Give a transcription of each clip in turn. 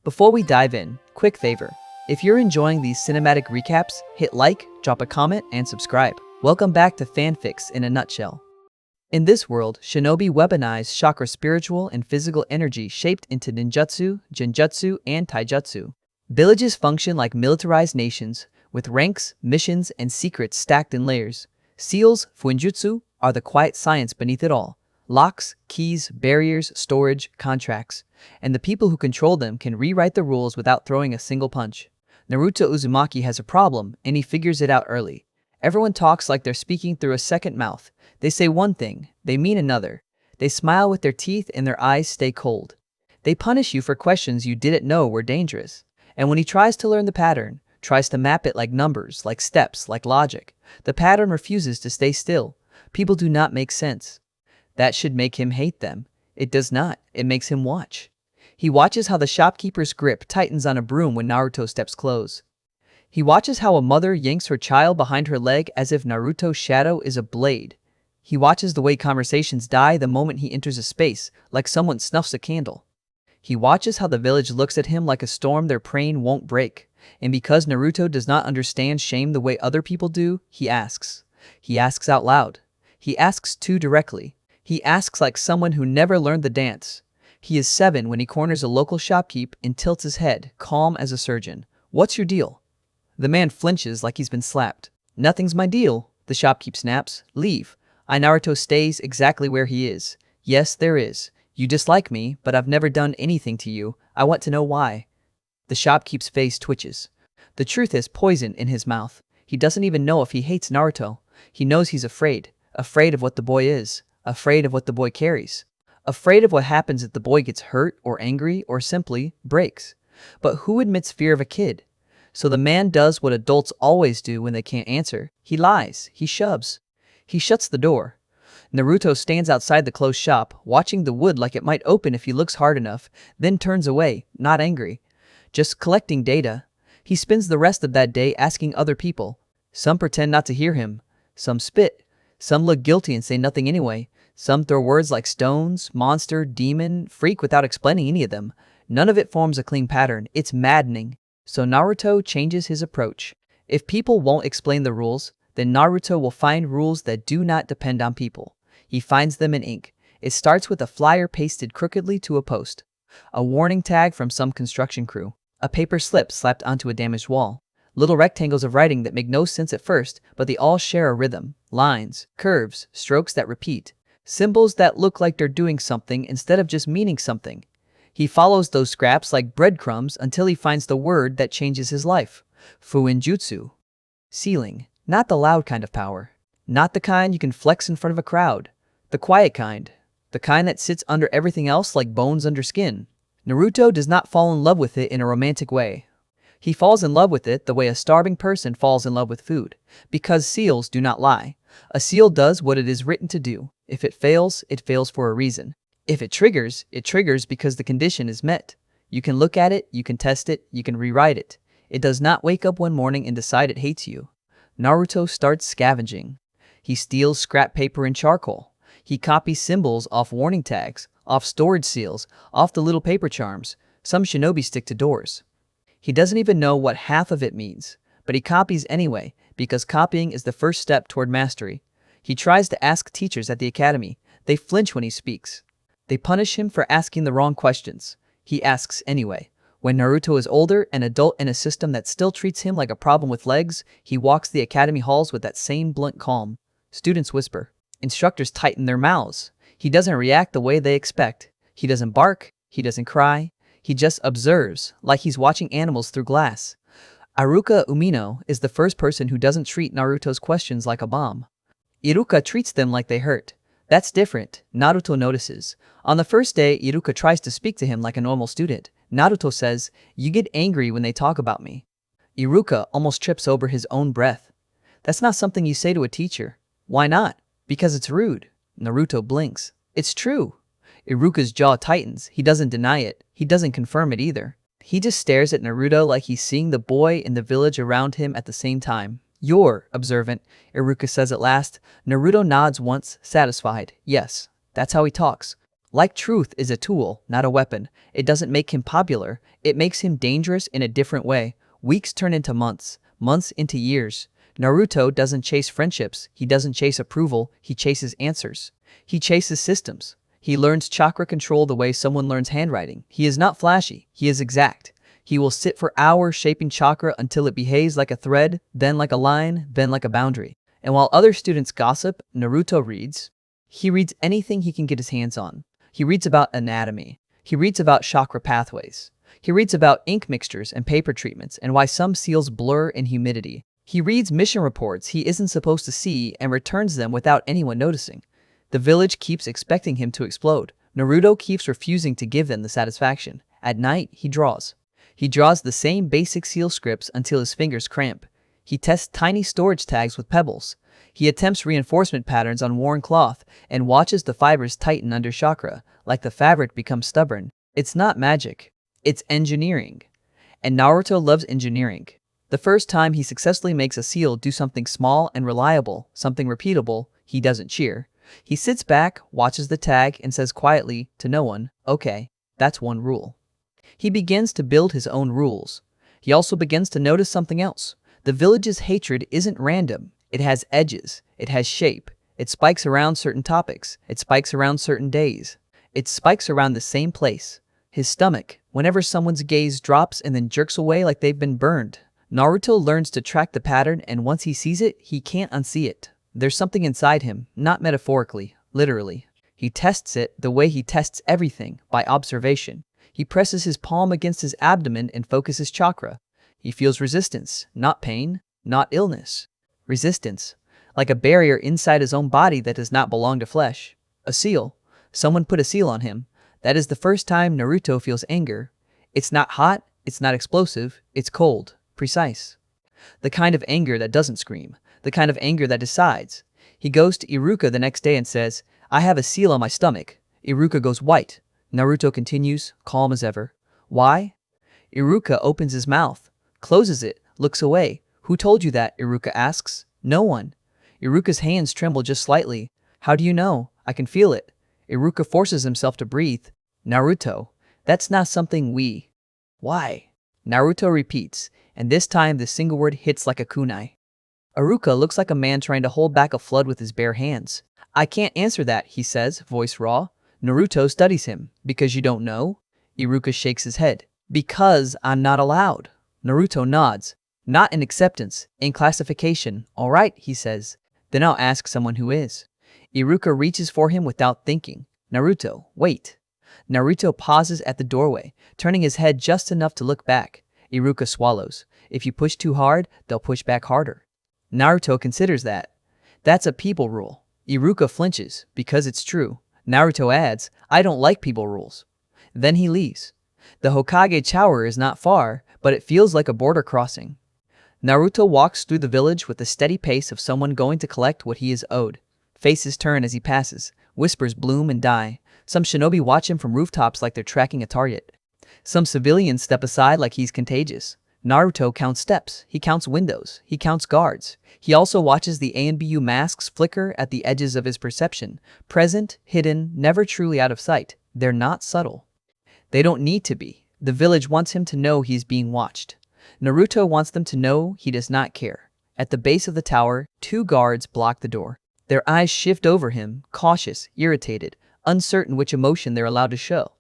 Before we dive in, quick favor. If you're enjoying these cinematic recaps, hit like, drop a comment, and subscribe. Welcome back to Fanfics in a Nutshell. In this world, shinobi weaponize chakra spiritual and physical energy shaped into ninjutsu, genjutsu, and taijutsu. Villages function like militarized nations, with ranks, missions, and secrets stacked in layers. Seals, fuinjutsu, are the quiet science beneath it all. Locks, keys, barriers, storage, contracts. And the people who control them can rewrite the rules without throwing a single punch. Naruto Uzumaki has a problem, and he figures it out early. Everyone talks like they're speaking through a second mouth. They say one thing, they mean another. They smile with their teeth and their eyes stay cold. They punish you for questions you didn't know were dangerous. And when he tries to learn the pattern, tries to map it like numbers, like steps, like logic, the pattern refuses to stay still. People do not make sense. That should make him hate them. It does not. It makes him watch. He watches how the shopkeeper's grip tightens on a broom when Naruto steps close. He watches how a mother yanks her child behind her leg as if Naruto's shadow is a blade. He watches the way conversations die the moment he enters a space, like someone snuffs a candle. He watches how the village looks at him like a storm they're praying won't break. And because Naruto does not understand shame the way other people do, he asks. He asks out loud. He asks too directly. He asks like someone who never learned the dance. He is 7 when he corners a local shopkeep and tilts his head, calm as a surgeon. "What's your deal?" The man flinches like he's been slapped. "Nothing's my deal," the shopkeep snaps. "Leave." Naruto stays exactly where he is. "Yes, there is. You dislike me, but I've never done anything to you. I want to know why." The shopkeep's face twitches. The truth is poison in his mouth. He doesn't even know if he hates Naruto. He knows he's afraid. Afraid of what the boy is. Afraid of what the boy carries. Afraid of what happens if the boy gets hurt or angry or simply breaks. But who admits fear of a kid? So the man does what adults always do when they can't answer. He lies. He shoves. He shuts the door. Naruto stands outside the closed shop, watching the wood like it might open if he looks hard enough, then turns away, not angry. Just collecting data. He spends the rest of that day asking other people. Some pretend not to hear him. Some spit. Some look guilty and say nothing anyway. Some throw words like stones, monster, demon, freak without explaining any of them. None of it forms a clean pattern. It's maddening. So Naruto changes his approach. If people won't explain the rules, then Naruto will find rules that do not depend on people. He finds them in ink. It starts with a flyer pasted crookedly to a post. A warning tag from some construction crew. A paper slip slapped onto a damaged wall. Little rectangles of writing that make no sense at first, but they all share a rhythm. Lines, curves, strokes that repeat. Symbols that look like they're doing something instead of just meaning something. He follows those scraps like breadcrumbs until he finds the word that changes his life. Fuinjutsu. Sealing. Not the loud kind of power. Not the kind you can flex in front of a crowd. The quiet kind. The kind that sits under everything else like bones under skin. Naruto does not fall in love with it in a romantic way. He falls in love with it the way a starving person falls in love with food. Because seals do not lie. A seal does what it is written to do. If it fails for a reason. If it triggers because the condition is met. You can look at it, you can test it, you can rewrite it. It does not wake up one morning and decide it hates you. Naruto starts scavenging. He steals scrap paper and charcoal. He copies symbols off warning tags, off storage seals, off the little paper charms. Some shinobi stick to doors. He doesn't even know what half of it means, but he copies anyway, because copying is the first step toward mastery. He tries to ask teachers at the academy. They flinch when he speaks. They punish him for asking the wrong questions. He asks anyway. When Naruto is older, an adult in a system that still treats him like a problem with legs, he walks the academy halls with that same blunt calm. Students whisper. Instructors tighten their mouths. He doesn't react the way they expect. He doesn't bark. He doesn't cry. He just observes, like he's watching animals through glass. Iruka Umino is the first person who doesn't treat Naruto's questions like a bomb. Iruka treats them like they hurt. That's different, Naruto notices. On the first day, Iruka tries to speak to him like a normal student. Naruto says, "You get angry when they talk about me." Iruka almost trips over his own breath. "That's not something you say to a teacher." "Why not?" "Because it's rude." Naruto blinks. "It's true." Iruka's jaw tightens. He doesn't deny it. He doesn't confirm it either. He just stares at Naruto like he's seeing the boy in the village around him at the same time. "You're observant," Iruka says at last. Naruto nods once, satisfied. Yes, that's how he talks. Like truth is a tool, not a weapon. It doesn't make him popular, it makes him dangerous in a different way. Weeks turn into months, months into years. Naruto doesn't chase friendships, he doesn't chase approval, he chases answers. He chases systems. He learns chakra control the way someone learns handwriting. He is not flashy, he is exact. He will sit for hours shaping chakra until it behaves like a thread, then like a line, then like a boundary. And while other students gossip, Naruto reads. He reads anything he can get his hands on. He reads about anatomy. He reads about chakra pathways. He reads about ink mixtures and paper treatments and why some seals blur in humidity. He reads mission reports he isn't supposed to see and returns them without anyone noticing. The village keeps expecting him to explode. Naruto keeps refusing to give them the satisfaction. At night, he draws. He draws the same basic seal scripts until his fingers cramp. He tests tiny storage tags with pebbles. He attempts reinforcement patterns on worn cloth and watches the fibers tighten under chakra, like the fabric becomes stubborn. It's not magic. It's engineering. And Naruto loves engineering. The first time he successfully makes a seal do something small and reliable, something repeatable, he doesn't cheer. He sits back, watches the tag, and says quietly to no one, "Okay, that's one rule." He begins to build his own rules. He also begins to notice something else. The village's hatred isn't random. It has edges. It has shape. It spikes around certain topics. It spikes around certain days. It spikes around the same place. His stomach, whenever someone's gaze drops and then jerks away like they've been burned. Naruto learns to track the pattern, and once he sees it, he can't unsee it. There's something inside him, not metaphorically, literally. He tests it the way he tests everything, by observation. He presses his palm against his abdomen and focuses chakra. He feels resistance, not pain, not illness. Resistance, like a barrier inside his own body that does not belong to flesh. A seal. Someone put a seal on him. That is the first time Naruto feels anger. It's not hot, it's not explosive, it's cold, precise. The kind of anger that doesn't scream. The kind of anger that decides. He goes to Iruka the next day and says, "I have a seal on my stomach." Iruka goes white. Naruto continues, calm as ever. Why? Iruka opens his mouth, closes it, looks away. "Who told you that?" Iruka asks. "No one." Iruka's hands tremble just slightly. "How do you know?" "I can feel it." Iruka forces himself to breathe. "Naruto, that's not something we..." "Why?" Naruto repeats, and this time the single word hits like a kunai. Iruka looks like a man trying to hold back a flood with his bare hands. "I can't answer that," he says, voice raw. Naruto studies him. "Because you don't know?" Iruka shakes his head. "Because I'm not allowed." Naruto nods. Not in acceptance, in classification. "All right," he says. "Then I'll ask someone who is." Iruka reaches for him without thinking. "Naruto, wait." Naruto pauses at the doorway, turning his head just enough to look back. Iruka swallows. "If you push too hard, they'll push back harder." Naruto considers that. "That's a people rule." Iruka flinches, because it's true. Naruto adds, "I don't like people rules." Then he leaves. The Hokage tower is not far, but it feels like a border crossing. Naruto walks through the village with the steady pace of someone going to collect what he is owed. Faces turn as he passes. Whispers bloom and die. Some shinobi watch him from rooftops like they're tracking a target. Some civilians step aside like he's contagious. Naruto counts steps. He counts windows. He counts guards. He also watches the ANBU masks flicker at the edges of his perception. Present, hidden, never truly out of sight. They're not subtle. They don't need to be. The village wants him to know he's being watched. Naruto wants them to know he does not care. At the base of the tower, 2 guards block the door. Their eyes shift over him, cautious, irritated, uncertain which emotion they're allowed to show.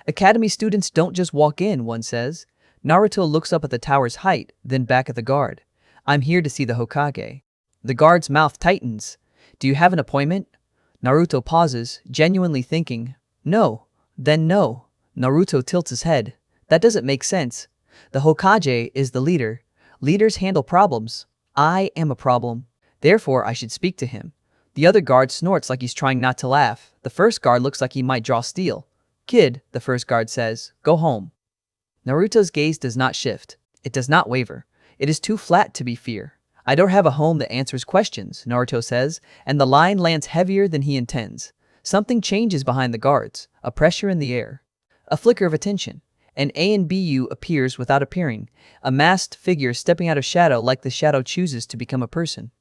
Academy students don't just walk in, one says. Naruto looks up at the tower's height, then back at the guard. "I'm here to see the Hokage." The guard's mouth tightens. "Do you have an appointment?" Naruto pauses, genuinely thinking. "No." Then no. Naruto tilts his head. "That doesn't make sense. The Hokage is the leader. Leaders handle problems. I am a problem. Therefore, I should speak to him." The other guard snorts like he's trying not to laugh. The first guard looks like he might draw steel. "Kid," the first guard says, "go home." Naruto's gaze does not shift. It does not waver. It is too flat to be fear. "I don't have a home that answers questions," Naruto says, and the line lands heavier than he intends. Something changes behind the guards, a pressure in the air. A flicker of attention. An ANBU appears without appearing, a masked figure stepping out of shadow like the shadow chooses to become a person.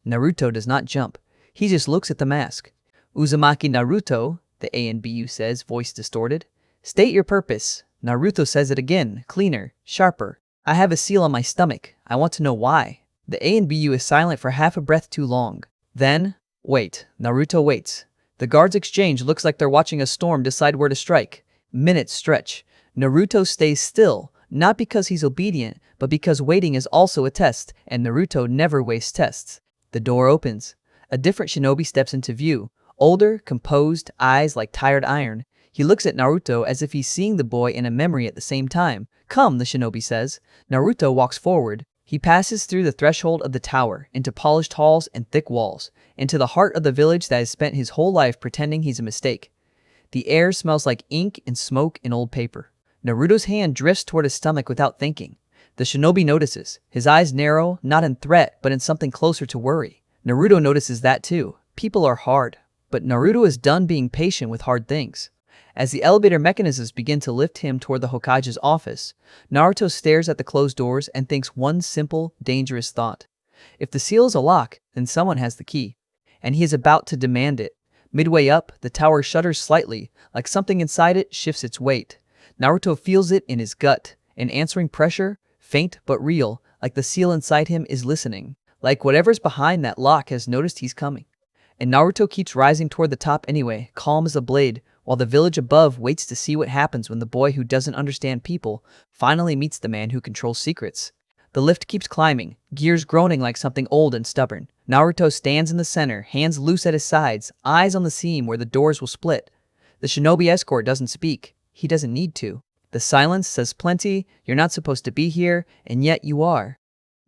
Naruto does not jump. He just looks at the mask. "Uzumaki Naruto," the ANBU says, voice distorted. State your purpose. Naruto says it again, cleaner, sharper. I have a seal on my stomach. I want to know why. The ANBU is silent for half a breath too long. Then, wait. Naruto waits. The guards' exchange looks like they're watching a storm decide where to strike. Minutes stretch. Naruto stays still, not because he's obedient, but because waiting is also a test, and Naruto never wastes tests. The door opens. A different shinobi steps into view. Older, composed, eyes like tired iron. He looks at Naruto as if he's seeing the boy in a memory at the same time. Come, the shinobi says. Naruto walks forward. He passes through the threshold of the tower, into polished halls and thick walls, into the heart of the village that has spent his whole life pretending he's a mistake. The air smells like ink and smoke and old paper. Naruto's hand drifts toward his stomach without thinking. The shinobi notices. His eyes narrow, not in threat, but in something closer to worry. Naruto notices that too. People are hard. But Naruto is done being patient with hard things. As the elevator mechanisms begin to lift him toward the Hokage's office, Naruto stares at the closed doors and thinks one simple, dangerous thought. If the seal is a lock, then someone has the key. And he is about to demand it. Midway up, the tower shudders slightly, like something inside it shifts its weight. Naruto feels it in his gut, an answering pressure, faint but real, like the seal inside him is listening. Like whatever's behind that lock has noticed he's coming. And Naruto keeps rising toward the top anyway, calm as a blade, while the village above waits to see what happens when the boy who doesn't understand people finally meets the man who controls secrets. The lift keeps climbing, gears groaning like something old and stubborn. Naruto stands in the center, hands loose at his sides, eyes on the seam where the doors will split. The shinobi escort doesn't speak. He doesn't need to. The silence says plenty, you're not supposed to be here, and yet you are.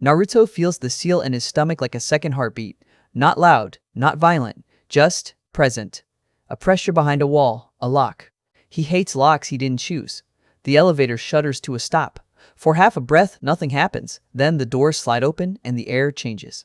Naruto feels the seal in his stomach like a second heartbeat. Not loud, not violent, just present. A pressure behind a wall, a lock. He hates locks he didn't choose. The elevator shudders to a stop. For half a breath, nothing happens. Then the doors slide open and the air changes.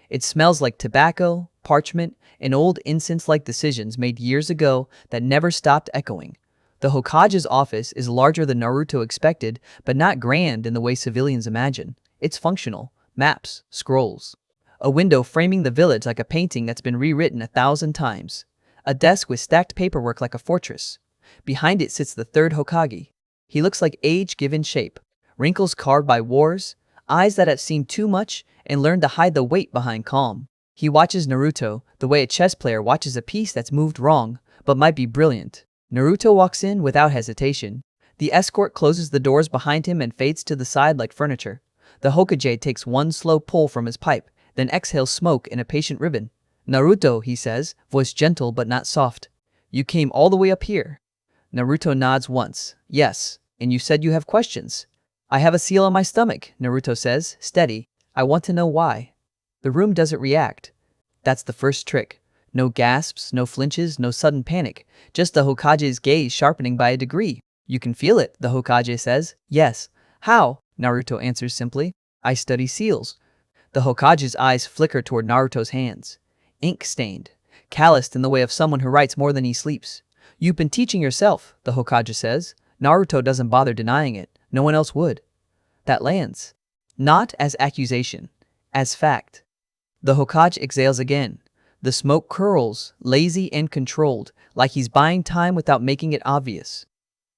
It smells like tobacco, parchment, and old incense-like decisions made years ago that never stopped echoing. The Hokage's office is larger than Naruto expected, but not grand in the way civilians imagine. It's functional. Maps, scrolls. A window framing the village like a painting that's been rewritten 1,000 times. A desk with stacked paperwork like a fortress. Behind it sits the third Hokage. He looks like age given shape. Wrinkles carved by wars, eyes that have seen too much and learned to hide the weight behind calm. He watches Naruto the way a chess player watches a piece that's moved wrong, but might be brilliant. Naruto walks in without hesitation. The escort closes the doors behind him and fades to the side like furniture. The Hokage takes one slow pull from his pipe, then exhales smoke in a patient ribbon. Naruto, he says, voice gentle but not soft. You came all the way up here. Naruto nods once. Yes, and you said you have questions. I have a seal on my stomach, Naruto says, steady. I want to know why. The room doesn't react. That's the first trick. No gasps, no flinches, no sudden panic. Just the Hokage's gaze sharpening by a degree. You can feel it, the Hokage says. Yes. How? Naruto answers simply. I study seals. The Hokage's eyes flicker toward Naruto's hands. Ink-stained. Calloused in the way of someone who writes more than he sleeps. You've been teaching yourself, the Hokage says. Naruto doesn't bother denying it. No one else would. That lands. Not as accusation. As fact. The Hokage exhales again. The smoke curls, lazy and controlled, like he's buying time without making it obvious.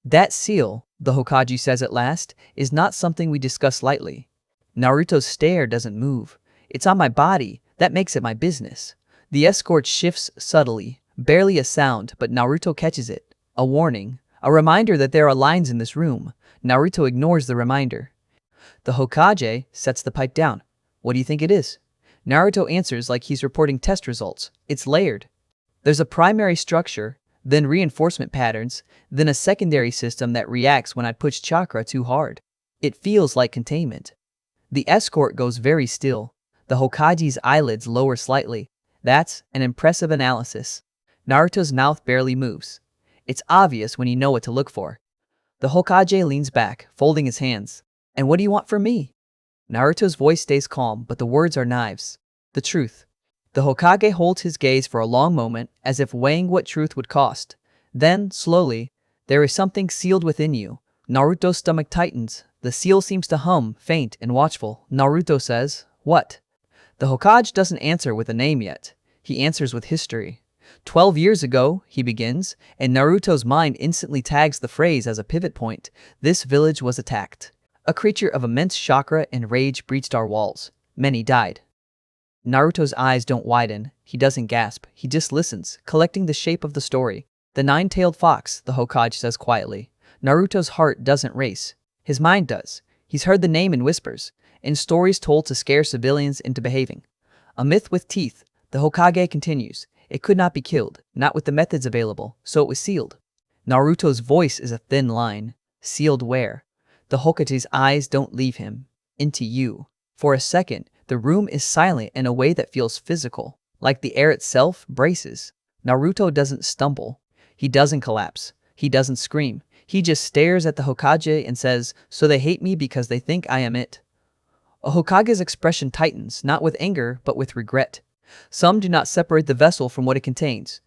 That seal, the Hokage says at last, is not something we discuss lightly. Naruto's stare doesn't move. It's on my body. That makes it my business. The escort shifts subtly, barely a sound, but Naruto catches it. A warning. A reminder that there are lines in this room. Naruto ignores the reminder. The Hokage sets the pipe down. What do you think it is? Naruto answers like he's reporting test results. It's layered. There's a primary structure, then reinforcement patterns, then a secondary system that reacts when I push chakra too hard. It feels like containment. The escort goes very still. The Hokage's eyelids lower slightly. That's an impressive analysis. Naruto's mouth barely moves. It's obvious when you know what to look for. The Hokage leans back, folding his hands. And what do you want from me? Naruto's voice stays calm, but the words are knives. The truth. The Hokage holds his gaze for a long moment, as if weighing what truth would cost. Then, slowly, there is something sealed within you. Naruto's stomach tightens. The seal seems to hum, faint and watchful. Naruto says, what? The Hokage doesn't answer with a name yet. He answers with history. "12 years ago," he begins, and Naruto's mind instantly tags the phrase as a pivot point. "This village was attacked. A creature of immense chakra and rage breached our walls. Many died." Naruto's eyes don't widen. He doesn't gasp. He just listens, collecting the shape of the story. "The nine-tailed fox," the Hokage says quietly. Naruto's heart doesn't race. His mind does. He's heard the name in whispers, in stories told to scare civilians into behaving. "A myth with teeth," the Hokage continues. "It could not be killed, not with the methods available, so it was sealed." Naruto's voice is a thin line. Sealed where? The Hokage's eyes don't leave him. Into you. For a second, the room is silent in a way that feels physical, like the air itself braces. Naruto doesn't stumble. He doesn't collapse. He doesn't scream. He just stares at the Hokage and says, "So they hate me because they think I am it." A Hokage's expression tightens, not with anger, but with regret. Some do not separate the vessel from what it contains.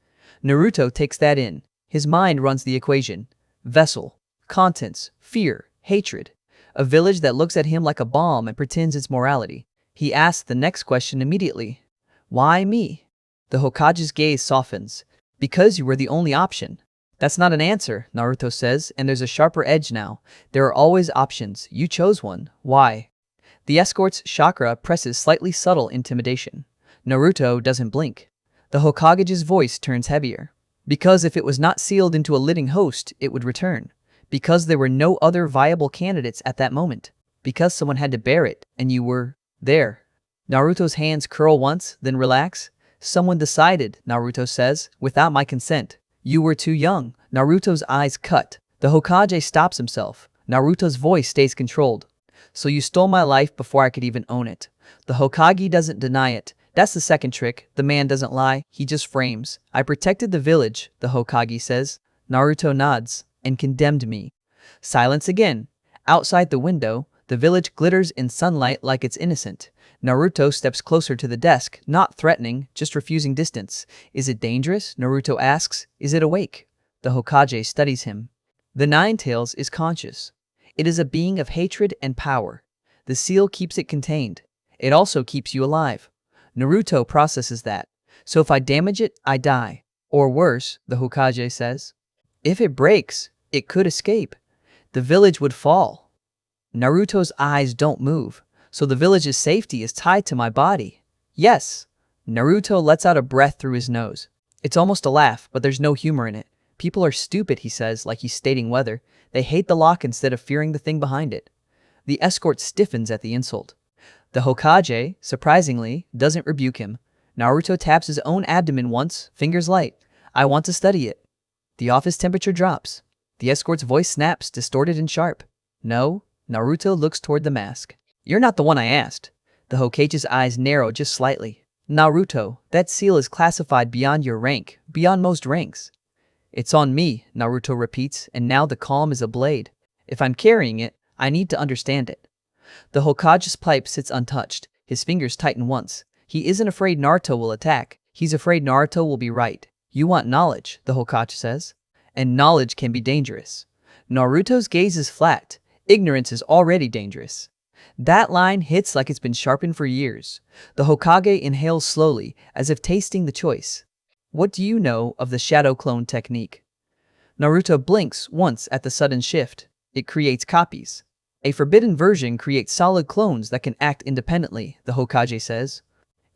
Naruto takes that in. His mind runs the equation. Vessel, contents, fear, hatred. A village that looks at him like a bomb and pretends it's morality. He asks the next question immediately. "Why me?" The Hokage's gaze softens. "Because you were the only option." "That's not an answer," Naruto says, and there's a sharper edge now. "There are always options. You chose one. Why?" The escort's chakra presses slightly subtle intimidation. Naruto doesn't blink. The Hokage's voice turns heavier. "Because if it was not sealed into a living host, it would return. Because there were no other viable candidates at that moment. Because someone had to bear it, and you were there." Naruto's hands curl once, then relax. "Someone decided," Naruto says, "without my consent. You were too young." Naruto's eyes cut. The Hokage stops himself. Naruto's voice stays controlled. "So you stole my life before I could even own it." The Hokage doesn't deny it. That's the second trick. The man doesn't lie. He just frames. "I protected the village," the Hokage says. Naruto nods. "And condemned me." Silence again. Outside the window, the village glitters in sunlight like it's innocent. Naruto steps closer to the desk, not threatening, just refusing distance. "Is it dangerous?" Naruto asks. "Is it awake?" The Hokage studies him. The Nine Tails is conscious. It is a being of hatred and power. The seal keeps it contained. It also keeps you alive. Naruto processes that. "So if I damage it, I die. Or worse," the Hokage says. "If it breaks, it could escape. The village would fall." Naruto's eyes don't move. "So the village's safety is tied to my body." "Yes." Naruto lets out a breath through his nose. It's almost a laugh, but there's no humor in it. "People are stupid," he says, like he's stating weather. "They hate the lock instead of fearing the thing behind it." The escort stiffens at the insult. The Hokage, surprisingly, doesn't rebuke him. Naruto taps his own abdomen once, fingers light. "I want to study it." The office temperature drops. The escort's voice snaps, distorted and sharp. "No." Naruto looks toward the mask. "You're not the one I asked." The Hokage's eyes narrow just slightly. "Naruto, that seal is classified beyond your rank, beyond most ranks." "It's on me," Naruto repeats, and now the calm is a blade. "If I'm carrying it, I need to understand it." The Hokage's pipe sits untouched. His fingers tighten once. He isn't afraid Naruto will attack. He's afraid Naruto will be right. "You want knowledge," the Hokage says. "And knowledge can be dangerous." Naruto's gaze is flat. Ignorance is already dangerous. That line hits like it's been sharpened for years. The Hokage inhales slowly, as if tasting the choice. "What do you know of the shadow clone technique?" Naruto blinks once at the sudden shift. "It creates copies." "A forbidden version creates solid clones that can act independently," the Hokage says.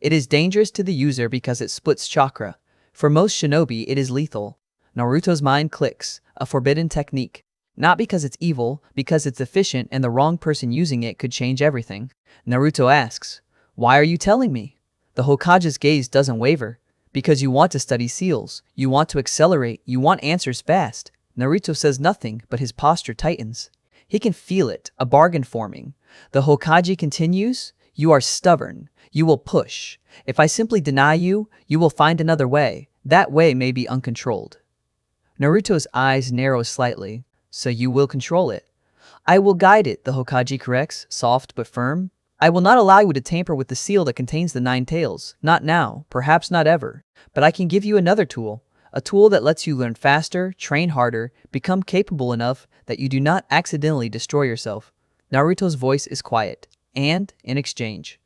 "It is dangerous to the user because it splits chakra. For most shinobi, it is lethal." Naruto's mind clicks. A forbidden technique. Not because it's evil, because it's efficient and the wrong person using it could change everything. Naruto asks, "Why are you telling me?" The Hokage's gaze doesn't waver. "Because you want to study seals. You want to accelerate. You want answers fast." Naruto says nothing, but his posture tightens. He can feel it, a bargain forming. The Hokage continues, "You are stubborn. You will push. If I simply deny you, you will find another way. That way may be uncontrolled." Naruto's eyes narrow slightly. "So you will control it?" "I will guide it," the Hokage corrects, soft but firm. "I will not allow you to tamper with the seal that contains the Nine Tails. Not now, perhaps not ever. But I can give you another tool. A tool that lets you learn faster, train harder, become capable enough that you do not accidentally destroy yourself." Naruto's voice is quiet. "And, in exchange."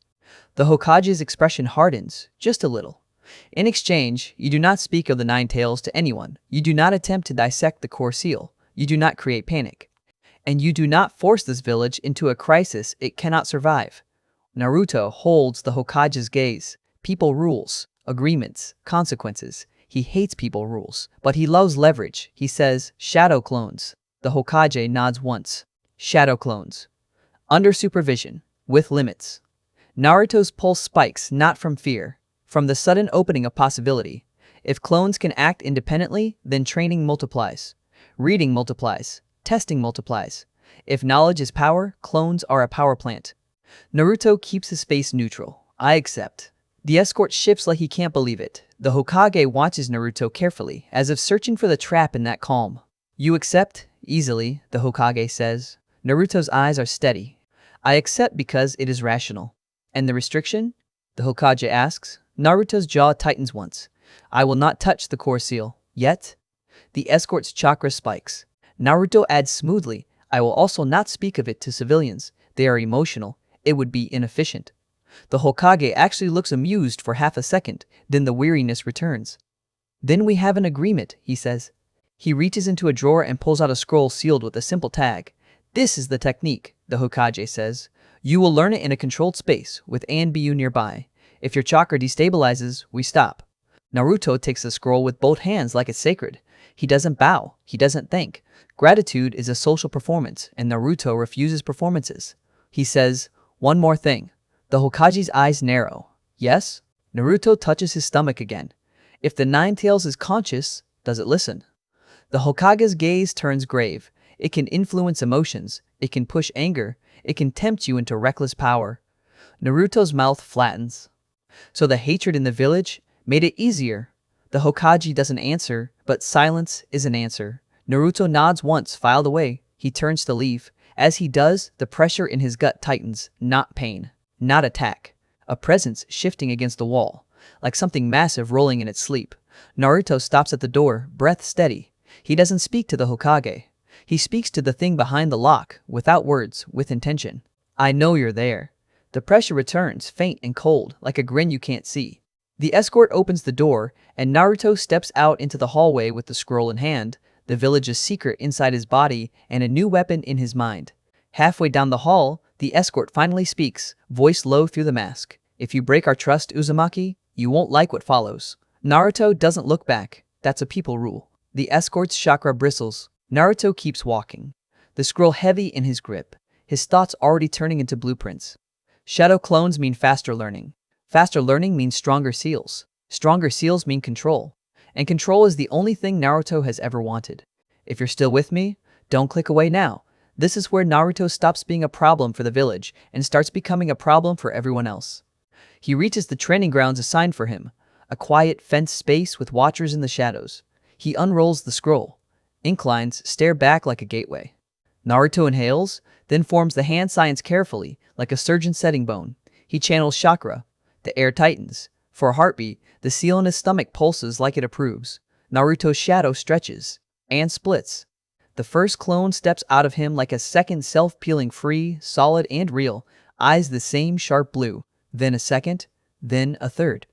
The Hokage's expression hardens, just a little. In exchange, you do not speak of the nine tails to anyone. You do not attempt to dissect the core seal. You do not create panic. And you do not force this village into a crisis it cannot survive. Naruto holds the Hokage's gaze. People rules, agreements, consequences. He hates people rules, but he loves leverage. He says, shadow clones. The Hokage nods once. Shadow clones. Under supervision, with limits. Naruto's pulse spikes not from fear, from the sudden opening of possibility. If clones can act independently, then training multiplies. Reading multiplies. Testing multiplies. If knowledge is power, clones are a power plant. Naruto keeps his face neutral. I accept. The escort shifts like he can't believe it. The Hokage watches Naruto carefully, as if searching for the trap in that calm. You accept? Easily, the Hokage says. Naruto's eyes are steady. I accept because it is rational. And the restriction? The Hokage asks. Naruto's jaw tightens once. I will not touch the core seal. Yet? The escort's chakra spikes. Naruto adds smoothly, I will also not speak of it to civilians. They are emotional. It would be inefficient. The Hokage actually looks amused for half a second, then the weariness returns. Then we have an agreement, he says. He reaches into a drawer and pulls out a scroll sealed with a simple tag. This is the technique, the Hokage says. You will learn it in a controlled space, with Anbu nearby. If your chakra destabilizes, we stop. Naruto takes the scroll with both hands like it's sacred. He doesn't bow. He doesn't thank. Gratitude is a social performance, and Naruto refuses performances. He says, one more thing. The Hokage's eyes narrow. Yes? Naruto touches his stomach again. If the Nine Tails is conscious, does it listen? The Hokage's gaze turns grave. It can influence emotions. It can push anger. It can tempt you into reckless power. Naruto's mouth flattens. So the hatred in the village made it easier. The Hokage doesn't answer, but silence is an answer. Naruto nods once, filed away. He turns to leave. As he does, the pressure in his gut tightens. Not pain. Not attack. A presence shifting against the wall, like something massive rolling in its sleep. Naruto stops at the door, breath steady. He doesn't speak to the Hokage. He speaks to the thing behind the lock, without words, with intention. I know you're there. The pressure returns, faint and cold, like a grin you can't see. The escort opens the door, and Naruto steps out into the hallway with the scroll in hand, the village's secret inside his body, and a new weapon in his mind. Halfway down the hall, the escort finally speaks, voice low through the mask. If you break our trust, Uzumaki, you won't like what follows. Naruto doesn't look back. That's a people rule. The escort's chakra bristles. Naruto keeps walking, the scroll heavy in his grip, his thoughts already turning into blueprints. Shadow clones mean faster learning. Faster learning means stronger seals. Stronger seals mean control. And control is the only thing Naruto has ever wanted. If you're still with me, don't click away now. This is where Naruto stops being a problem for the village and starts becoming a problem for everyone else. He reaches the training grounds assigned for him, a quiet, fenced space with watchers in the shadows. He unrolls the scroll. Inclines stare back like a gateway. Naruto inhales, then forms the hand signs carefully, like a surgeon setting bone. He channels chakra. The air tightens. For a heartbeat, the seal in his stomach pulses like it approves. Naruto's shadow stretches and splits. The first clone steps out of him like a second self peeling free, solid and real, eyes the same sharp blue. Then a second, then a third.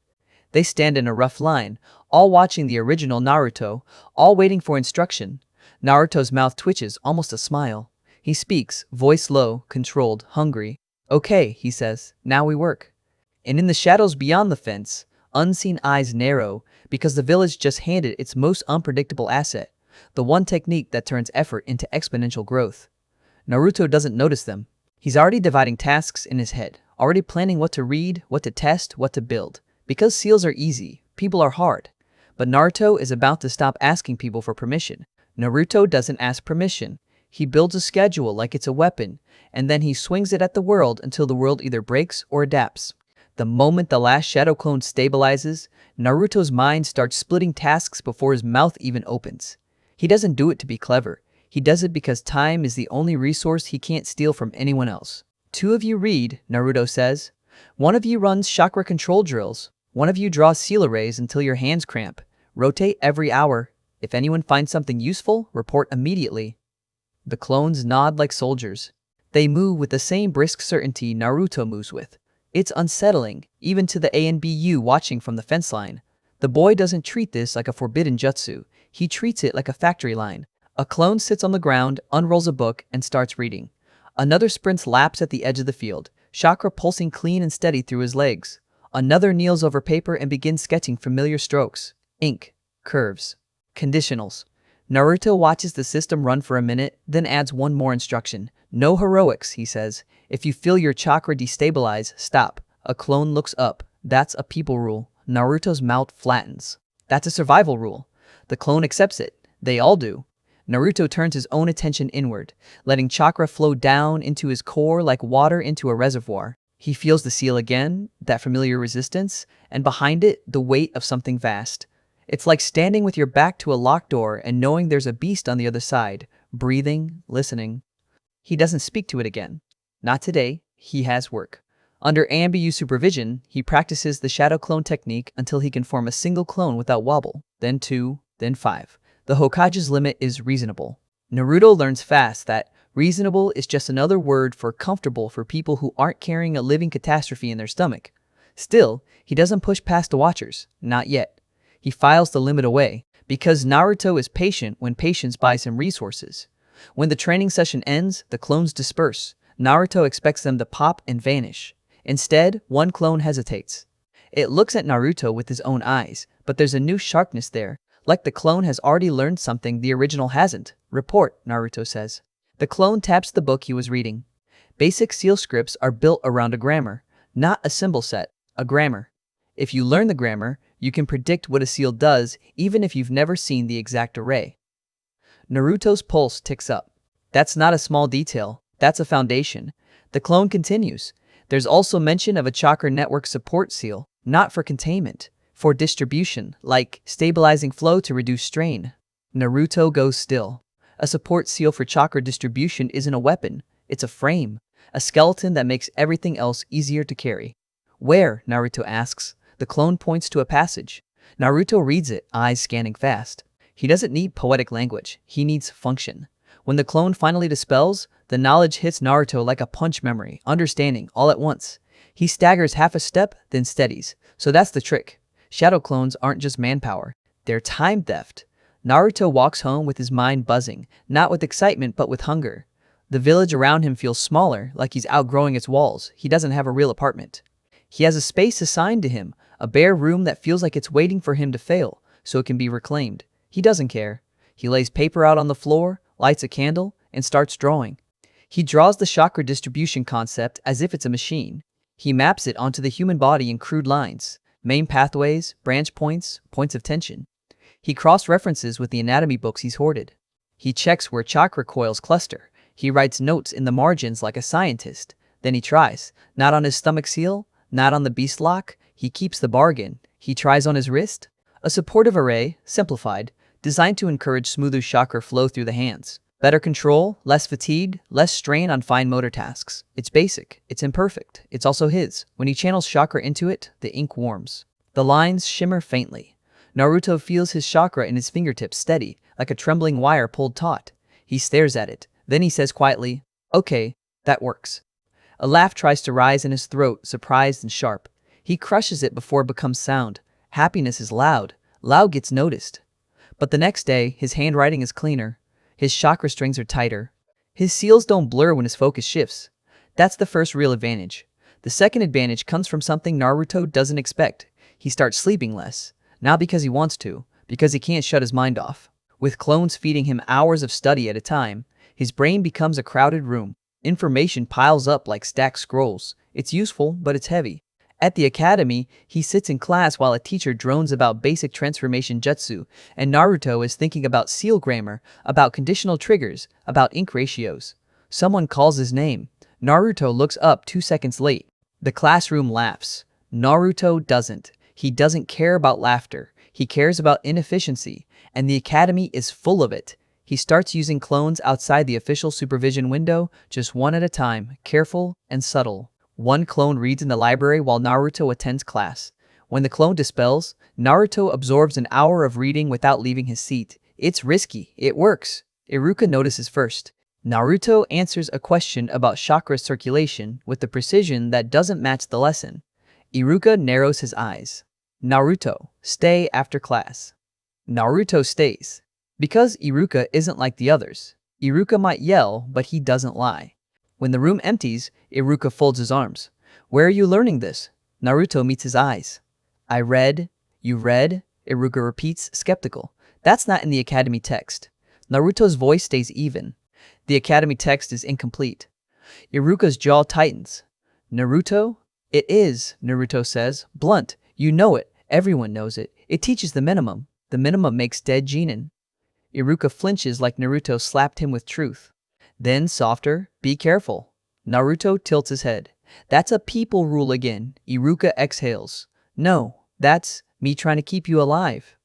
They stand in a rough line, all watching the original Naruto, all waiting for instruction. Naruto's mouth twitches, almost a smile. He speaks, voice low, controlled, hungry. Okay, he says, now we work. And in the shadows beyond the fence, unseen eyes narrow, because the village just handed its most unpredictable asset, the one technique that turns effort into exponential growth. Naruto doesn't notice them. He's already dividing tasks in his head, already planning what to read, what to test, what to build. Because seals are easy, people are hard. But Naruto is about to stop asking people for permission. Naruto doesn't ask permission. He builds a schedule like it's a weapon, and then he swings it at the world until the world either breaks or adapts. The moment the last shadow clone stabilizes, Naruto's mind starts splitting tasks before his mouth even opens. He doesn't do it to be clever. He does it because time is the only resource he can't steal from anyone else. Two of you read, Naruto says. One of you runs chakra control drills. One of you draws seal arrays until your hands cramp. Rotate every hour. If anyone finds something useful, report immediately. The clones nod like soldiers. They move with the same brisk certainty Naruto moves with. It's unsettling, even to the ANBU watching from the fence line. The boy doesn't treat this like a forbidden jutsu, he treats it like a factory line. A clone sits on the ground, unrolls a book, and starts reading. Another sprints laps at the edge of the field, chakra pulsing clean and steady through his legs. Another kneels over paper and begins sketching familiar strokes. Ink, curves, conditionals. Naruto watches the system run for a minute, then adds one more instruction. No heroics, he says. If you feel your chakra destabilize, stop. A clone looks up. That's a people rule. Naruto's mouth flattens. That's a survival rule. The clone accepts it. They all do. Naruto turns his own attention inward, letting chakra flow down into his core like water into a reservoir. He feels the seal again, that familiar resistance, and behind it, the weight of something vast. It's like standing with your back to a locked door and knowing there's a beast on the other side, breathing, listening. He doesn't speak to it again. Not today. He has work. Under Ambiu supervision, he practices the shadow clone technique until he can form a single clone without wobble, then 2, then 5. The Hokage's limit is reasonable. Naruto learns fast that reasonable is just another word for comfortable for people who aren't carrying a living catastrophe in their stomach. Still, he doesn't push past the watchers, not yet. He files the limit away, because Naruto is patient when patience buys him resources. When the training session ends, the clones disperse. Naruto expects them to pop and vanish. Instead, one clone hesitates. It looks at Naruto with his own eyes, but there's a new sharpness there, like the clone has already learned something the original hasn't. Report, Naruto says. The clone taps the book he was reading. Basic seal scripts are built around a grammar, not a symbol set, a grammar. If you learn the grammar, you can predict what a seal does even if you've never seen the exact array. Naruto's pulse ticks up. That's not a small detail, that's a foundation. The clone continues. There's also mention of a chakra network support seal, not for containment, for distribution, like stabilizing flow to reduce strain. Naruto goes still. A support seal for chakra distribution isn't a weapon, it's a frame, a skeleton that makes everything else easier to carry. Where? Naruto asks. The clone points to a passage. Naruto reads it, eyes scanning fast. He doesn't need poetic language, he needs function. When the clone finally dispels, the knowledge hits Naruto like a punch memory, understanding all at once. He staggers half a step, then steadies. So that's the trick. Shadow clones aren't just manpower, they're time theft. Naruto walks home with his mind buzzing, not with excitement but with hunger. The village around him feels smaller, like he's outgrowing its walls. He doesn't have a real apartment. He has a space assigned to him, a bare room that feels like it's waiting for him to fail, so it can be reclaimed. He doesn't care. He lays paper out on the floor, lights a candle, and starts drawing. He draws the chakra distribution concept as if it's a machine. He maps it onto the human body in crude lines, main pathways, branch points, points of tension. He cross-references with the anatomy books he's hoarded. He checks where chakra coils cluster. He writes notes in the margins like a scientist. Then he tries, not on his stomach seal, not on the beast lock. He keeps the bargain. He tries on his wrist. A supportive array, simplified, designed to encourage smoother chakra flow through the hands. Better control, less fatigue, less strain on fine motor tasks. It's basic, it's imperfect, it's also his. When he channels chakra into it, the ink warms. The lines shimmer faintly. Naruto feels his chakra in his fingertips steady, like a trembling wire pulled taut. He stares at it. Then he says quietly, "Okay, that works." A laugh tries to rise in his throat, surprised and sharp. He crushes it before it becomes sound. Happiness is loud. Loud gets noticed. But the next day, his handwriting is cleaner. His chakra strings are tighter. His seals don't blur when his focus shifts. That's the first real advantage. The second advantage comes from something Naruto doesn't expect. He starts sleeping less. Not because he wants to, because he can't shut his mind off. With clones feeding him hours of study at a time, his brain becomes a crowded room. Information piles up like stacked scrolls. It's useful, but it's heavy. At the academy, he sits in class while a teacher drones about basic transformation jutsu, and Naruto is thinking about seal grammar, about conditional triggers, about ink ratios. Someone calls his name. Naruto looks up 2 seconds late. The classroom laughs. Naruto doesn't. He doesn't care about laughter. He cares about inefficiency, and the academy is full of it. He starts using clones outside the official supervision window, just one at a time, careful and subtle. One clone reads in the library while Naruto attends class. When the clone dispels, Naruto absorbs an hour of reading without leaving his seat. It's risky. It works. Iruka notices first. Naruto answers a question about chakra circulation with the precision that doesn't match the lesson. Iruka narrows his eyes. Naruto, stay after class. Naruto stays. Because Iruka isn't like the others. Iruka might yell, but he doesn't lie. When the room empties, Iruka folds his arms. Where are you learning this? Naruto meets his eyes. I read. You read? Iruka repeats, skeptical. That's not in the academy text. Naruto's voice stays even. The academy text is incomplete. Iruka's jaw tightens. Naruto? It is, Naruto says, blunt. You know it. Everyone knows it. It teaches the minimum. The minimum makes dead Chūnin. Iruka flinches like Naruto slapped him with truth. Then, softer, be careful. Naruto tilts his head. That's a people rule again. Iruka exhales. No, that's me trying to keep you alive.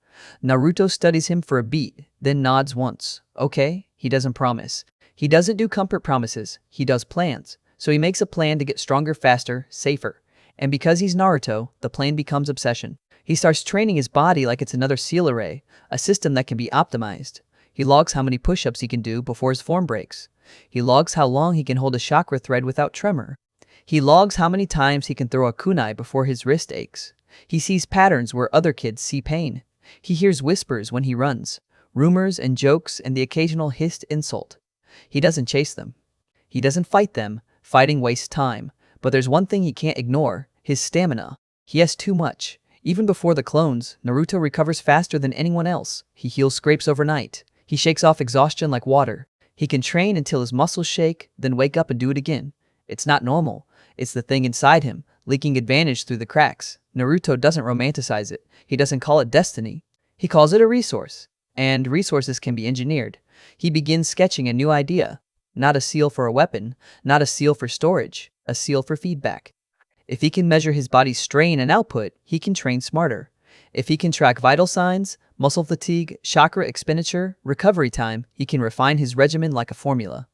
Naruto studies him for a beat, then nods once. Okay, he doesn't promise. He doesn't do comfort promises. He does plans. So he makes a plan to get stronger faster, safer. And because he's Naruto, the plan becomes obsession. He starts training his body like it's another seal array, a system that can be optimized. He logs how many push-ups he can do before his form breaks. He logs how long he can hold a chakra thread without tremor. He logs how many times he can throw a kunai before his wrist aches. He sees patterns where other kids see pain. He hears whispers when he runs, rumors and jokes and the occasional hissed insult. He doesn't chase them. He doesn't fight them. Fighting wastes time. But there's one thing he can't ignore, his stamina. He has too much. Even before the clones, Naruto recovers faster than anyone else. He heals scrapes overnight. He shakes off exhaustion like water. He can train until his muscles shake, then wake up and do it again. It's not normal. It's the thing inside him, leaking advantage through the cracks. Naruto doesn't romanticize it. He doesn't call it destiny. He calls it a resource. And resources can be engineered. He begins sketching a new idea. Not a seal for a weapon, not a seal for storage, a seal for feedback. If he can measure his body's strain and output, he can train smarter. If he can track vital signs, muscle fatigue, chakra expenditure, recovery time, he can refine his regimen like a formula.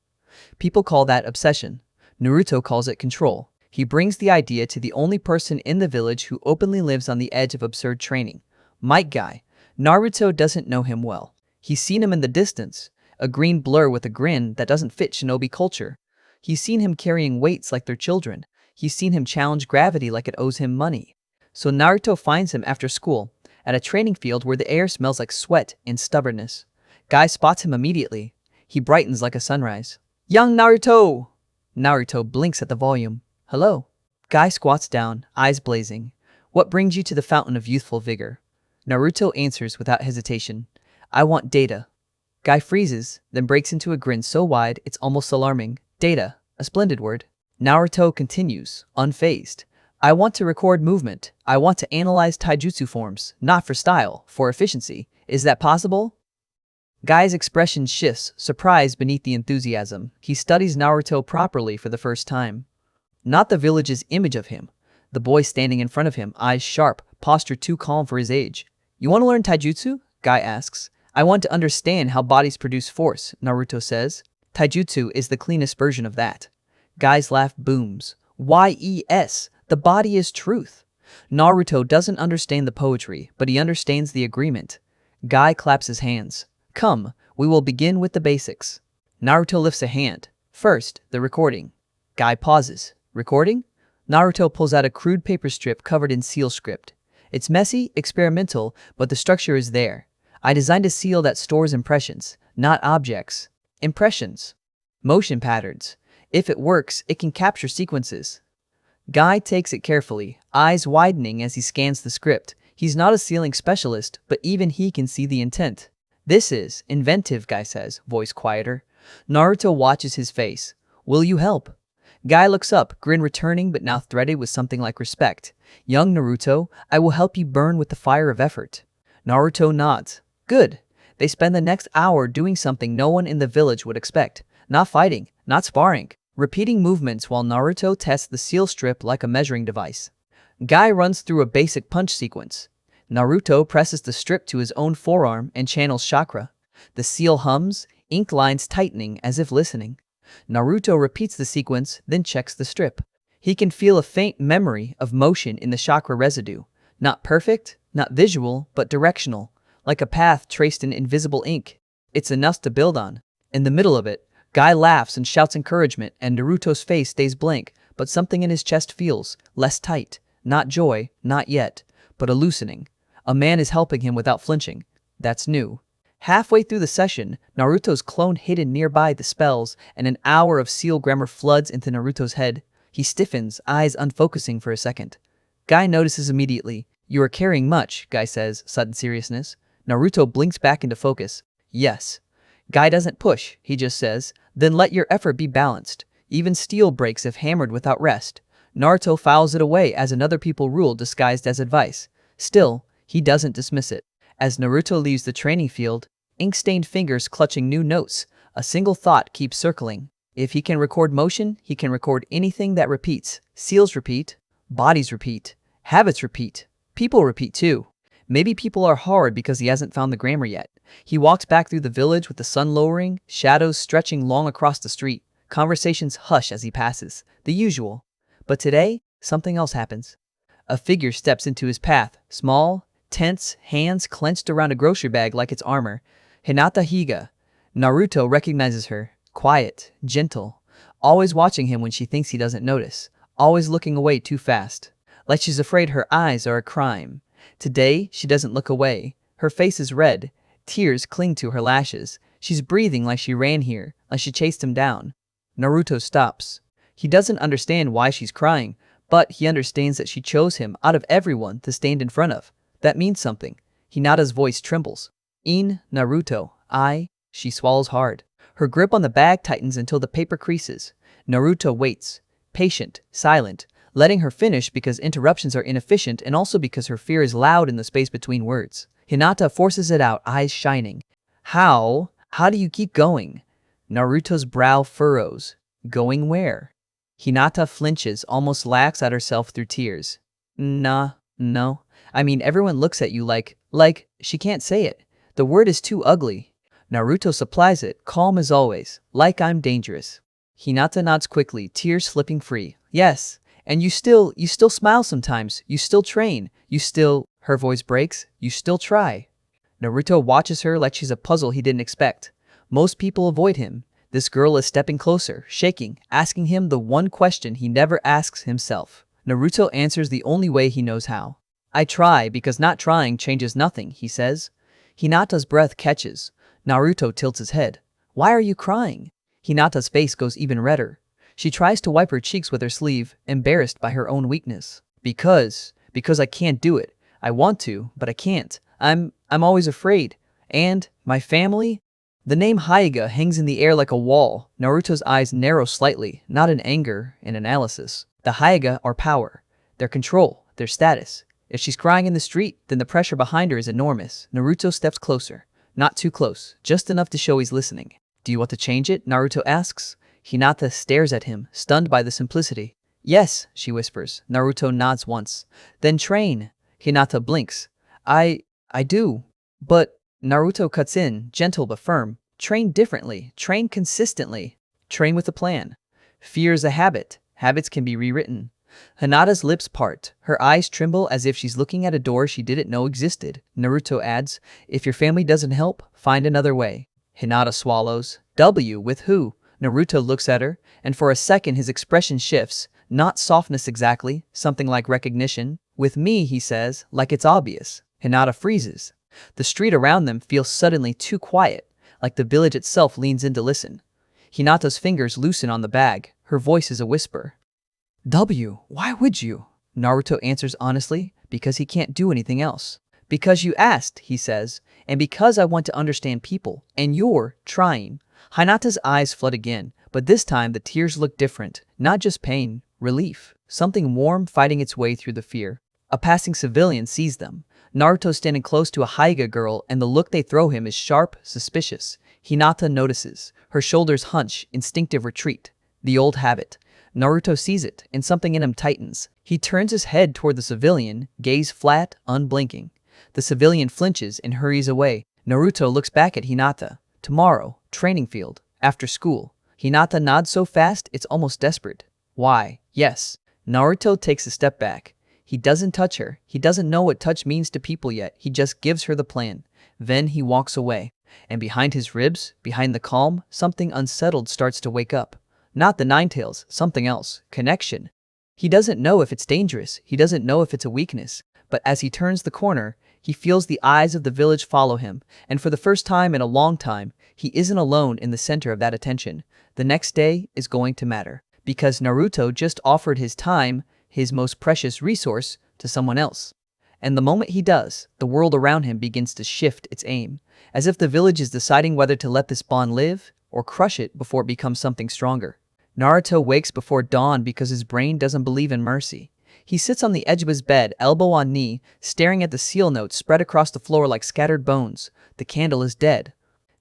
People call that obsession. Naruto calls it control. He brings the idea to the only person in the village who openly lives on the edge of absurd training. Might Guy. Naruto doesn't know him well. He's seen him in the distance, a green blur with a grin that doesn't fit shinobi culture. He's seen him carrying weights like they're children. He's seen him challenge gravity like it owes him money. So Naruto finds him after school, at a training field where the air smells like sweat and stubbornness. Guy spots him immediately. He brightens like a sunrise. Young Naruto! Naruto blinks at the volume. Hello. Guy squats down, eyes blazing. What brings you to the fountain of youthful vigor? Naruto answers without hesitation. I want data. Guy freezes, then breaks into a grin so wide it's almost alarming. Data, a splendid word. Naruto continues, unfazed. I want to record movement. I want to analyze taijutsu forms, not for style, for efficiency. Is that possible? Guy's expression shifts, surprise beneath the enthusiasm. He studies Naruto properly for the first time. Not the village's image of him. The boy standing in front of him, eyes sharp, posture too calm for his age. You want to learn taijutsu? Guy asks. I want to understand how bodies produce force, Naruto says. Taijutsu is the cleanest version of that. Guy's laugh booms. Yes, the body is truth. Naruto doesn't understand the poetry, but he understands the agreement. Guy claps his hands. Come, we will begin with the basics. Naruto lifts a hand. First, the recording. Guy pauses. Recording? Naruto pulls out a crude paper strip covered in seal script. It's messy, experimental, but the structure is there. I designed a seal that stores impressions, not objects. Impressions. Motion patterns. If it works, it can capture sequences. Guy takes it carefully, eyes widening as he scans the script. He's not a sealing specialist, but even he can see the intent. This is inventive, Guy says, voice quieter. Naruto watches his face. Will you help? Guy looks up, grin returning but now threaded with something like respect. Young Naruto, I will help you burn with the fire of effort. Naruto nods. Good. They spend the next hour doing something no one in the village would expect. Not fighting, not sparring. Repeating movements while Naruto tests the seal strip like a measuring device. Guy runs through a basic punch sequence. Naruto presses the strip to his own forearm and channels chakra. The seal hums, ink lines tightening as if listening. Naruto repeats the sequence, then checks the strip. He can feel a faint memory of motion in the chakra residue. Not perfect, not visual, but directional. Like a path traced in invisible ink. It's enough to build on. In the middle of it, Guy laughs and shouts encouragement and Naruto's face stays blank, but something in his chest feels less tight. Not joy, not yet. but a loosening. A man is helping him without flinching. That's new. Halfway through the session, Naruto's clone hidden nearby dispels, and an hour of seal grammar floods into Naruto's head. He stiffens, eyes unfocusing for a second. Guy notices immediately. You are carrying much, Guy says, sudden seriousness. Naruto blinks back into focus. Yes. Guy doesn't push, he just says, then let your effort be balanced. Even steel breaks if hammered without rest. Naruto files it away as another people rule disguised as advice. Still, he doesn't dismiss it. As Naruto leaves the training field, ink-stained fingers clutching new notes, a single thought keeps circling. If he can record motion, he can record anything that repeats. Seals repeat, bodies repeat, habits repeat, people repeat too. Maybe people are hard because he hasn't found the grammar yet. He walks back through the village with the sun lowering, shadows stretching long across the street. Conversations hush as he passes, the usual. But today, something else happens. A figure steps into his path, small, tense, hands clenched around a grocery bag like it's armor. Hinata Higa. Naruto recognizes her, quiet, gentle, always watching him when she thinks he doesn't notice, always looking away too fast, like she's afraid her eyes are a crime. Today, she doesn't look away. Her face is red, tears cling to her lashes. She's breathing like she ran here, like she chased him down. Naruto stops. He doesn't understand why she's crying, but he understands that she chose him out of everyone to stand in front of. That means something. Hinata's voice trembles. Naruto, she swallows hard. Her grip on the bag tightens until the paper creases. Naruto waits, patient, silent, letting her finish because interruptions are inefficient and also because her fear is loud in the space between words. Hinata forces it out, eyes shining. How do you keep going? Naruto's brow furrows. Going where? Hinata flinches, almost laughs at herself through tears. No. I mean, everyone looks at you like she can't say it. The word is too ugly. Naruto supplies it, calm as always, like I'm dangerous. Hinata nods quickly, tears slipping free. Yes, and you still smile sometimes, you still train, her voice breaks, you still try. Naruto watches her like she's a puzzle he didn't expect. Most people avoid him. This girl is stepping closer, shaking, asking him the one question he never asks himself. Naruto answers the only way he knows how. I try because not trying changes nothing, he says. Hinata's breath catches. Naruto tilts his head. Why are you crying? Hinata's face goes even redder. She tries to wipe her cheeks with her sleeve, embarrassed by her own weakness. Because I can't do it. I want to, but I can't. I'm always afraid. And my family? The name Hyuga hangs in the air like a wall. Naruto's eyes narrow slightly, not in anger, in analysis. The Hyuga are power, their control, their status. If she's crying in the street, then the pressure behind her is enormous. Naruto steps closer. Not too close, just enough to show he's listening. Do you want to change it? Naruto asks. Hinata stares at him, stunned by the simplicity. Yes, she whispers. Naruto nods once. Then train. Hinata blinks. I do. But Naruto cuts in, gentle but firm. Train differently. Train consistently. Train with a plan. Fear is a habit. Habits can be rewritten. Hinata's lips part. Her eyes tremble as if she's looking at a door she didn't know existed. Naruto adds, if your family doesn't help, find another way. Hinata swallows. With who? Naruto looks at her, and for a second his expression shifts. Not softness exactly, something like recognition. With me, he says, like it's obvious. Hinata freezes. The street around them feels suddenly too quiet, like the village itself leans in to listen. Hinata's fingers loosen on the bag. Her voice is a whisper. Why would you? Naruto answers honestly, because he can't do anything else. Because you asked, he says, and because I want to understand people, and you're trying. Hinata's eyes flood again, but this time the tears look different. Not just pain, relief. Something warm fighting its way through the fear. A passing civilian sees them. Naruto standing close to a Hyuga girl, and the look they throw him is sharp, suspicious. Hinata notices. Her shoulders hunch, instinctive retreat. The old habit. Naruto sees it, and something in him tightens. He turns his head toward the civilian, gaze flat, unblinking. The civilian flinches and hurries away. Naruto looks back at Hinata. Tomorrow, training field, after school. Hinata nods so fast it's almost desperate. Why? Yes. Naruto takes a step back. He doesn't touch her. He doesn't know what touch means to people yet. He just gives her the plan. Then he walks away. And behind his ribs, behind the calm, something unsettled starts to wake up. Not the Ninetales, something else. Connection. He doesn't know if it's dangerous. He doesn't know if it's a weakness. But as he turns the corner, he feels the eyes of the village follow him, and for the first time in a long time, he isn't alone in the center of that attention. The next day is going to matter, because Naruto just offered his time, his most precious resource, to someone else. And the moment he does, the world around him begins to shift its aim, as if the village is deciding whether to let this bond live or crush it before it becomes something stronger. Naruto wakes before dawn because his brain doesn't believe in mercy. He sits on the edge of his bed, elbow on knee, staring at the seal notes spread across the floor like scattered bones. The candle is dead.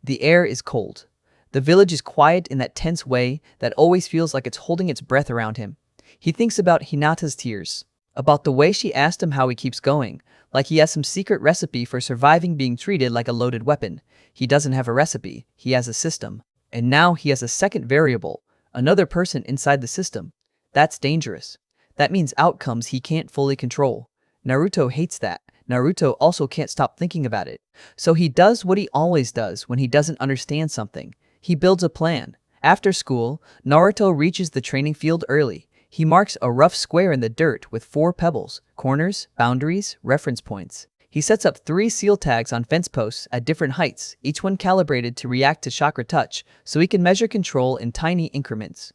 The air is cold. The village is quiet in that tense way that always feels like it's holding its breath around him. He thinks about Hinata's tears, about the way she asked him how he keeps going, like he has some secret recipe for surviving being treated like a loaded weapon. He doesn't have a recipe, he has a system. And now he has a second variable, another person inside the system. That's dangerous. That means outcomes he can't fully control. Naruto hates that. Naruto also can't stop thinking about it. So he does what he always does when he doesn't understand something. He builds a plan. After school, Naruto reaches the training field early. He marks a rough square in the dirt with 4 pebbles, corners, boundaries, reference points. He sets up 3 seal tags on fence posts at different heights, each one calibrated to react to chakra touch, so he can measure control in tiny increments.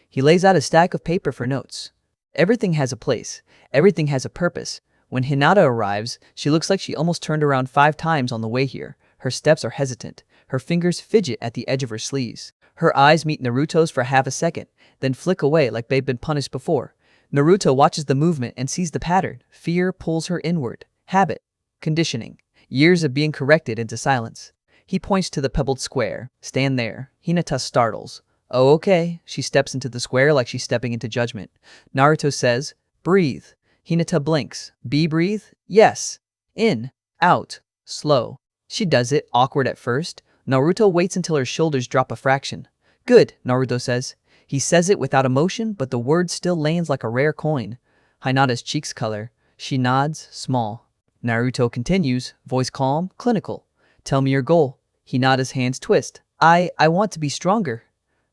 He lays out a stack of paper for notes. Everything has a place. Everything has a purpose. When Hinata arrives, she looks like she almost turned around 5 times on the way here. Her steps are hesitant. Her fingers fidget at the edge of her sleeves. Her eyes meet Naruto's for half a second, then flick away like they've been punished before. Naruto watches the movement and sees the pattern. Fear pulls her inward. Habit. Conditioning. Years of being corrected into silence. He points to the pebbled square. Stand there. Hinata startles. Oh, okay. She steps into the square like she's stepping into judgment. Naruto says, breathe. Hinata blinks. Breathe? Yes. In. Out. Slow. She does it, awkward at first. Naruto waits until her shoulders drop a fraction. Good, Naruto says. He says it without emotion, but the word still lands like a rare coin. Hinata's cheeks color. She nods, small. Naruto continues, voice calm, clinical. Tell me your goal. Hinata's hands twist. I want to be stronger.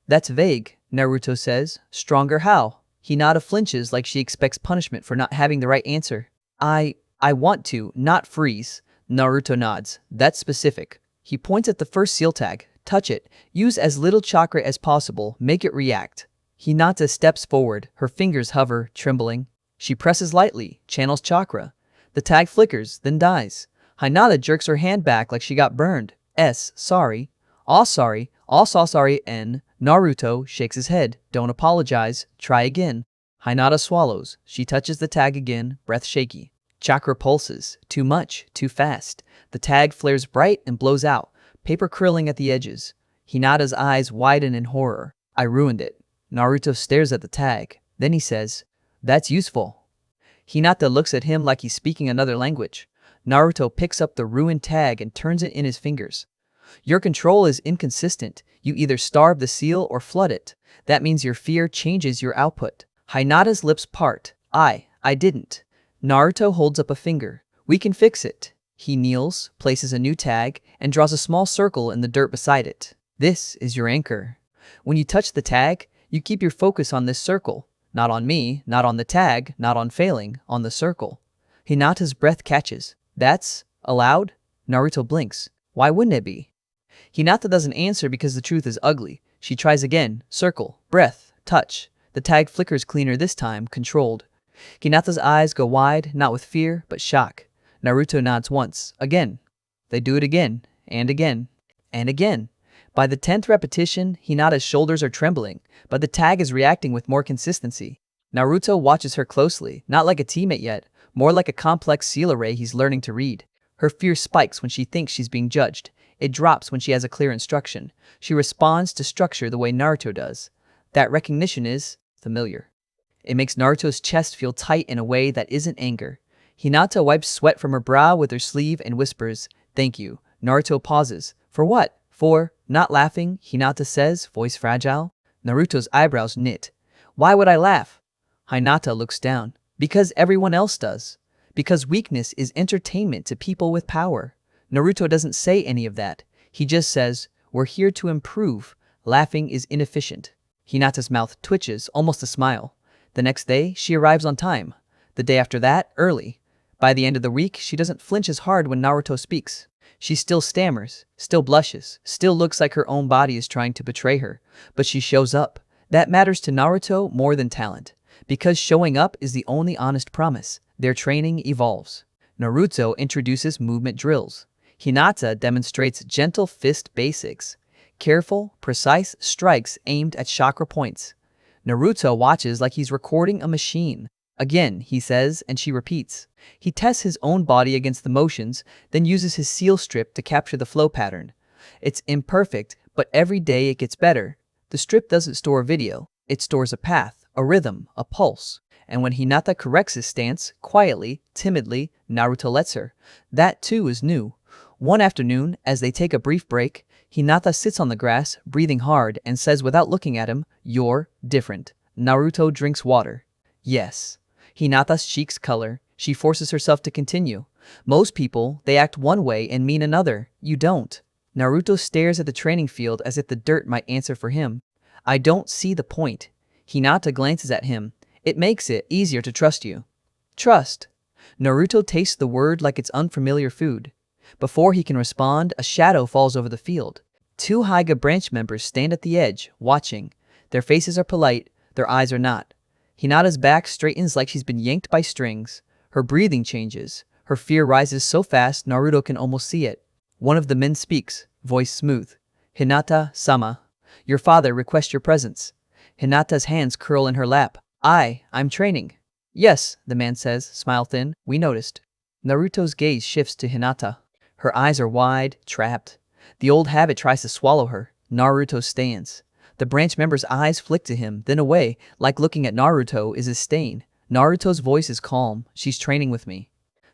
That's vague, Naruto says. Stronger how? Hinata flinches like she expects punishment for not having the right answer. I want to, not freeze. Naruto nods. That's specific. He points at the first seal tag. Touch it. Use as little chakra as possible. Make it react. Hinata steps forward. Her fingers hover, trembling. She presses lightly, channels chakra. The tag flickers, then dies. Hinata jerks her hand back like she got burned. Sorry. Sorry. Sorry. N. Naruto shakes his head. Don't apologize. Try again. Hinata swallows. She touches the tag again, breath shaky. Chakra pulses. Too much. Too fast. The tag flares bright and blows out, paper curling at the edges. Hinata's eyes widen in horror. I ruined it. Naruto stares at the tag. Then he says, that's useful. Hinata looks at him like he's speaking another language. Naruto picks up the ruined tag and turns it in his fingers. Your control is inconsistent. You either starve the seal or flood it. That means your fear changes your output. Hinata's lips part. I didn't. Naruto holds up a finger. We can fix it. He kneels, places a new tag, and draws a small circle in the dirt beside it. This is your anchor. When you touch the tag, you keep your focus on this circle. Not on me, not on the tag, not on failing, on the circle. Hinata's breath catches. That's allowed? Naruto blinks. Why wouldn't it be? Hinata doesn't answer because the truth is ugly. She tries again. Circle. Breath. Touch. The tag flickers cleaner this time, controlled. Hinata's eyes go wide, not with fear, but shock. Naruto nods once. Again. They do it again. And again. And again. By the 10th repetition, Hinata's shoulders are trembling, but the tag is reacting with more consistency. Naruto watches her closely, not like a teammate yet, more like a complex seal array he's learning to read. Her fear spikes when she thinks she's being judged. It drops when she has a clear instruction. She responds to structure the way Naruto does. That recognition is familiar. It makes Naruto's chest feel tight in a way that isn't anger. Hinata wipes sweat from her brow with her sleeve and whispers, thank you. Naruto pauses. For what? For not laughing, Hinata says, voice fragile. Naruto's eyebrows knit. Why would I laugh? Hinata looks down. Because everyone else does. Because weakness is entertainment to people with power. Naruto doesn't say any of that. He just says, we're here to improve. Laughing is inefficient. Hinata's mouth twitches, almost a smile. The next day, she arrives on time. The day after that, early. By the end of the week, she doesn't flinch as hard when Naruto speaks. She still stammers, still blushes, still looks like her own body is trying to betray her, but she shows up. That matters to Naruto more than talent, because showing up is the only honest promise. Their training evolves. Naruto introduces movement drills. Hinata demonstrates gentle fist basics, careful, precise strikes aimed at chakra points. Naruto watches like he's recording a machine. Again, he says, and she repeats. He tests his own body against the motions, then uses his seal strip to capture the flow pattern. It's imperfect, but every day it gets better. The strip doesn't store video, it stores a path, a rhythm, a pulse. And when Hinata corrects his stance, quietly, timidly, Naruto lets her. That too is new. One afternoon, as they take a brief break, Hinata sits on the grass, breathing hard, and says without looking at him, "You're different." Naruto drinks water. Yes. Hinata's cheeks color. She forces herself to continue. Most people, they act one way and mean another. You don't. Naruto stares at the training field as if the dirt might answer for him. I don't see the point. Hinata glances at him. It makes it easier to trust you. Trust. Naruto tastes the word like it's unfamiliar food. Before he can respond, a shadow falls over the field. Two Hokage branch members stand at the edge, watching. Their faces are polite, their eyes are not. Hinata's back straightens like she's been yanked by strings. Her breathing changes. Her fear rises so fast Naruto can almost see it. One of the men speaks, voice smooth. "Hinata-sama, your father requests your presence." Hinata's hands curl in her lap. I'm training." "Yes," the man says, smile thin, "we noticed." Naruto's gaze shifts to Hinata. Her eyes are wide, trapped. The old habit tries to swallow her. Naruto stands. The branch member's eyes flick to him, then away, like looking at Naruto is a stain. Naruto's voice is calm. "She's training with me."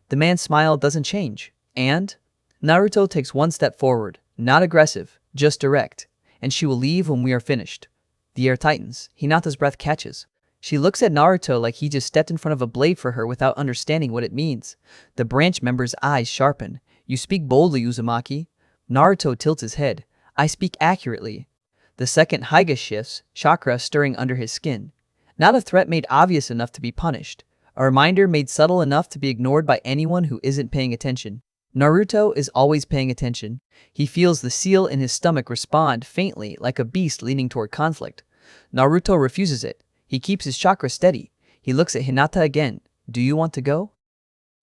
The man's smile doesn't change. And? Naruto takes one step forward, not aggressive, just direct. "And she will leave when we are finished." The air tightens. Hinata's breath catches. She looks at Naruto like he just stepped in front of a blade for her without understanding what it means. The branch member's eyes sharpen. "You speak boldly, Uzumaki." Naruto tilts his head. "I speak accurately." The second Hokage shifts, chakra stirring under his skin. Not a threat made obvious enough to be punished. A reminder made subtle enough to be ignored by anyone who isn't paying attention. Naruto is always paying attention. He feels the seal in his stomach respond faintly like a beast leaning toward conflict. Naruto refuses it. He keeps his chakra steady. He looks at Hinata again. "Do you want to go?"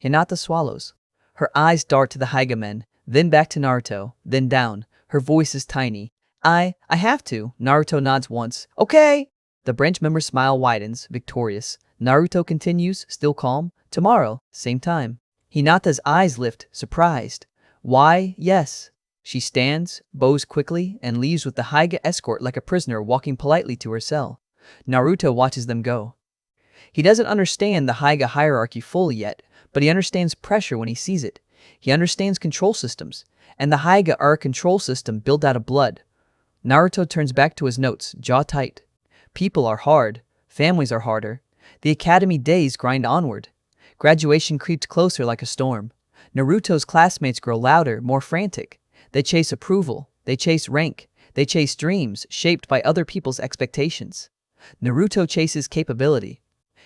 Hinata swallows. Her eyes dart to the Hokage men, then back to Naruto, then down. Her voice is tiny. I have to." Naruto nods once. "Okay." The branch member's smile widens, victorious. Naruto continues, still calm. "Tomorrow, same time." Hinata's eyes lift, surprised. "Why, yes." She stands, bows quickly, and leaves with the Hokage escort like a prisoner walking politely to her cell. Naruto watches them go. He doesn't understand the Hokage hierarchy fully yet, but he understands pressure when he sees it. He understands control systems, and the Hokage are a control system built out of blood. Naruto turns back to his notes, jaw tight. People are hard. Families are harder. The academy days grind onward. Graduation creeps closer like a storm. Naruto's classmates grow louder, more frantic. They chase approval. They chase rank. They chase dreams shaped by other people's expectations. Naruto chases capability.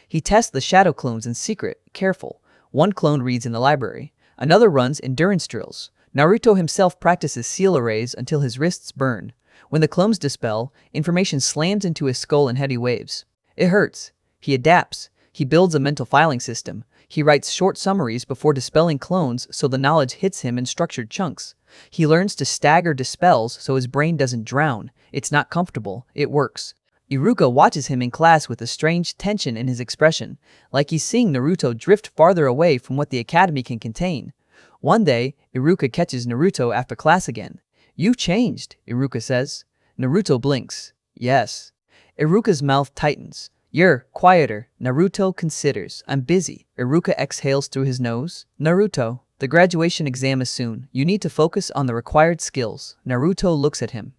He tests the shadow clones in secret, careful. One clone reads in the library. Another runs endurance drills. Naruto himself practices seal arrays until his wrists burn. When the clones dispel, information slams into his skull in heavy waves. It hurts. He adapts. He builds a mental filing system. He writes short summaries before dispelling clones so the knowledge hits him in structured chunks. He learns to stagger dispels so his brain doesn't drown. It's not comfortable. It works. Iruka watches him in class with a strange tension in his expression, like he's seeing Naruto drift farther away from what the academy can contain. One day, Iruka catches Naruto after class again. "You've changed," Iruka says. Naruto blinks. "Yes." Iruka's mouth tightens. "You're quieter." Naruto considers. "I'm busy." Iruka exhales through his nose. "Naruto, the graduation exam is soon. You need to focus on the required skills." Naruto looks at him.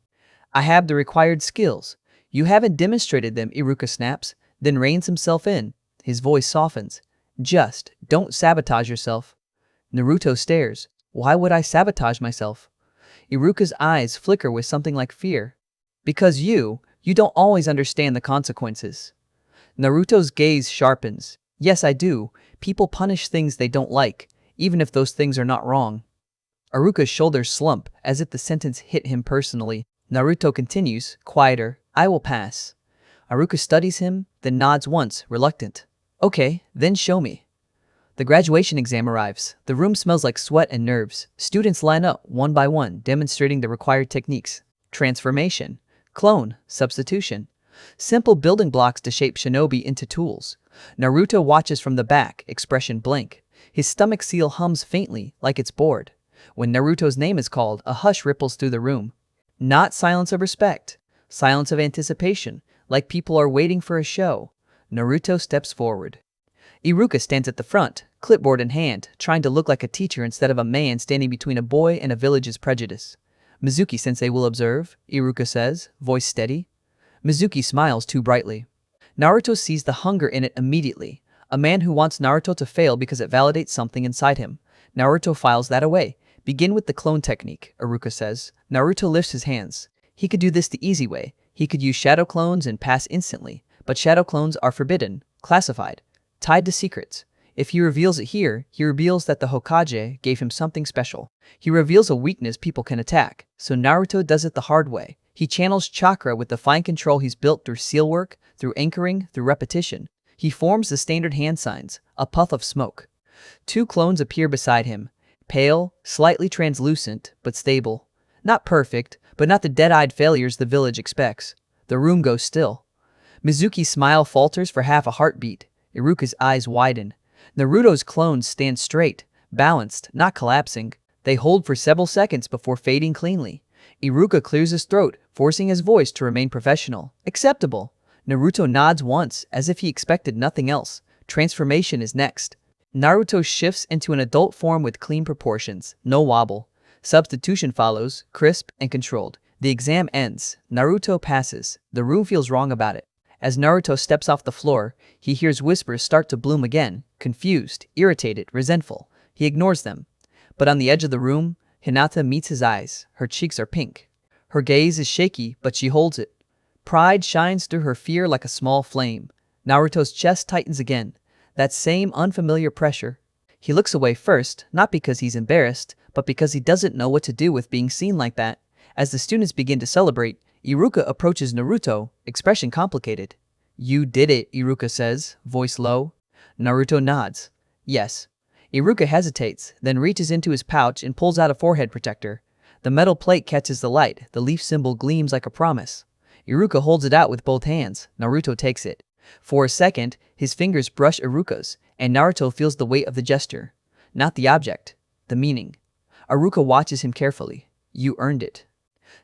"I have the required skills." "You haven't demonstrated them," Iruka snaps, then reins himself in. His voice softens. "Just don't sabotage yourself." Naruto stares. "Why would I sabotage myself?" Iruka's eyes flicker with something like fear. "Because you don't always understand the consequences." Naruto's gaze sharpens. Yes, I do. People punish things they don't like, even if those things are not wrong. Iruka's shoulders slump as if the sentence hit him personally. Naruto continues, quieter, I will pass. Iruka studies him, then nods once, reluctant. Okay, then show me. The graduation exam arrives. The room smells like sweat and nerves. Students line up, one by one, demonstrating the required techniques. Transformation, clone, substitution. Simple building blocks to shape shinobi into tools. Naruto watches from the back, expression blank. His stomach seal hums faintly, like it's bored. When Naruto's name is called, a hush ripples through the room. Not silence of respect, silence of anticipation, like people are waiting for a show. Naruto steps forward. Iruka stands at the front, clipboard in hand, trying to look like a teacher instead of a man standing between a boy and a village's prejudice. Mizuki-sensei will observe, Iruka says, voice steady. Mizuki smiles too brightly. Naruto sees the hunger in it immediately. A man who wants Naruto to fail because it validates something inside him. Naruto files that away. Begin with the clone technique, Iruka says. Naruto lifts his hands. He could do this the easy way. He could use shadow clones and pass instantly. But shadow clones are forbidden, classified, tied to secrets. If he reveals it here, he reveals that the Hokage gave him something special. He reveals a weakness people can attack. So Naruto does it the hard way. He channels chakra with the fine control he's built through seal work, through anchoring, through repetition. He forms the standard hand signs, a puff of smoke. Two clones appear beside him. Pale, slightly translucent, but stable. Not perfect, but not the dead-eyed failures the village expects. The room goes still. Mizuki's smile falters for half a heartbeat. Iruka's eyes widen. Naruto's clones stand straight, balanced, not collapsing. They hold for several seconds before fading cleanly. Iruka clears his throat, forcing his voice to remain professional. Acceptable. Naruto nods once, as if he expected nothing else. Transformation is next. Naruto shifts into an adult form with clean proportions, no wobble. Substitution follows, crisp and controlled. The exam ends. Naruto passes. The room feels wrong about it. As Naruto steps off the floor, he hears whispers start to bloom again, confused, irritated, resentful. He ignores them. But on the edge of the room, Hinata meets his eyes. Her cheeks are pink. Her gaze is shaky, but she holds it. Pride shines through her fear like a small flame. Naruto's chest tightens again. That same unfamiliar pressure. He looks away first, not because he's embarrassed, but because he doesn't know what to do with being seen like that. As the students begin to celebrate, Iruka approaches Naruto, expression complicated. You did it, Iruka says, voice low. Naruto nods. Yes. Iruka hesitates, then reaches into his pouch and pulls out a forehead protector. The metal plate catches the light, the leaf symbol gleams like a promise. Iruka holds it out with both hands. Naruto takes it. For a second, his fingers brush Iruka's, and Naruto feels the weight of the gesture. Not the object, the meaning. Iruka watches him carefully. You earned it.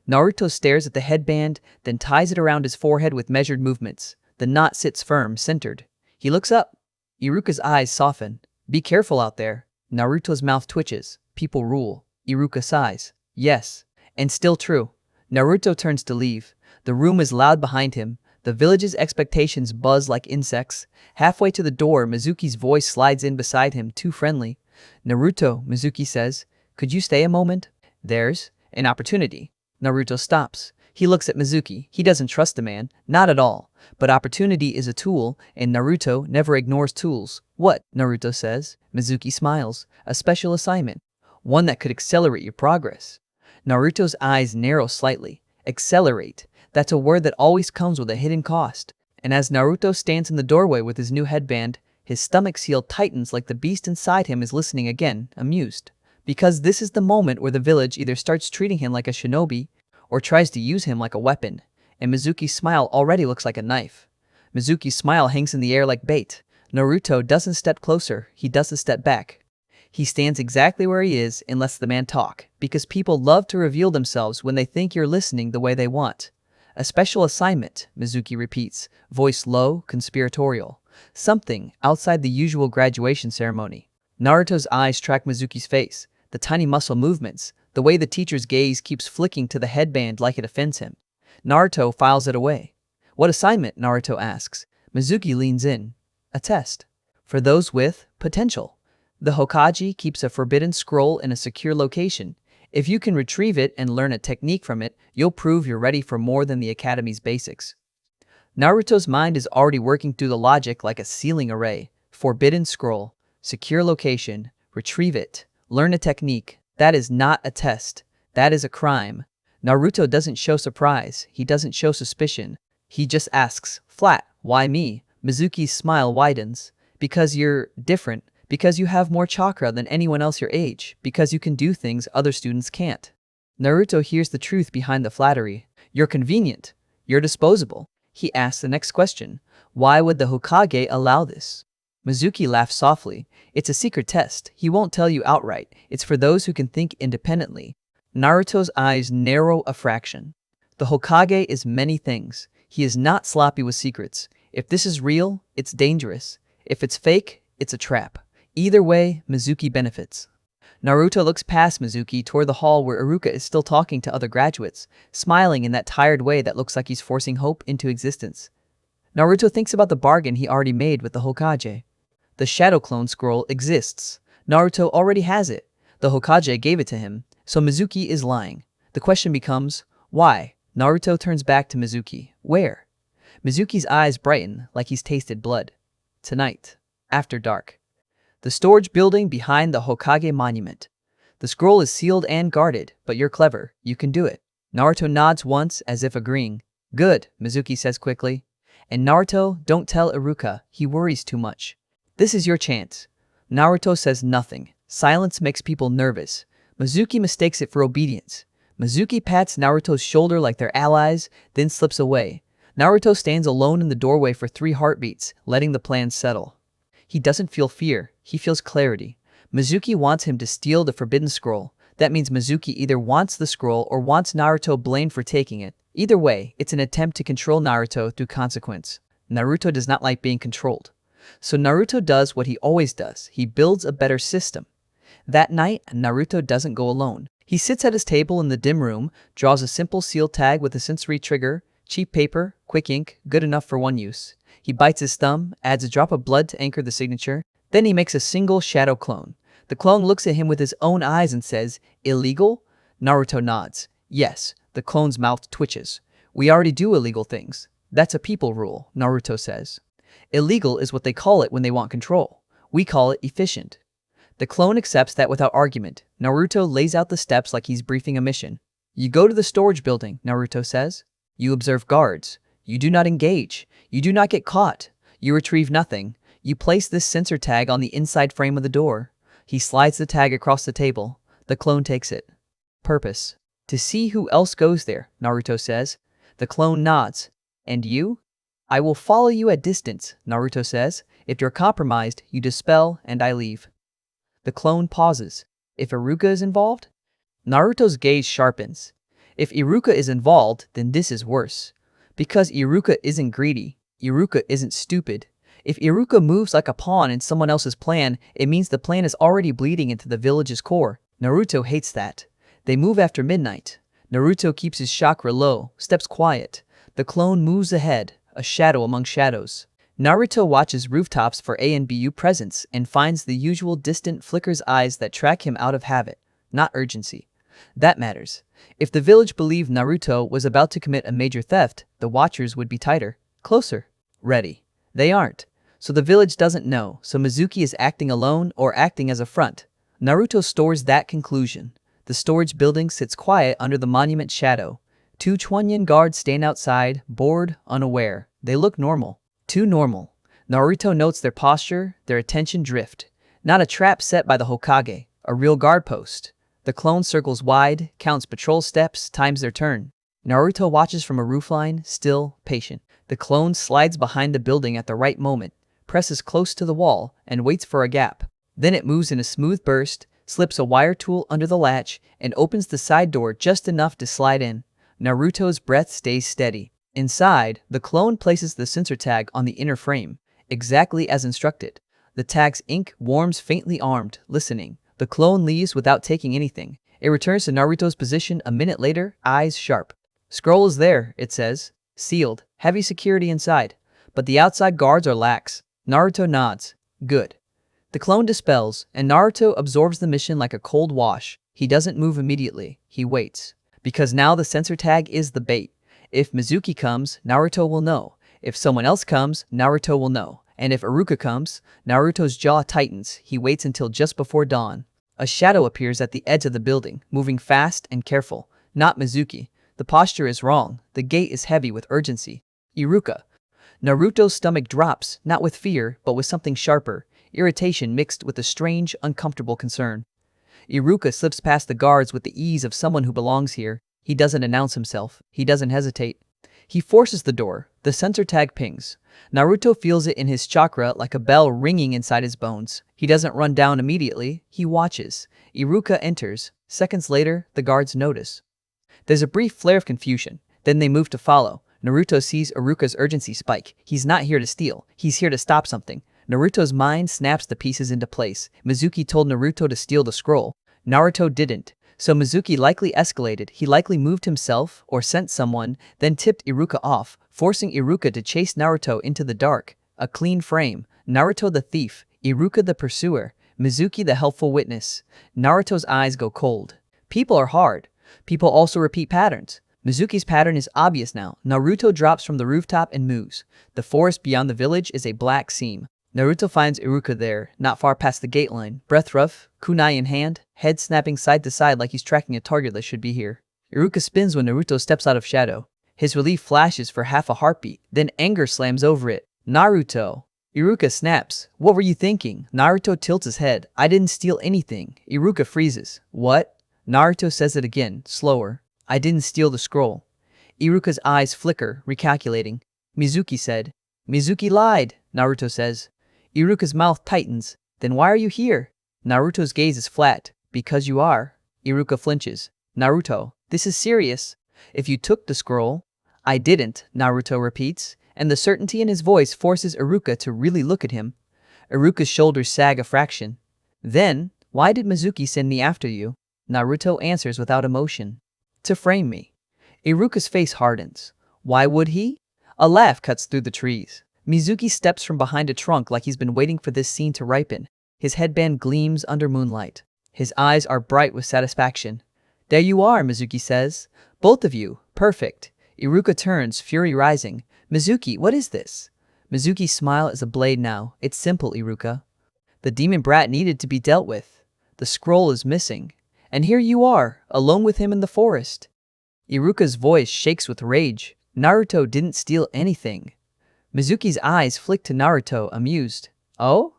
Naruto stares at the headband, then ties it around his forehead with measured movements. The knot sits firm, centered. He looks up. Iruka's eyes soften. Be careful out there. Naruto's mouth twitches. People rule. Iruka sighs. Yes. And still true. Naruto turns to leave. The room is loud behind him. The village's expectations buzz like insects. Halfway to the door, Mizuki's voice slides in beside him, too friendly. Naruto, Mizuki says, could you stay a moment? There's an opportunity. Naruto stops. He looks at Mizuki. He doesn't trust the man, not at all. But opportunity is a tool, and Naruto never ignores tools. What? Naruto says. Mizuki smiles. A special assignment. One that could accelerate your progress. Naruto's eyes narrow slightly. Accelerate. That's a word that always comes with a hidden cost. And as Naruto stands in the doorway with his new headband, his stomach seal tightens like the beast inside him is listening again, amused. Because this is the moment where the village either starts treating him like a shinobi, or tries to use him like a weapon. And Mizuki's smile already looks like a knife. Mizuki's smile hangs in the air like bait. Naruto doesn't step closer, he doesn't step back. He stands exactly where he is and lets the man talk, because people love to reveal themselves when they think you're listening the way they want. A special assignment, Mizuki repeats, voice low, conspiratorial. Something outside the usual graduation ceremony. Naruto's eyes track Mizuki's face, the tiny muscle movements, the way the teacher's gaze keeps flicking to the headband like it offends him. Naruto files it away. What assignment? Naruto asks. Mizuki leans in. A test. For those with potential. The Hokage keeps a forbidden scroll in a secure location. If you can retrieve it and learn a technique from it, you'll prove you're ready for more than the Academy's basics. Naruto's mind is already working through the logic like a ceiling array. Forbidden scroll. Secure location. Retrieve it. Learn a technique. That is not a test. That is a crime. Naruto doesn't show surprise. He doesn't show suspicion. He just asks, flat, why me? Mizuki's smile widens. Because you're different. Because you have more chakra than anyone else your age. Because you can do things other students can't. Naruto hears the truth behind the flattery. You're convenient. You're disposable. He asks the next question. Why would the Hokage allow this? Mizuki laughs softly. It's a secret test. He won't tell you outright. It's for those who can think independently. Naruto's eyes narrow a fraction. The Hokage is many things. He is not sloppy with secrets. If this is real, it's dangerous. If it's fake, it's a trap. Either way, Mizuki benefits. Naruto looks past Mizuki toward the hall where Iruka is still talking to other graduates, smiling in that tired way that looks like he's forcing hope into existence. Naruto thinks about the bargain he already made with the Hokage. The Shadow Clone Scroll exists. Naruto already has it. The Hokage gave it to him, so Mizuki is lying. The question becomes, why? Naruto turns back to Mizuki. Where? Mizuki's eyes brighten like he's tasted blood. Tonight, after dark. The storage building behind the Hokage monument. The scroll is sealed and guarded, but you're clever. You can do it. Naruto nods once as if agreeing. Good, Mizuki says quickly. And Naruto, don't tell Iruka. He worries too much. This is your chance. Naruto says nothing. Silence makes people nervous. Mizuki mistakes it for obedience. Mizuki pats Naruto's shoulder like they're allies, then slips away. Naruto stands alone in the doorway for 3 heartbeats, letting the plan settle. He doesn't feel fear. He feels clarity. Mizuki wants him to steal the Forbidden Scroll. That means Mizuki either wants the scroll or wants Naruto blamed for taking it. Either way, it's an attempt to control Naruto through consequence. Naruto does not like being controlled. So Naruto does what he always does. He builds a better system. That night, Naruto doesn't go alone. He sits at his table in the dim room, draws a simple seal tag with a sensory trigger, cheap paper, quick ink, good enough for one use. He bites his thumb, adds a drop of blood to anchor the signature. Then he makes a single shadow clone. The clone looks at him with his own eyes and says, illegal? Naruto nods. Yes. The clone's mouth twitches. We already do illegal things. That's a people rule, Naruto says. Illegal is what they call it when they want control. We call it efficient. The clone accepts that without argument. Naruto lays out the steps like he's briefing a mission. You go to the storage building, Naruto says. You observe guards. You do not engage. You do not get caught. You retrieve nothing. You place this sensor tag on the inside frame of the door. He slides the tag across the table. The clone takes it. Purpose. To see who else goes there, Naruto says. The clone nods. And you? I will follow you at distance, Naruto says. If you're compromised, you dispel and I leave. The clone pauses. If Iruka is involved? Naruto's gaze sharpens. If Iruka is involved, then this is worse. Because Iruka isn't greedy. Iruka isn't stupid. If Iruka moves like a pawn in someone else's plan, it means the plan is already bleeding into the village's core. Naruto hates that. They move after midnight. Naruto keeps his chakra low, steps quiet. The clone moves ahead, a shadow among shadows. Naruto watches rooftops for A and BU presence and finds the usual distant flicker's eyes that track him out of habit, not urgency. That matters. If the village believed Naruto was about to commit a major theft, the watchers would be tighter, closer, ready. They aren't. So the village doesn't know, so Mizuki is acting alone or acting as a front. Naruto stores that conclusion. The storage building sits quiet under the monument's shadow. 2 Chūnin guards stand outside, bored, unaware. They look normal. Too normal. Naruto notes their posture, their attention drift. Not a trap set by the Hokage, a real guard post. The clone circles wide, counts patrol steps, times their turn. Naruto watches from a roofline, still, patient. The clone slides behind the building at the right moment, presses close to the wall, and waits for a gap. Then it moves in a smooth burst, slips a wire tool under the latch, and opens the side door just enough to slide in. Naruto's breath stays steady. Inside, the clone places the sensor tag on the inner frame, exactly as instructed. The tag's ink warms faintly armed, listening. The clone leaves without taking anything. It returns to Naruto's position a minute later, eyes sharp. Scroll is there, it says. Sealed. Heavy security inside. But the outside guards are lax. Naruto nods. Good. The clone dispels, and Naruto absorbs the mission like a cold wash. He doesn't move immediately. He waits. Because now the sensor tag is the bait. If Mizuki comes, Naruto will know. If someone else comes, Naruto will know. And if Iruka comes, Naruto's jaw tightens. He waits until just before dawn. A shadow appears at the edge of the building, moving fast and careful. Not Mizuki. The posture is wrong. The gait is heavy with urgency. Iruka. Naruto's stomach drops, not with fear, but with something sharper, irritation mixed with a strange, uncomfortable concern. Iruka slips past the guards with the ease of someone who belongs here. He doesn't announce himself. He doesn't hesitate. He forces the door. The sensor tag pings. Naruto feels it in his chakra like a bell ringing inside his bones. He doesn't run down immediately. He watches. Iruka enters. Seconds later, the guards notice. There's a brief flare of confusion. Then they move to follow. Naruto sees Iruka's urgency spike. He's not here to steal. He's here to stop something. Naruto's mind snaps the pieces into place. Mizuki told Naruto to steal the scroll. Naruto didn't. So Mizuki likely escalated. He likely moved himself or sent someone, then tipped Iruka off, forcing Iruka to chase Naruto into the dark. A clean frame. Naruto the thief. Iruka the pursuer. Mizuki the helpful witness. Naruto's eyes go cold. People are hard. People also repeat patterns. Mizuki's pattern is obvious now. Naruto drops from the rooftop and moves. The forest beyond the village is a black seam. Naruto finds Iruka there, not far past the gate line, breath rough, kunai in hand, head snapping side to side like he's tracking a target that should be here. Iruka spins when Naruto steps out of shadow. His relief flashes for half a heartbeat, then anger slams over it. Naruto. Iruka snaps. What were you thinking? Naruto tilts his head. I didn't steal anything. Iruka freezes. What? Naruto says it again, slower. I didn't steal the scroll. Iruka's eyes flicker, recalculating. Mizuki said. Mizuki lied, Naruto says. Iruka's mouth tightens. Then why are you here? Naruto's gaze is flat. Because you are. Iruka flinches. Naruto, this is serious. If you took the scroll. I didn't, Naruto repeats, and the certainty in his voice forces Iruka to really look at him. Iruka's shoulders sag a fraction. Then, why did Mizuki send me after you? Naruto answers without emotion. To frame me. Iruka's face hardens. Why would he? A laugh cuts through the trees. Mizuki steps from behind a trunk like he's been waiting for this scene to ripen. His headband gleams under moonlight. His eyes are bright with satisfaction. There you are, Mizuki says. Both of you. Perfect. Iruka turns, fury rising. Mizuki, what is this? Mizuki's smile is a blade now. It's simple, Iruka. The demon brat needed to be dealt with. The scroll is missing. And here you are, alone with him in the forest. Iruka's voice shakes with rage. Naruto didn't steal anything. Mizuki's eyes flick to Naruto, amused. Oh?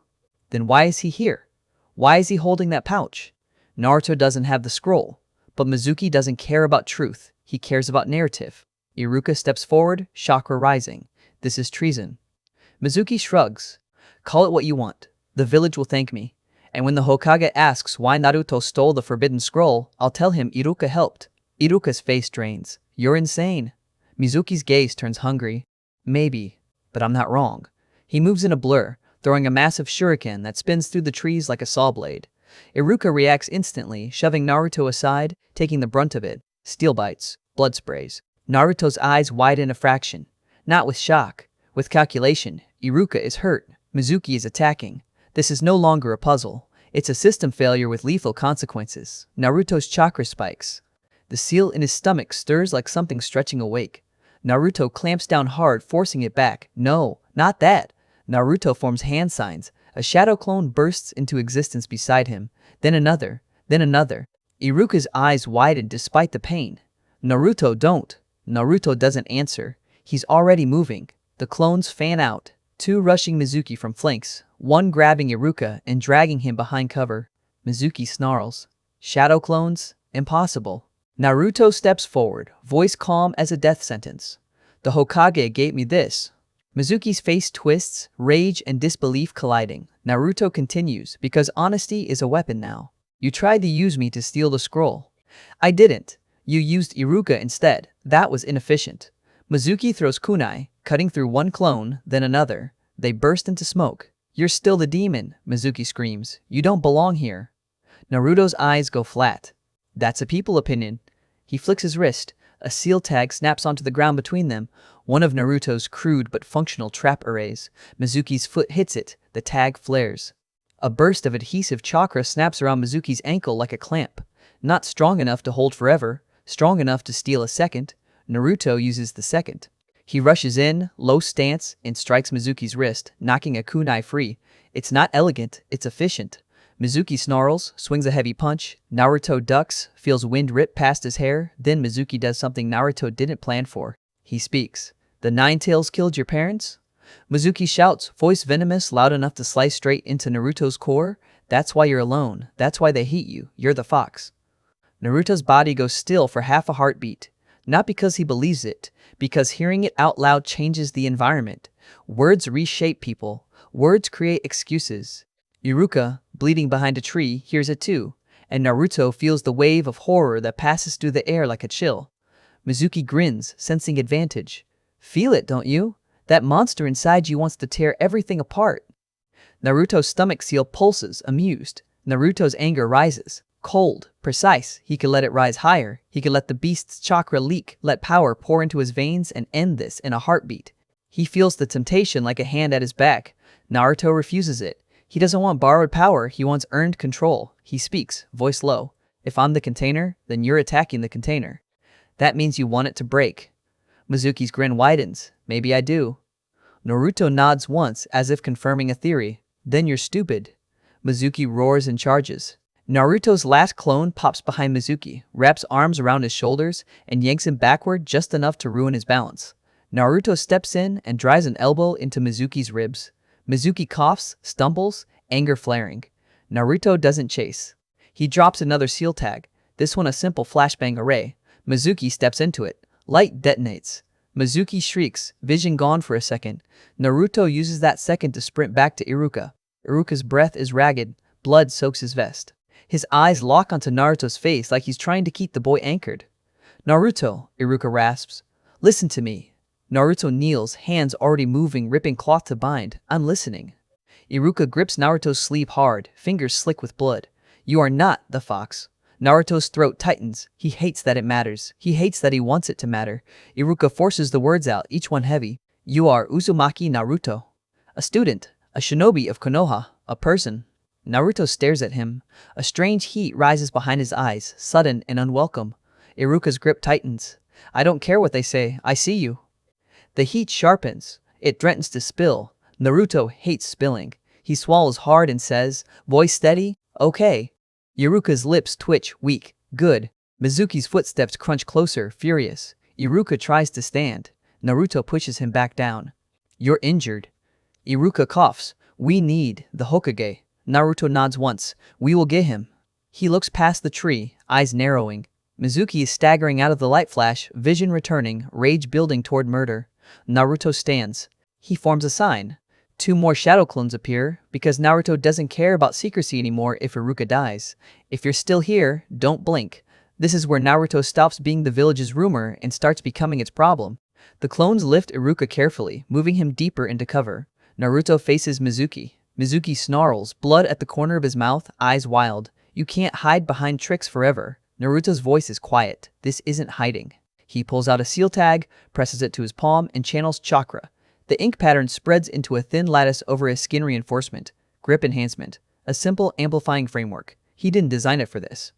Then why is he here? Why is he holding that pouch? Naruto doesn't have the scroll. But Mizuki doesn't care about truth. He cares about narrative. Iruka steps forward, chakra rising. This is treason. Mizuki shrugs. Call it what you want. The village will thank me. And when the Hokage asks why Naruto stole the forbidden scroll, I'll tell him Iruka helped. Iruka's face drains. You're insane. Mizuki's gaze turns hungry. Maybe, but I'm not wrong. He moves in a blur, throwing a massive shuriken that spins through the trees like a saw blade. Iruka reacts instantly, shoving Naruto aside, taking the brunt of it. Steel bites, blood sprays. Naruto's eyes widen a fraction. Not with shock, with calculation. Iruka is hurt. Mizuki is attacking. This is no longer a puzzle. It's a system failure with lethal consequences. Naruto's chakra spikes. The seal in his stomach stirs like something stretching awake. Naruto clamps down hard, forcing it back. No, not that. Naruto forms hand signs. A shadow clone bursts into existence beside him. Then another. Then another. Iruka's eyes widen despite the pain. Naruto, don't. Naruto doesn't answer. He's already moving. The clones fan out. Two rushing Mizuki from flanks. One grabbing Iruka and dragging him behind cover. Mizuki snarls. Shadow clones? Impossible. Naruto steps forward, voice calm as a death sentence. The Hokage gave me this. Mizuki's face twists, rage and disbelief colliding. Naruto continues, because honesty is a weapon now. You tried to use me to steal the scroll. I didn't. You used Iruka instead. That was inefficient. Mizuki throws kunai, cutting through one clone, then another. They burst into smoke. You're still the demon, Mizuki screams. You don't belong here. Naruto's eyes go flat. That's a people opinion. He flicks his wrist. A seal tag snaps onto the ground between them, one of Naruto's crude but functional trap arrays. Mizuki's foot hits it. The tag flares. A burst of adhesive chakra snaps around Mizuki's ankle like a clamp. Not strong enough to hold forever, strong enough to steal a second. Naruto uses the second. He rushes in, low stance, and strikes Mizuki's wrist, knocking a kunai free. It's not elegant, it's efficient. Mizuki snarls, swings a heavy punch. Naruto ducks, feels wind rip past his hair. Then Mizuki does something Naruto didn't plan for. He speaks. "The Nine Tails killed your parents?" Mizuki shouts, voice venomous, loud enough to slice straight into Naruto's core. "That's why you're alone. That's why they hate you. You're the fox." Naruto's body goes still for half a heartbeat. Not because he believes it, because hearing it out loud changes the environment. Words reshape people. Words create excuses. Iruka, bleeding behind a tree, hears it too, and Naruto feels the wave of horror that passes through the air like a chill. Mizuki grins, sensing advantage. "Feel it, don't you? That monster inside you wants to tear everything apart." Naruto's stomach seal pulses, amused. Naruto's anger rises. Cold, precise, he could let it rise higher. He could let the beast's chakra leak, let power pour into his veins and end this in a heartbeat. He feels the temptation like a hand at his back. Naruto refuses it. He doesn't want borrowed power, he wants earned control. He speaks, voice low. "If I'm the container, then you're attacking the container. That means you want it to break." Mizuki's grin widens. "Maybe I do." Naruto nods once, as if confirming a theory. "Then you're stupid." Mizuki roars and charges. Naruto's last clone pops behind Mizuki, wraps arms around his shoulders, and yanks him backward just enough to ruin his balance. Naruto steps in and drives an elbow into Mizuki's ribs. Mizuki coughs, stumbles, anger flaring. Naruto doesn't chase. He drops another seal tag, this one a simple flashbang array. Mizuki steps into it. Light detonates. Mizuki shrieks, vision gone for a second. Naruto uses that second to sprint back to Iruka. Iruka's breath is ragged, blood soaks his vest. His eyes lock onto Naruto's face like he's trying to keep the boy anchored. "Naruto," Iruka rasps. "Listen to me." Naruto kneels, hands already moving, ripping cloth to bind. "I'm listening." Iruka grips Naruto's sleeve hard, fingers slick with blood. "You are not the fox." Naruto's throat tightens. He hates that it matters. He hates that he wants it to matter. Iruka forces the words out, each one heavy. "You are Uzumaki Naruto. A student, a shinobi of Konoha, a person." Naruto stares at him. A strange heat rises behind his eyes, sudden and unwelcome. Iruka's grip tightens. "I don't care what they say, I see you." The heat sharpens. It threatens to spill. Naruto hates spilling. He swallows hard and says, voice steady, "Okay." Iruka's lips twitch, weak. "Good." Mizuki's footsteps crunch closer, furious. Iruka tries to stand. Naruto pushes him back down. "You're injured." Iruka coughs. "We need the Hokage." Naruto nods once. "We will get him." He looks past the tree, eyes narrowing. Mizuki is staggering out of the light flash, vision returning, rage building toward murder. Naruto stands. He forms a sign. 2 more shadow clones appear, because Naruto doesn't care about secrecy anymore if Iruka dies. "If you're still here, don't blink." This is where Naruto stops being the village's rumor and starts becoming its problem. The clones lift Iruka carefully, moving him deeper into cover. Naruto faces Mizuki. Mizuki snarls, blood at the corner of his mouth, eyes wild. "You can't hide behind tricks forever." Naruto's voice is quiet. This isn't hiding. He pulls out a seal tag, presses it to his palm, and channels chakra. The ink pattern spreads into a thin lattice over his skin reinforcement, grip enhancement, a simple amplifying framework. He didn't design it for this.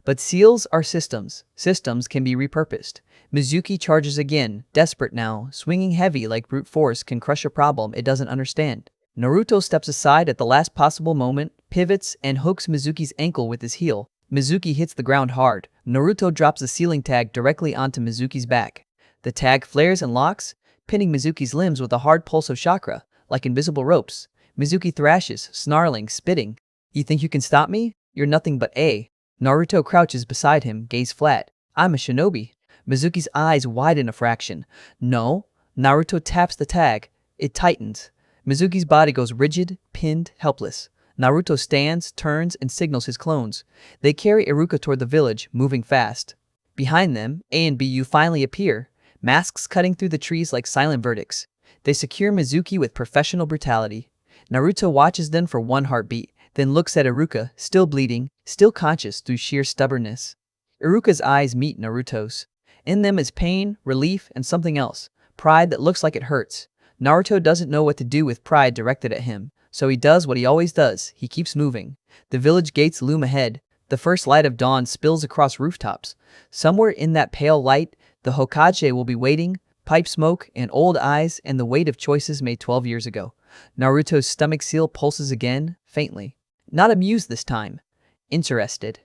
But seals are systems. Systems can be repurposed. Mizuki charges again, desperate now, swinging heavy like brute force can crush a problem it doesn't understand. Naruto steps aside at the last possible moment, pivots, and hooks Mizuki's ankle with his heel. Mizuki hits the ground hard. Naruto drops the sealing tag directly onto Mizuki's back. The tag flares and locks, pinning Mizuki's limbs with a hard pulse of chakra, like invisible ropes. Mizuki thrashes, snarling, spitting. "You think you can stop me? You're nothing but a." Naruto crouches beside him, gaze flat. "I'm a shinobi." Mizuki's eyes widen a fraction. "No." Naruto taps the tag. It tightens. Mizuki's body goes rigid, pinned, helpless. Naruto stands, turns, and signals his clones. They carry Iruka toward the village, moving fast. Behind them, A and BU finally appear, masks cutting through the trees like silent verdicts. They secure Mizuki with professional brutality. Naruto watches them for 1 heartbeat, then looks at Iruka, still bleeding, still conscious through sheer stubbornness. Iruka's eyes meet Naruto's. In them is pain, relief, and something else. Pride that looks like it hurts. Naruto doesn't know what to do with pride directed at him, so he does what he always does, he keeps moving. The village gates loom ahead. The first light of dawn spills across rooftops. Somewhere in that pale light, the Hokage will be waiting, pipe smoke, and old eyes, and the weight of choices made 12 years ago. Naruto's stomach seal pulses again, faintly. Not amused this time. Interested.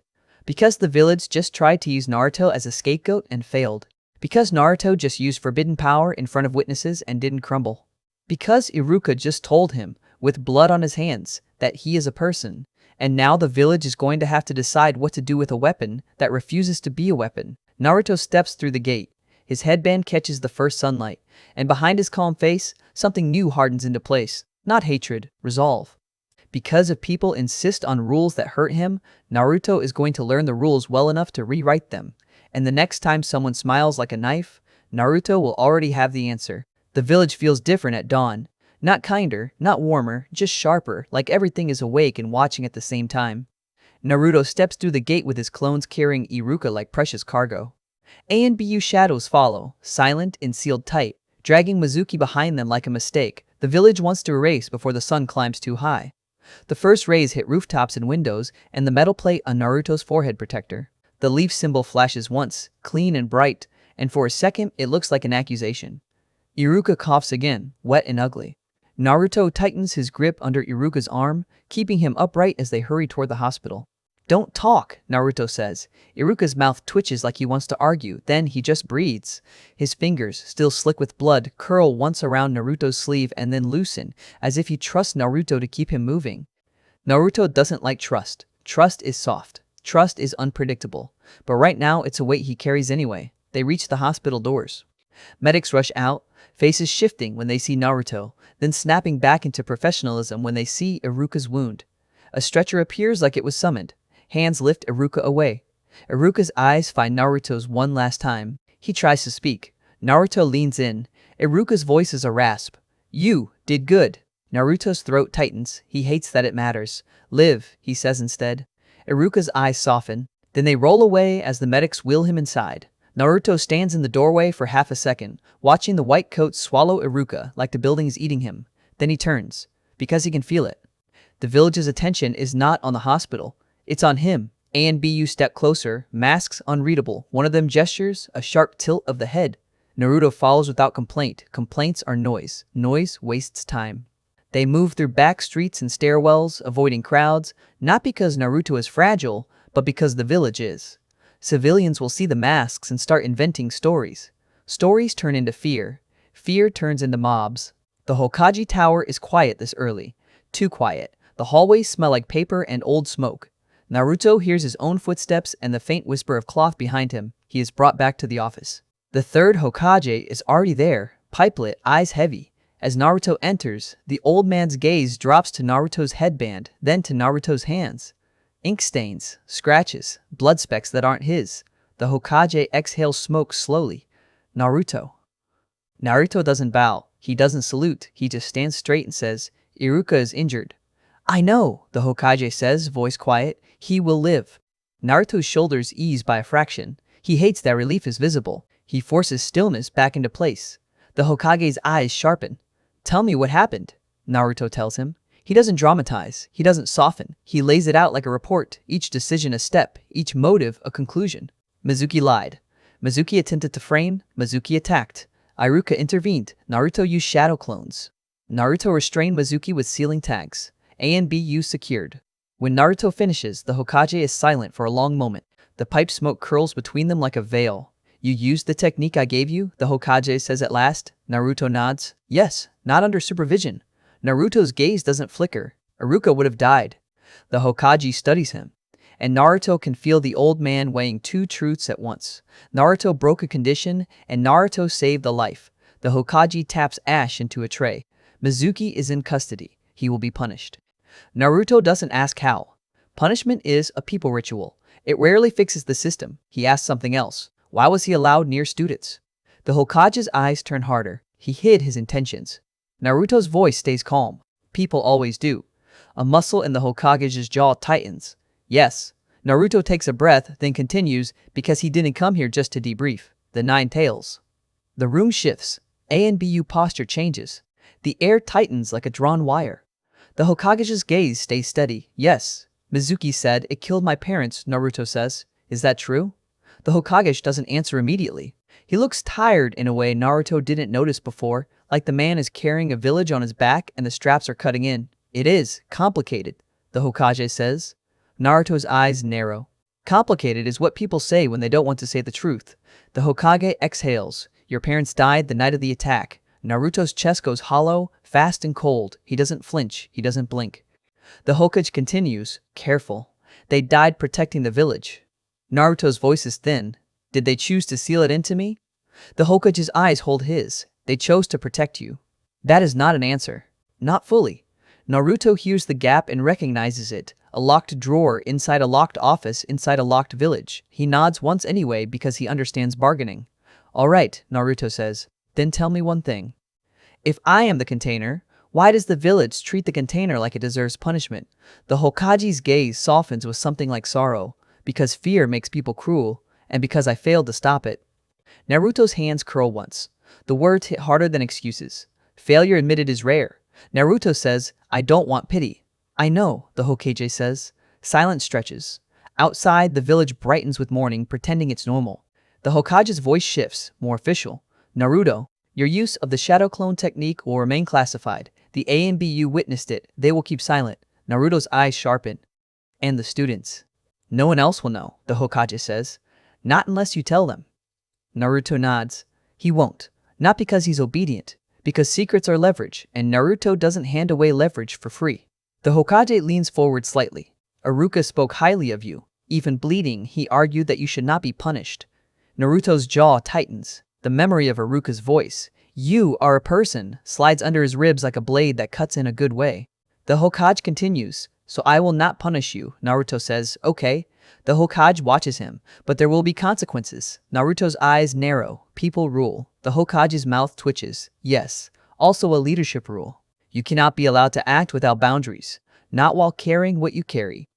Because the village just tried to use Naruto as a scapegoat and failed. Because Naruto just used forbidden power in front of witnesses and didn't crumble. Because Iruka just told him, with blood on his hands, that he is a person. And now the village is going to have to decide what to do with a weapon that refuses to be a weapon. Naruto steps through the gate. His headband catches the first sunlight, and behind his calm face, something new hardens into place. Not hatred, resolve. Because if people insist on rules that hurt him, Naruto is going to learn the rules well enough to rewrite them. And the next time someone smiles like a knife, Naruto will already have the answer. The village feels different at dawn. Not kinder, not warmer, just sharper, like everything is awake and watching at the same time. Naruto steps through the gate with his clones carrying Iruka like precious cargo. A and BU shadows follow, silent and sealed tight, dragging Mizuki behind them like a mistake the village wants to erase before the sun climbs too high. The first rays hit rooftops and windows and the metal plate on Naruto's forehead protector. The leaf symbol flashes once, clean and bright, and for a second it looks like an accusation. Iruka coughs again, wet and ugly. Naruto tightens his grip under Iruka's arm, keeping him upright as they hurry toward the hospital. "Don't talk," Naruto says. Iruka's mouth twitches like he wants to argue, then he just breathes. His fingers, still slick with blood, curl once around Naruto's sleeve and then loosen, as if he trusts Naruto to keep him moving. Naruto doesn't like trust. Trust is soft. Trust is unpredictable. But right now it's a weight he carries anyway. They reach the hospital doors. Medics rush out, faces shifting when they see Naruto, then snapping back into professionalism when they see Iruka's wound. A stretcher appears like it was summoned. Hands lift Iruka away. Iruka's eyes find Naruto's one last time. He tries to speak. Naruto leans in. Iruka's voice is a rasp. "You did good." Naruto's throat tightens. He hates that it matters. "Live," he says instead. Iruka's eyes soften. Then they roll away as the medics wheel him inside. Naruto stands in the doorway for half a second, watching the white coat swallow Iruka like the building is eating him. Then he turns, because he can feel it. The village's attention is not on the hospital. It's on him. A and BU step closer, masks unreadable. One of them gestures, a sharp tilt of the head. Naruto follows without complaint. Complaints are noise. Noise wastes time. They move through back streets and stairwells, avoiding crowds, not because Naruto is fragile, but because the village is. Civilians will see the masks and start inventing stories. Stories turn into fear. Fear turns into mobs. The Hokage Tower is quiet this early. Too quiet. The hallways smell like paper and old smoke. Naruto hears his own footsteps and the faint whisper of cloth behind him. He is brought back to the office. The third Hokage is already there, pipelit, eyes heavy. As Naruto enters, the old man's gaze drops to Naruto's headband, then to Naruto's hands. Ink stains, scratches, blood specks that aren't his. The Hokage exhales smoke slowly. Naruto. Naruto doesn't bow. He doesn't salute. He just stands straight and says, "Iruka is injured." "I know," the Hokage says, voice quiet. "He will live." Naruto's shoulders ease by a fraction. He hates that relief is visible. He forces stillness back into place. The Hokage's eyes sharpen. "Tell me what happened," Naruto tells him. He doesn't dramatize. He doesn't soften. He lays it out like a report, each decision a step, each motive a conclusion. Mizuki lied. Mizuki attempted to frame. Mizuki attacked. Iruka intervened. Naruto used shadow clones. Naruto restrained Mizuki with sealing tags. A and BU secured. When Naruto finishes, the Hokage is silent for a long moment. The pipe smoke curls between them like a veil. "You used the technique I gave you?" the Hokage says at last. Naruto nods. "Yes, not under supervision." Naruto's gaze doesn't flicker. Iruka would have died. The Hokage studies him. And Naruto can feel the old man weighing two truths at once. Naruto broke a condition, and Naruto saved a life. The Hokage taps ash into a tray. Mizuki is in custody. He will be punished. Naruto doesn't ask how. Punishment is a people ritual. It rarely fixes the system. He asks something else. Why was he allowed near students? The Hokage's eyes turn harder. He hid his intentions. Naruto's voice stays calm. People always do. A muscle in the Hokage's jaw tightens. "Yes." Naruto takes a breath, then continues, "because he didn't come here just to debrief. The Nine Tails." The room shifts. A and BU posture changes. The air tightens like a drawn wire. The Hokage's gaze stays steady. "Yes." Mizuki said, "It killed my parents," Naruto says. "Is that true?" The Hokage doesn't answer immediately. He looks tired in a way Naruto didn't notice before, like the man is carrying a village on his back and the straps are cutting in. It is complicated, the Hokage says. Naruto's eyes narrow. Complicated is what people say when they don't want to say the truth. The Hokage exhales. Your parents died the night of the attack. Naruto's chest goes hollow, fast and cold. He doesn't flinch. He doesn't blink. The Hokage continues, careful. They died protecting the village. Naruto's voice is thin. Did they choose to seal it into me? The Hokage's eyes hold his. They chose to protect you. That is not an answer. Not fully. Naruto hears the gap and recognizes it. A locked drawer inside a locked office inside a locked village. He nods once anyway because he understands bargaining. All right, Naruto says. Then tell me one thing. If I am the container, why does the village treat the container like it deserves punishment? The Hokage's gaze softens with something like sorrow. Because fear makes people cruel, and because I failed to stop it. Naruto's hands curl once. The words hit harder than excuses. Failure admitted is rare. Naruto says, I don't want pity. I know, the Hokage says. Silence stretches. Outside, the village brightens with morning, pretending it's normal. The Hokage's voice shifts, more official. Naruto, your use of the shadow clone technique will remain classified. The ANBU witnessed it. They will keep silent. Naruto's eyes sharpen. And the students. No one else will know, the Hokage says. Not unless you tell them. Naruto nods. He won't. Not because he's obedient. Because secrets are leverage, and Naruto doesn't hand away leverage for free. The Hokage leans forward slightly. Iruka spoke highly of you. Even bleeding, he argued that you should not be punished. Naruto's jaw tightens. The memory of Iruka's voice, you are a person, slides under his ribs like a blade that cuts in a good way. The Hokage continues. So I will not punish you, Naruto says. Okay. The Hokage watches him, but there will be consequences. Naruto's eyes narrow. People rule. The Hokage's mouth twitches. Yes. Also a leadership rule. You cannot be allowed to act without boundaries. Not while carrying what you carry.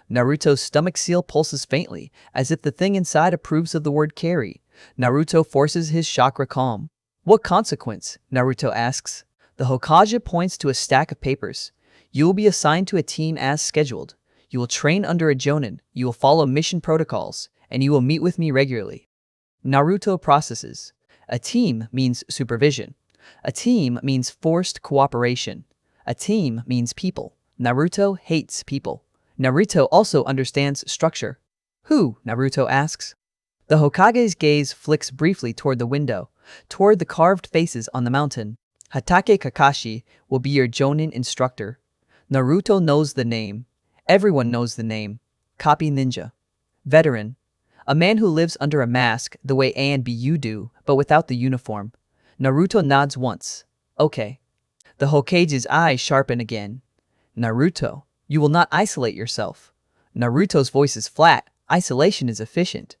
Naruto's stomach seal pulses faintly, as if the thing inside approves of the word carry. Naruto forces his chakra calm. What consequence? Naruto asks. The Hokage points to a stack of papers. You will be assigned to a team as scheduled. You will train under a Jonin. You will follow mission protocols. And you will meet with me regularly. Naruto processes. A team means supervision. A team means forced cooperation. A team means people. Naruto hates people. Naruto also understands structure. Who? Naruto asks. The Hokage's gaze flicks briefly toward the window, toward the carved faces on the mountain. Hatake Kakashi will be your Jonin instructor. Naruto knows the name. Everyone knows the name. Copy ninja. Veteran. A man who lives under a mask the way A and BU do, but without the uniform. Naruto nods once. Okay. The Hokage's eyes sharpen again. Naruto, you will not isolate yourself. Naruto's voice is flat. Isolation is efficient.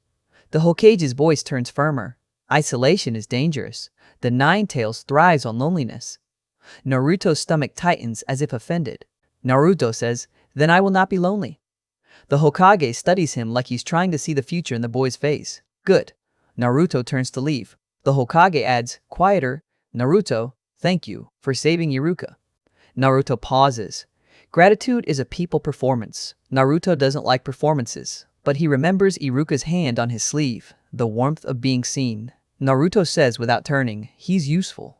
The Hokage's voice turns firmer. Isolation is dangerous. The Nine-Tails thrives on loneliness. Naruto's stomach tightens as if offended. Naruto says, then I will not be lonely. The Hokage studies him like he's trying to see the future in the boy's face. Good. Naruto turns to leave. The Hokage adds, quieter, Naruto, thank you for saving Iruka. Naruto pauses. Gratitude is a people performance. Naruto doesn't like performances, but he remembers Iruka's hand on his sleeve, the warmth of being seen. Naruto says without turning, he's useful.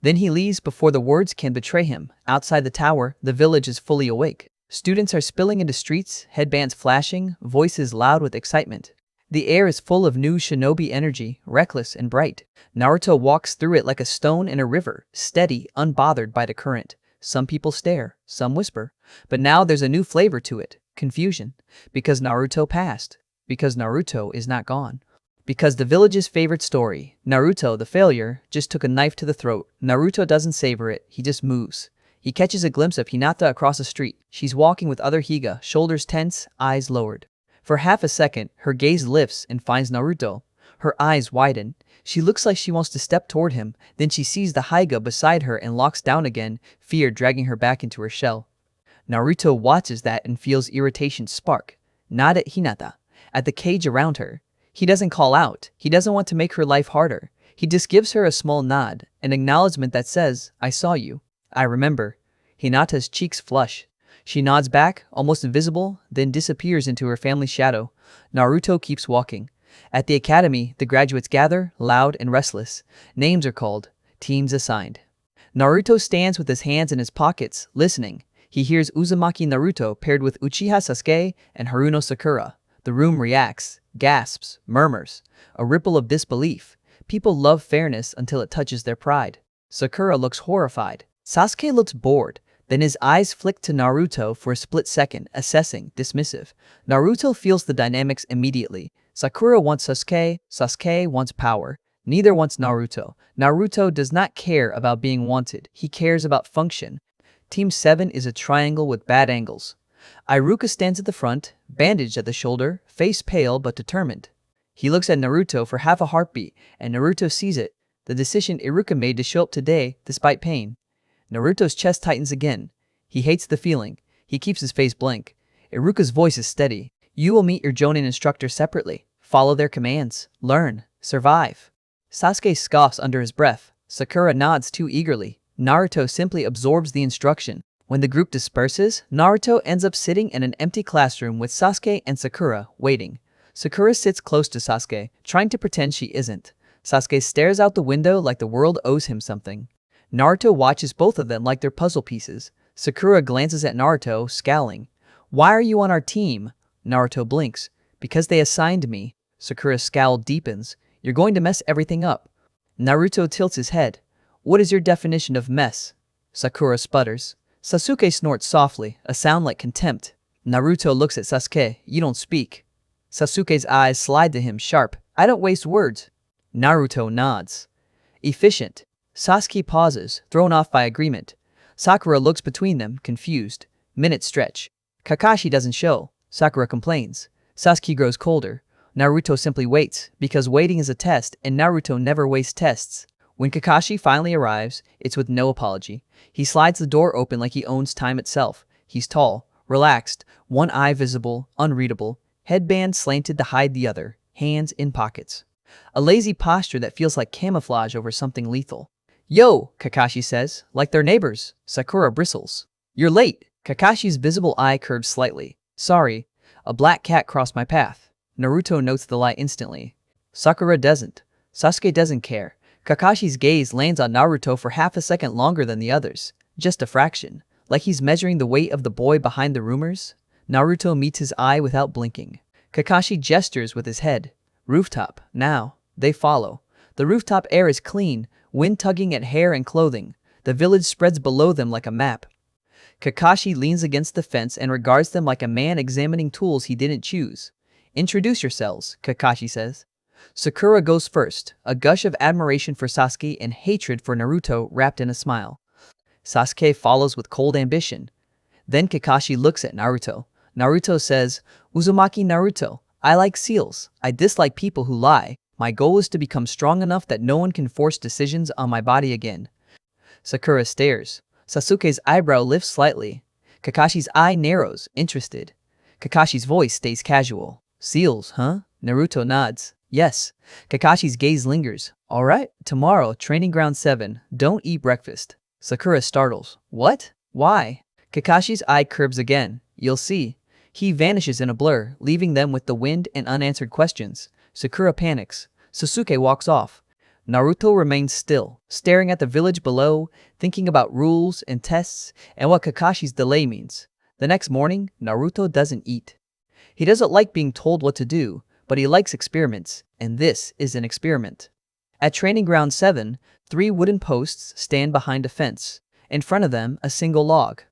Then he leaves before the words can betray him. Outside the tower, the village is fully awake. Students are spilling into streets, headbands flashing, voices loud with excitement. The air is full of new shinobi energy, reckless and bright. Naruto walks through it like a stone in a river, steady, unbothered by the current. Some people stare, some whisper. But now there's a new flavor to it, confusion. Because Naruto passed. Because Naruto is not gone. Because the village's favorite story, Naruto the failure, just took a knife to the throat. Naruto doesn't savor it, he just moves. He catches a glimpse of Hinata across the street. She's walking with other Higa, shoulders tense, eyes lowered. For half a second, her gaze lifts and finds Naruto. Her eyes widen. She looks like she wants to step toward him, then she sees the Hyuga beside her and locks down again, fear dragging her back into her shell. Naruto watches that and feels irritation spark. Not at Hinata, at the cage around her. He doesn't call out. He doesn't want to make her life harder. He just gives her a small nod, an acknowledgement that says, I saw you. I remember. Hinata's cheeks flush. She nods back, almost invisible, then disappears into her family's shadow. Naruto keeps walking. At the academy, the graduates gather, loud and restless. Names are called. Teams assigned. Naruto stands with his hands in his pockets, listening. He hears Uzumaki Naruto paired with Uchiha Sasuke and Haruno Sakura. The room reacts, gasps, murmurs. A ripple of disbelief. People love fairness until it touches their pride. Sakura looks horrified. Sasuke looks bored. Then his eyes flick to Naruto for a split second, assessing, dismissive. Naruto feels the dynamics immediately. Sakura wants Sasuke, Sasuke wants power. Neither wants Naruto. Naruto does not care about being wanted. He cares about function. Team 7 is a triangle with bad angles. Iruka stands at the front, bandaged at the shoulder, face pale but determined. He looks at Naruto for half a heartbeat, and Naruto sees it. The decision Iruka made to show up today, despite pain. Naruto's chest tightens again. He hates the feeling. He keeps his face blank. Iruka's voice is steady. You will meet your Jonin instructor separately. Follow their commands. Learn. Survive. Sasuke scoffs under his breath. Sakura nods too eagerly. Naruto simply absorbs the instruction. When the group disperses, Naruto ends up sitting in an empty classroom with Sasuke and Sakura, waiting. Sakura sits close to Sasuke, trying to pretend she isn't. Sasuke stares out the window like the world owes him something. Naruto watches both of them like they're puzzle pieces. Sakura glances at Naruto, scowling. Why are you on our team? Naruto blinks. Because they assigned me. Sakura's scowl deepens. You're going to mess everything up. Naruto tilts his head. What is your definition of mess? Sakura sputters. Sasuke snorts softly, a sound like contempt. Naruto looks at Sasuke. You don't speak. Sasuke's eyes slide to him sharp. I don't waste words. Naruto nods. Efficient. Sasuke pauses, thrown off by agreement. Sakura looks between them, confused. Minutes stretch. Kakashi doesn't show. Sakura complains. Sasuke grows colder. Naruto simply waits, because waiting is a test, and Naruto never wastes tests. When Kakashi finally arrives, it's with no apology. He slides the door open like he owns time itself. He's tall, relaxed, one eye visible, unreadable, headband slanted to hide the other, hands in pockets. A lazy posture that feels like camouflage over something lethal. Yo, Kakashi says, like they're neighbors. Sakura bristles. You're late. Kakashi's visible eye curves slightly. Sorry, a black cat crossed my path. Naruto notes the lie instantly. Sakura doesn't. Sasuke doesn't care. Kakashi's gaze lands on Naruto for half a second longer than the others. Just a fraction. Like he's measuring the weight of the boy behind the rumors. Naruto meets his eye without blinking. Kakashi gestures with his head. Rooftop. Now. They follow. The rooftop air is clean, wind tugging at hair and clothing. The village spreads below them like a map. Kakashi leans against the fence and regards them like a man examining tools he didn't choose. Introduce yourselves, Kakashi says. Sakura goes first, a gush of admiration for Sasuke and hatred for Naruto wrapped in a smile. Sasuke follows with cold ambition. Then Kakashi looks at Naruto. Naruto says, Uzumaki Naruto, I like seals. I dislike people who lie. My goal is to become strong enough that no one can force decisions on my body again. Sakura stares. Sasuke's eyebrow lifts slightly. Kakashi's eye narrows, interested. Kakashi's voice stays casual. Seals, huh? Naruto nods. Yes. Kakashi's gaze lingers. Alright, tomorrow, training ground 7. Don't eat breakfast. Sakura startles. What? Why? Kakashi's eye curves again. You'll see. He vanishes in a blur, leaving them with the wind and unanswered questions. Sakura panics. Sasuke walks off. Naruto remains still, staring at the village below, thinking about rules and tests and what Kakashi's delay means. The next morning, Naruto doesn't eat. He doesn't like being told what to do, but he likes experiments, and this is an experiment. At training ground 7, 3 wooden posts stand behind a fence. In front of them, a single log.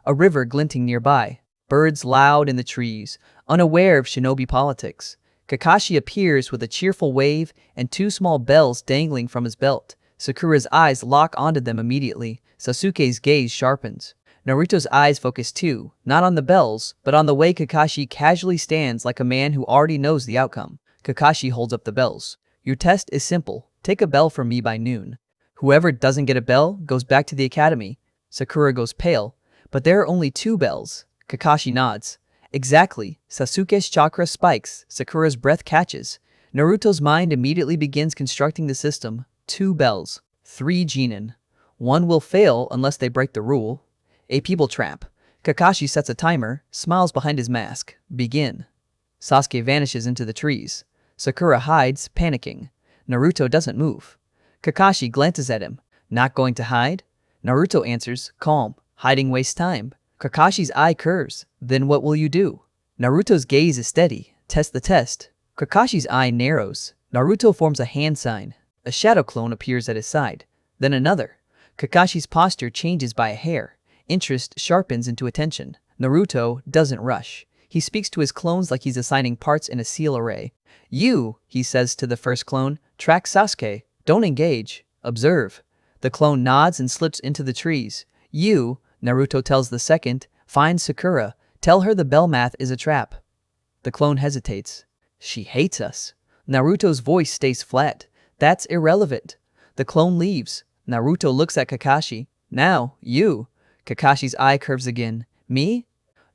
A river glinting nearby. Birds loud in the trees, unaware of shinobi politics. Kakashi appears with a cheerful wave and 2 small bells dangling from his belt. Sakura's eyes lock onto them immediately. Sasuke's gaze sharpens. Naruto's eyes focus too, not on the bells, but on the way Kakashi casually stands like a man who already knows the outcome. Kakashi holds up the bells. Your test is simple. Take a bell from me by noon. Whoever doesn't get a bell goes back to the academy. Sakura goes pale, but there are only 2 bells. Kakashi nods. Exactly. Sasuke's chakra spikes. Sakura's breath catches. Naruto's mind immediately begins constructing the system. 2 bells. 3 genin. 1 will fail unless they break the rule. A people trap. Kakashi sets a timer, smiles behind his mask. Begin. Sasuke vanishes into the trees. Sakura hides, panicking. Naruto doesn't move. Kakashi glances at him. Not going to hide? Naruto answers, calm. Hiding wastes time. Kakashi's eye curves. Then what will you do? Naruto's gaze is steady. Test the test. Kakashi's eye narrows. Naruto forms a hand sign. A shadow clone appears at his side. Then another. Kakashi's posture changes by a hair. Interest sharpens into attention. Naruto doesn't rush. He speaks to his clones like he's assigning parts in a seal array. You, he says to the first clone, track Sasuke. Don't engage. Observe. The clone nods and slips into the trees. You, Naruto tells the second, find Sakura. Tell her the bell math is a trap. The clone hesitates. She hates us. Naruto's voice stays flat. That's irrelevant. The clone leaves. Naruto looks at Kakashi. Now, you. Kakashi's eye curves again. Me?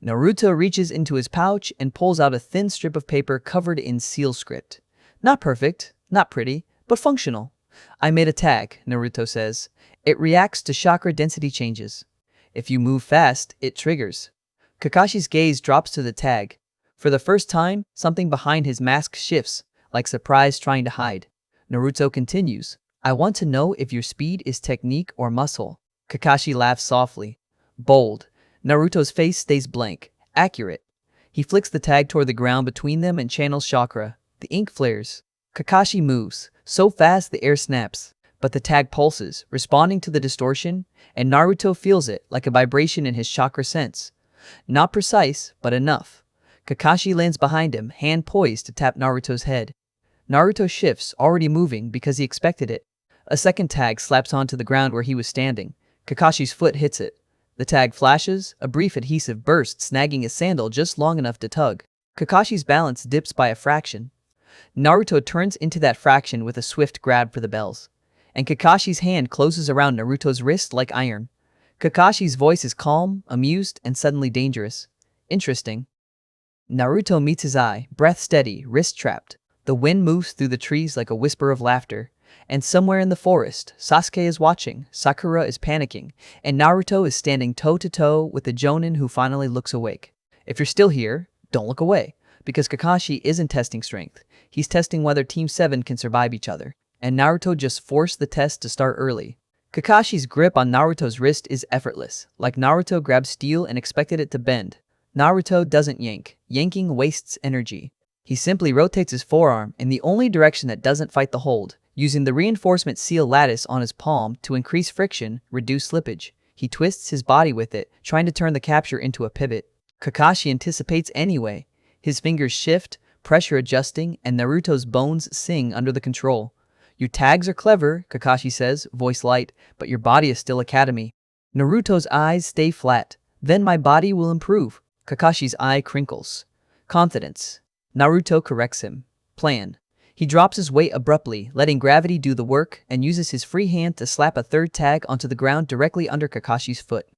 Naruto reaches into his pouch and pulls out a thin strip of paper covered in seal script. Not perfect, not pretty, but functional. I made a tag, Naruto says. It reacts to chakra density changes. If you move fast, it triggers. Kakashi's gaze drops to the tag. For the first time, something behind his mask shifts, like surprise trying to hide. Naruto continues. I want to know if your speed is technique or muscle. Kakashi laughs softly. Bold. Naruto's face stays blank. Accurate. He flicks the tag toward the ground between them and channels chakra. The ink flares. Kakashi moves. So fast the air snaps. But the tag pulses, responding to the distortion, and Naruto feels it like a vibration in his chakra sense. Not precise, but enough. Kakashi lands behind him, hand poised to tap Naruto's head. Naruto shifts, already moving because he expected it. A second tag slaps onto the ground where he was standing. Kakashi's foot hits it. The tag flashes, a brief adhesive burst, snagging his sandal just long enough to tug. Kakashi's balance dips by a fraction. Naruto turns into that fraction with a swift grab for the bells. And Kakashi's hand closes around Naruto's wrist like iron. Kakashi's voice is calm, amused, and suddenly dangerous. Interesting. Naruto meets his eye, breath steady, wrist trapped. The wind moves through the trees like a whisper of laughter. And somewhere in the forest, Sasuke is watching, Sakura is panicking, and Naruto is standing toe-to-toe with the Chūnin who finally looks awake. If you're still here, don't look away, because Kakashi isn't testing strength. He's testing whether Team 7 can survive each other. And Naruto just forced the test to start early. Kakashi's grip on Naruto's wrist is effortless, like Naruto grabbed steel and expected it to bend. Naruto doesn't yank. Yanking wastes energy. He simply rotates his forearm in the only direction that doesn't fight the hold, using the reinforcement seal lattice on his palm to increase friction, reduce slippage. He twists his body with it, trying to turn the capture into a pivot. Kakashi anticipates anyway. His fingers shift, pressure adjusting, and Naruto's bones sing under the control. Your tags are clever, Kakashi says, voice light, but your body is still academy. Naruto's eyes stay flat. Then my body will improve. Kakashi's eye crinkles. Confidence. Naruto corrects him. Plan. He drops his weight abruptly, letting gravity do the work, and uses his free hand to slap a third tag onto the ground directly under Kakashi's foot.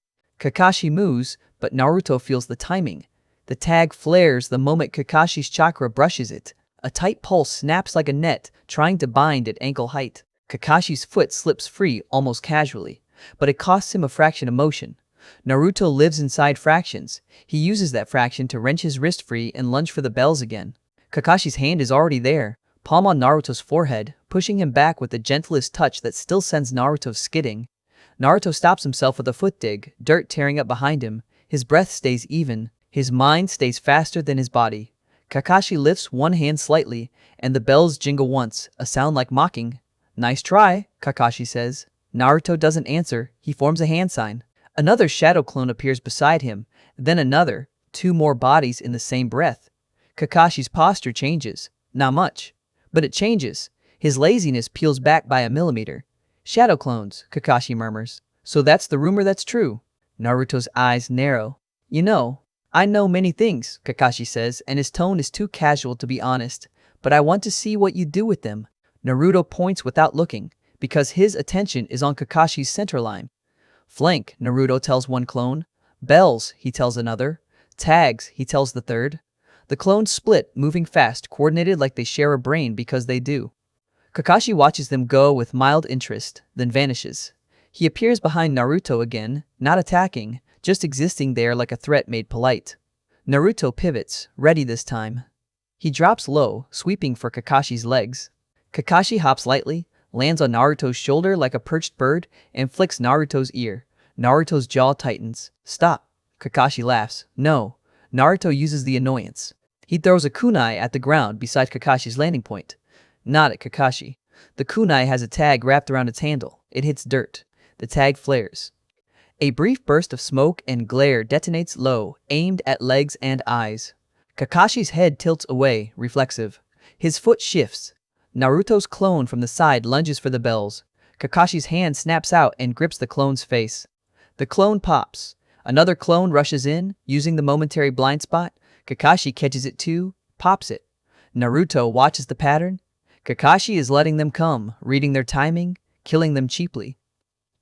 Kakashi moves, but Naruto feels the timing. The tag flares the moment Kakashi's chakra brushes it. A tight pulse snaps like a net, trying to bind at ankle height. Kakashi's foot slips free almost casually, but it costs him a fraction of motion. Naruto lives inside fractions. He uses that fraction to wrench his wrist free and lunge for the bells again. Kakashi's hand is already there, palm on Naruto's forehead, pushing him back with the gentlest touch that still sends Naruto skidding. Naruto stops himself with a foot dig, dirt tearing up behind him. His breath stays even. His mind stays faster than his body. Kakashi lifts one hand slightly, and the bells jingle once, a sound like mocking. Nice try, Kakashi says. Naruto doesn't answer. He forms a hand sign. Another shadow clone appears beside him, then another, 2 more bodies in the same breath. Kakashi's posture changes. Not much, but it changes. His laziness peels back by a millimeter. Shadow clones, Kakashi murmurs. So that's the rumor that's true. Naruto's eyes narrow. You know, I know many things, Kakashi says, and his tone is too casual to be honest, but I want to see what you do with them. Naruto points without looking, because his attention is on Kakashi's center line. Flank, Naruto tells one clone. Bells, he tells another. Tags, he tells the third. The clones split, moving fast, coordinated like they share a brain because they do. Kakashi watches them go with mild interest, then vanishes. He appears behind Naruto again, not attacking, just existing there like a threat made polite. Naruto pivots, ready this time. He drops low, sweeping for Kakashi's legs. Kakashi hops lightly, lands on Naruto's shoulder like a perched bird, and flicks Naruto's ear. Naruto's jaw tightens. Stop. Kakashi laughs. No. Naruto uses the annoyance. He throws a kunai at the ground beside Kakashi's landing point. Not at Kakashi. The kunai has a tag wrapped around its handle. It hits dirt. The tag flares. A brief burst of smoke and glare detonates low, aimed at legs and eyes. Kakashi's head tilts away, reflexive. His foot shifts. Naruto's clone from the side lunges for the bells. Kakashi's hand snaps out and grips the clone's face. The clone pops. Another clone rushes in, using the momentary blind spot. Kakashi catches it too, pops it. Naruto watches the pattern. Kakashi is letting them come, reading their timing, killing them cheaply.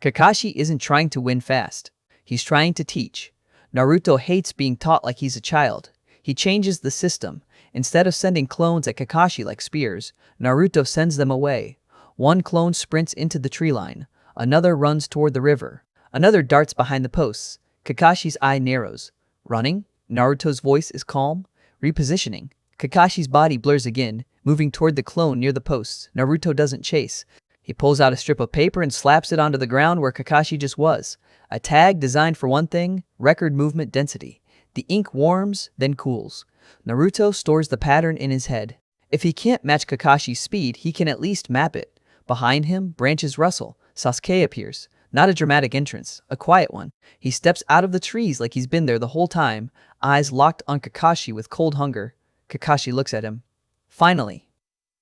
Kakashi isn't trying to win fast. He's trying to teach. Naruto hates being taught like he's a child. He changes the system. Instead of sending clones at Kakashi like spears, Naruto sends them away. One clone sprints into the tree line. Another runs toward the river. Another darts behind the posts. Kakashi's eye narrows. Running? Naruto's voice is calm. Repositioning. Kakashi's body blurs again, moving toward the clone near the posts. Naruto doesn't chase. He pulls out a strip of paper and slaps it onto the ground where Kakashi just was. A tag designed for one thing, record movement density. The ink warms, then cools. Naruto stores the pattern in his head. If he can't match Kakashi's speed, he can at least map it. Behind him, branches rustle. Sasuke appears. Not a dramatic entrance, a quiet one. He steps out of the trees like he's been there the whole time, eyes locked on Kakashi with cold hunger. Kakashi looks at him. Finally.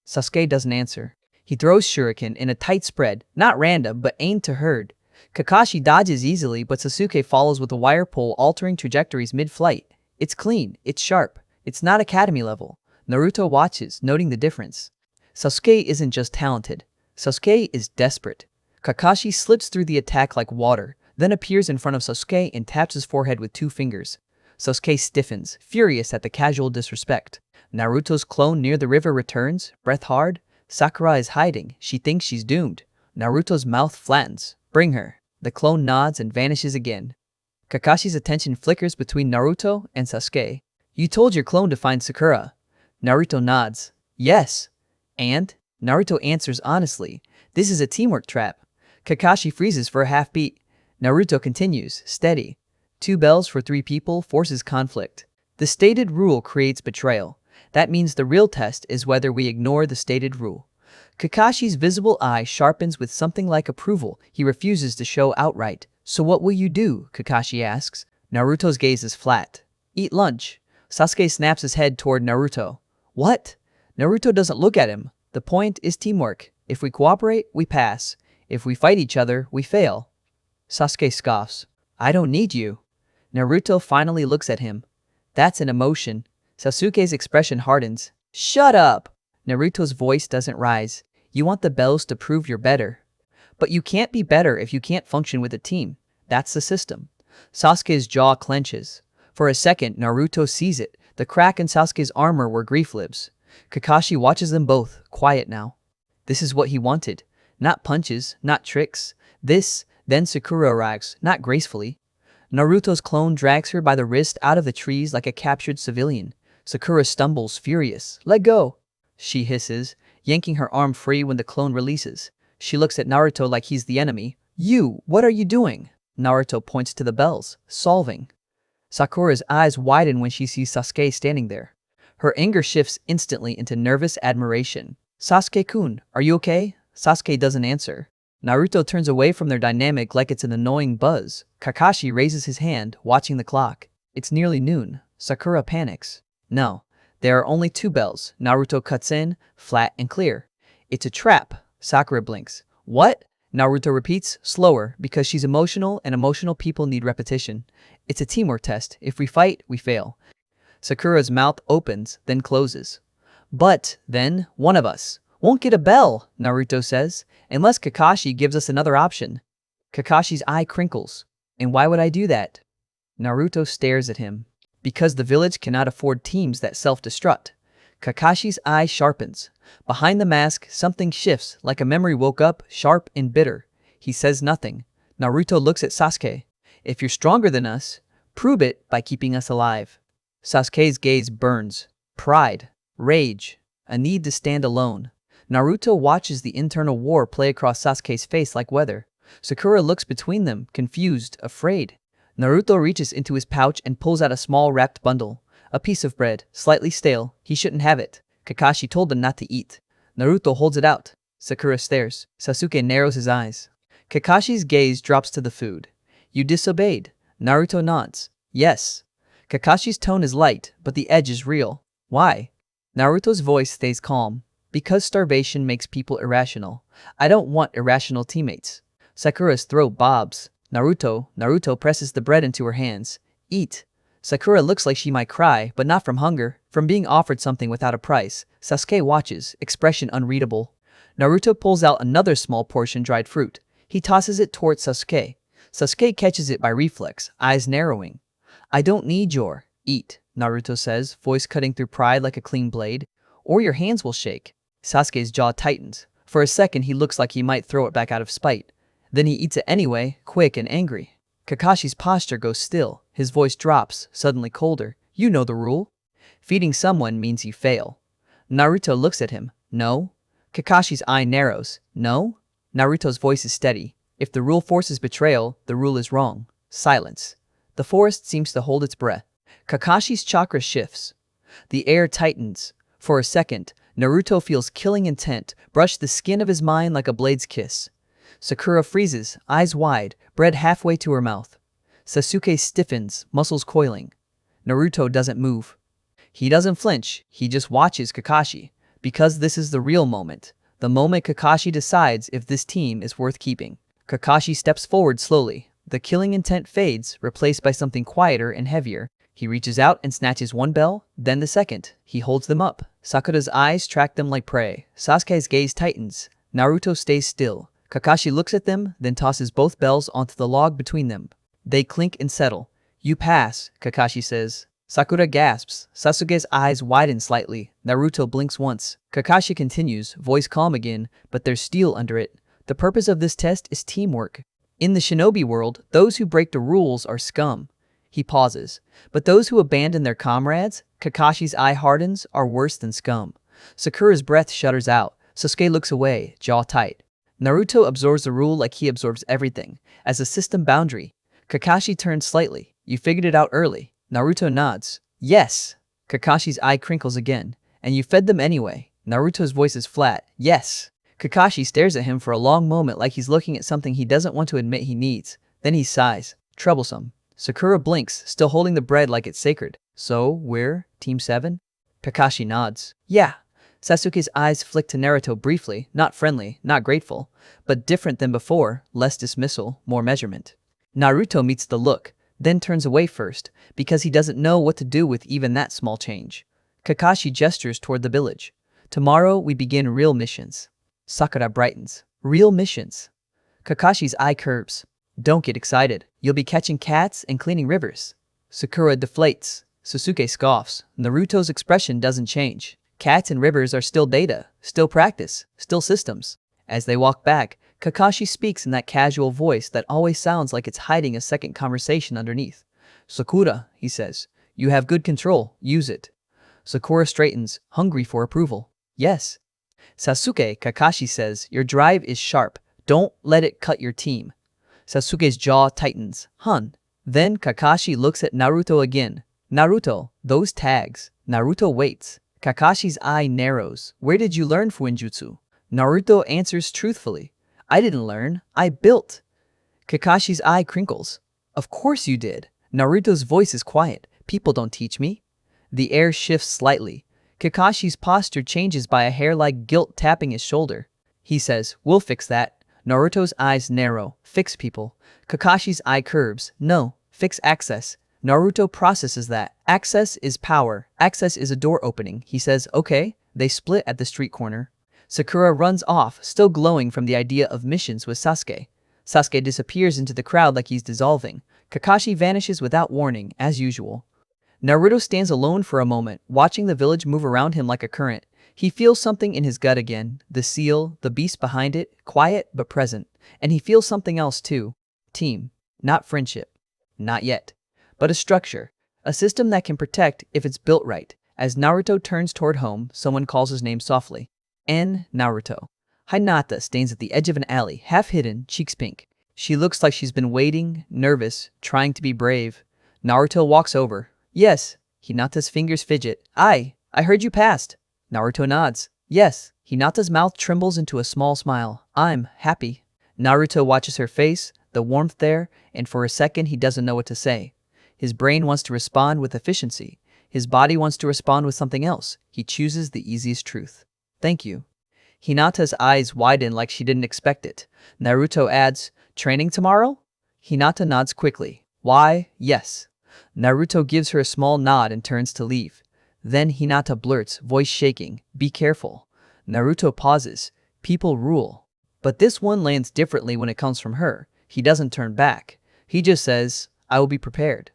Sasuke doesn't answer. He throws shuriken in a tight spread, not random, but aimed to herd. Kakashi dodges easily, but Sasuke follows with a wire pull, altering trajectories mid-flight. It's clean, it's sharp, it's not academy level. Naruto watches, noting the difference. Sasuke isn't just talented. Sasuke is desperate. Kakashi slips through the attack like water, then appears in front of Sasuke and taps his forehead with 2 fingers. Sasuke stiffens, furious at the casual disrespect. Naruto's clone near the river returns, breath hard. Sakura is hiding. She thinks she's doomed. Naruto's mouth flattens. Bring her. The clone nods and vanishes again. Kakashi's attention flickers between Naruto and Sasuke. You told your clone to find Sakura. Naruto nods. Yes. And? Naruto answers honestly. This is a teamwork trap. Kakashi freezes for a half beat. Naruto continues, steady. 2 bells for 3 people forces conflict. The stated rule creates betrayal. That means the real test is whether we ignore the stated rule. Kakashi's visible eye sharpens with something like approval he refuses to show outright. So what will you do? Kakashi asks. Naruto's gaze is flat. Eat lunch. Sasuke snaps his head toward Naruto. What? Naruto doesn't look at him. The point is teamwork. If we cooperate, we pass. If we fight each other, we fail. Sasuke scoffs. I don't need you. Naruto finally looks at him. That's an emotion. Sasuke's expression hardens. Shut up! Naruto's voice doesn't rise. You want the bells to prove you're better. But you can't be better if you can't function with a team. That's the system. Sasuke's jaw clenches. For a second, Naruto sees it. The crack in Sasuke's armor where grief lives. Kakashi watches them both, quiet now. This is what he wanted. Not punches, not tricks. This, then Sakura arrives, not gracefully. Naruto's clone drags her by the wrist out of the trees like a captured civilian. Sakura stumbles, furious. Let go! She hisses, yanking her arm free when the clone releases. She looks at Naruto like he's the enemy. You, what are you doing? Naruto points to the bells, solving. Sakura's eyes widen when she sees Sasuke standing there. Her anger shifts instantly into nervous admiration. Sasuke-kun, are you okay? Sasuke doesn't answer. Naruto turns away from their dynamic like it's an annoying buzz. Kakashi raises his hand, watching the clock. It's nearly noon. Sakura panics. No, there are only 2 bells. Naruto cuts in, flat and clear. It's a trap. Sakura blinks. What? Naruto repeats, slower, because she's emotional and emotional people need repetition. It's a teamwork test. If we fight, we fail. Sakura's mouth opens, then closes. But, then, one of us won't get a bell, Naruto says, unless Kakashi gives us another option. Kakashi's eye crinkles. And why would I do that? Naruto stares at him. Because the village cannot afford teams that self-destruct. Kakashi's eye sharpens. Behind the mask, something shifts, like a memory woke up, sharp and bitter. He says nothing. Naruto looks at Sasuke. If you're stronger than us, prove it by keeping us alive. Sasuke's gaze burns. Pride. Rage. A need to stand alone. Naruto watches the internal war play across Sasuke's face like weather. Sakura looks between them, confused, afraid. Naruto reaches into his pouch and pulls out a small wrapped bundle. A piece of bread, slightly stale. He shouldn't have it. Kakashi told him not to eat. Naruto holds it out. Sakura stares. Sasuke narrows his eyes. Kakashi's gaze drops to the food. You disobeyed. Naruto nods. Yes. Kakashi's tone is light, but the edge is real. Why? Naruto's voice stays calm. Because starvation makes people irrational. I don't want irrational teammates. Sakura's throat bobs. Naruto presses the bread into her hands. Eat. Sakura looks like she might cry, but not from hunger, from being offered something without a price. Sasuke watches, expression unreadable. Naruto pulls out another small portion dried fruit. He tosses it towards Sasuke. Sasuke catches it by reflex, eyes narrowing. I don't need your eat, Naruto says, voice cutting through pride like a clean blade. Or your hands will shake. Sasuke's jaw tightens. For a second he looks like he might throw it back out of spite. Then he eats it anyway, quick and angry. Kakashi's posture goes still. His voice drops, suddenly colder. You know the rule. Feeding someone means you fail. Naruto looks at him. No. Kakashi's eye narrows. No? Naruto's voice is steady. If the rule forces betrayal, the rule is wrong. Silence. The forest seems to hold its breath. Kakashi's chakra shifts. The air tightens. For a second, Naruto feels killing intent brush the skin of his mind like a blade's kiss. Sakura freezes, eyes wide, bread halfway to her mouth. Sasuke stiffens, muscles coiling. Naruto doesn't move. He doesn't flinch, he just watches Kakashi. Because this is the real moment. The moment Kakashi decides if this team is worth keeping. Kakashi steps forward slowly. The killing intent fades, replaced by something quieter and heavier. He reaches out and snatches one bell, then the second. He holds them up. Sakura's eyes track them like prey. Sasuke's gaze tightens. Naruto stays still. Kakashi looks at them, then tosses both bells onto the log between them. They clink and settle. You pass, Kakashi says. Sakura gasps. Sasuke's eyes widen slightly. Naruto blinks once. Kakashi continues, voice calm again, but there's steel under it. The purpose of this test is teamwork. In the shinobi world, those who break the rules are scum. He pauses. But those who abandon their comrades, Kakashi's eye hardens, are worse than scum. Sakura's breath shudders out. Sasuke looks away, jaw tight. Naruto absorbs the rule like he absorbs everything, as a system boundary. Kakashi turns slightly. You figured it out early. Naruto nods. Yes. Kakashi's eye crinkles again. And you fed them anyway. Naruto's voice is flat. Yes. Kakashi stares at him for a long moment like he's looking at something he doesn't want to admit he needs. Then he sighs. Troublesome. Sakura blinks, still holding the bread like it's sacred. So, we're Team 7? Kakashi nods. Yeah. Sasuke's eyes flick to Naruto briefly, not friendly, not grateful, but different than before, less dismissal, more measurement. Naruto meets the look, then turns away first, because he doesn't know what to do with even that small change. Kakashi gestures toward the village. Tomorrow we begin real missions. Sakura brightens. Real missions. Kakashi's eye curves. Don't get excited. You'll be catching cats and cleaning rivers. Sakura deflates. Sasuke scoffs. Naruto's expression doesn't change. Cats and rivers are still data, still practice, still systems. As they walk back, Kakashi speaks in that casual voice that always sounds like it's hiding a second conversation underneath. Sakura, he says, you have good control, use it. Sakura straightens, hungry for approval. Yes. Sasuke, Kakashi says, your drive is sharp. Don't let it cut your team. Sasuke's jaw tightens. Hun. Then Kakashi looks at Naruto again. Naruto, those tags. Naruto waits. Kakashi's eye narrows. Where did you learn Fuinjutsu? Naruto answers truthfully. I didn't learn. I built. Kakashi's eye crinkles. Of course you did. Naruto's voice is quiet. People don't teach me. The air shifts slightly. Kakashi's posture changes by a hair like guilt tapping his shoulder. He says, we'll fix that. Naruto's eyes narrow. Fix people. Kakashi's eye curves. No, fix access. Naruto processes that. Access is power. Access is a door opening. He says, okay. They split at the street corner. Sakura runs off, still glowing from the idea of missions with Sasuke. Sasuke disappears into the crowd like he's dissolving. Kakashi vanishes without warning, as usual. Naruto stands alone for a moment, watching the village move around him like a current. He feels something in his gut again. The seal, the beast behind it, quiet but present. And he feels something else too. Team. Not friendship. Not yet. But a structure. A system that can protect if it's built right. As Naruto turns toward home, someone calls his name softly. Naruto. Hinata stands at the edge of an alley, half hidden, cheeks pink. She looks like she's been waiting, nervous, trying to be brave. Naruto walks over. Yes. Hinata's fingers fidget. I heard you passed. Naruto nods. Yes. Hinata's mouth trembles into a small smile. I'm happy. Naruto watches her face, the warmth there, and for a second he doesn't know what to say. His brain wants to respond with efficiency. His body wants to respond with something else. He chooses the easiest truth. Thank you. Hinata's eyes widen like she didn't expect it. Naruto adds, training tomorrow? Hinata nods quickly. Why, yes. Naruto gives her a small nod and turns to leave. Then Hinata blurts, voice shaking, be careful. Naruto pauses. People rule. But this one lands differently when it comes from her. He doesn't turn back. He just says, I will be prepared.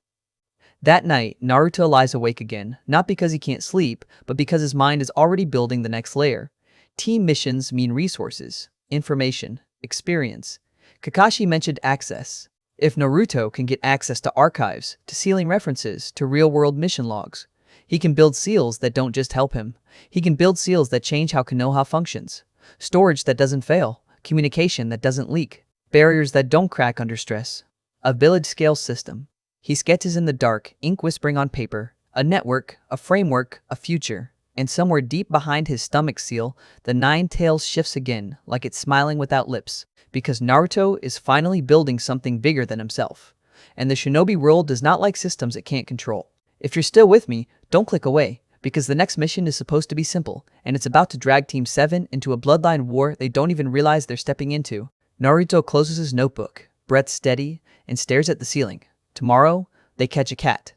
That night, Naruto lies awake again, not because he can't sleep, but because his mind is already building the next layer. Team missions mean resources, information, experience. Kakashi mentioned access. If Naruto can get access to archives, to sealing references, to real-world mission logs, he can build seals that don't just help him. He can build seals that change how Konoha functions. Storage that doesn't fail, communication that doesn't leak, barriers that don't crack under stress. A village-scale system. He sketches in the dark, ink whispering on paper, a network, a framework, a future. And somewhere deep behind his stomach seal, the nine tails shifts again, like it's smiling without lips. Because Naruto is finally building something bigger than himself. And the shinobi world does not like systems it can't control. If you're still with me, don't click away, because the next mission is supposed to be simple, and it's about to drag Team 7 into a bloodline war they don't even realize they're stepping into. Naruto closes his notebook, breath steady, and stares at the ceiling. Tomorrow, they catch a cat.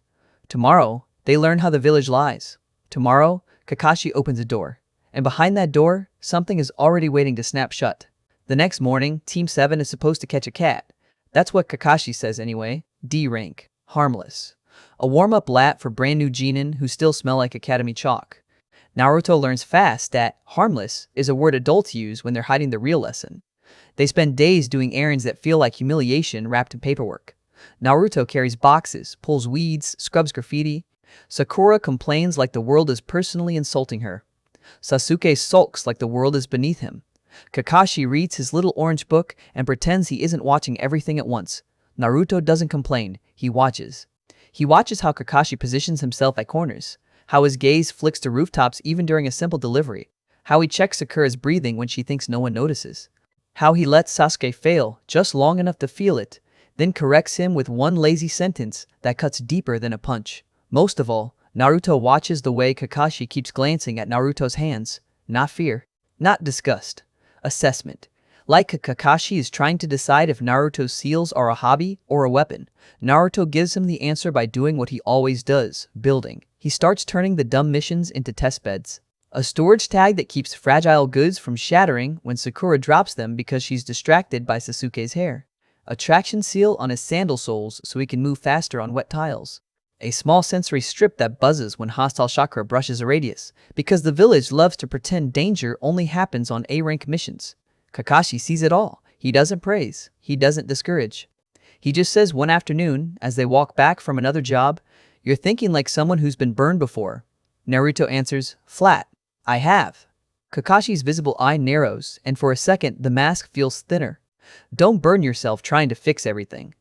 Tomorrow, they learn how the village lies. Tomorrow, Kakashi opens a door. And behind that door, something is already waiting to snap shut. The next morning, Team 7 is supposed to catch a cat. That's what Kakashi says anyway. D rank. Harmless. A warm-up lat for brand new Chūnin who still smell like academy chalk. Naruto learns fast that harmless is a word adults use when they're hiding the real lesson. They spend days doing errands that feel like humiliation wrapped in paperwork. Naruto carries boxes, pulls weeds, scrubs graffiti. Sakura complains like the world is personally insulting her. Sasuke sulks like the world is beneath him. Kakashi reads his little orange book and pretends he isn't watching everything at once. Naruto doesn't complain, he watches. He watches how Kakashi positions himself at corners, how his gaze flicks to rooftops even during a simple delivery, how he checks Sakura's breathing when she thinks no one notices, how he lets Sasuke fail just long enough to feel it, then corrects him with one lazy sentence that cuts deeper than a punch. Most of all, Naruto watches the way Kakashi keeps glancing at Naruto's hands. Not fear, not disgust. Assessment. Like Kakashi is trying to decide if Naruto's seals are a hobby or a weapon. Naruto gives him the answer by doing what he always does, building. He starts turning the dumb missions into test beds. A storage tag that keeps fragile goods from shattering when Sakura drops them because she's distracted by Sasuke's hair. A traction seal on his sandal soles so he can move faster on wet tiles. A small sensory strip that buzzes when hostile chakra brushes a radius, because the village loves to pretend danger only happens on A-rank missions. Kakashi sees it all. He doesn't praise. He doesn't discourage. He just says one afternoon, as they walk back from another job, "You're thinking like someone who's been burned before." Naruto answers, "Flat. I have." Kakashi's visible eye narrows, and for a second the mask feels thinner. Don't burn yourself trying to fix everything.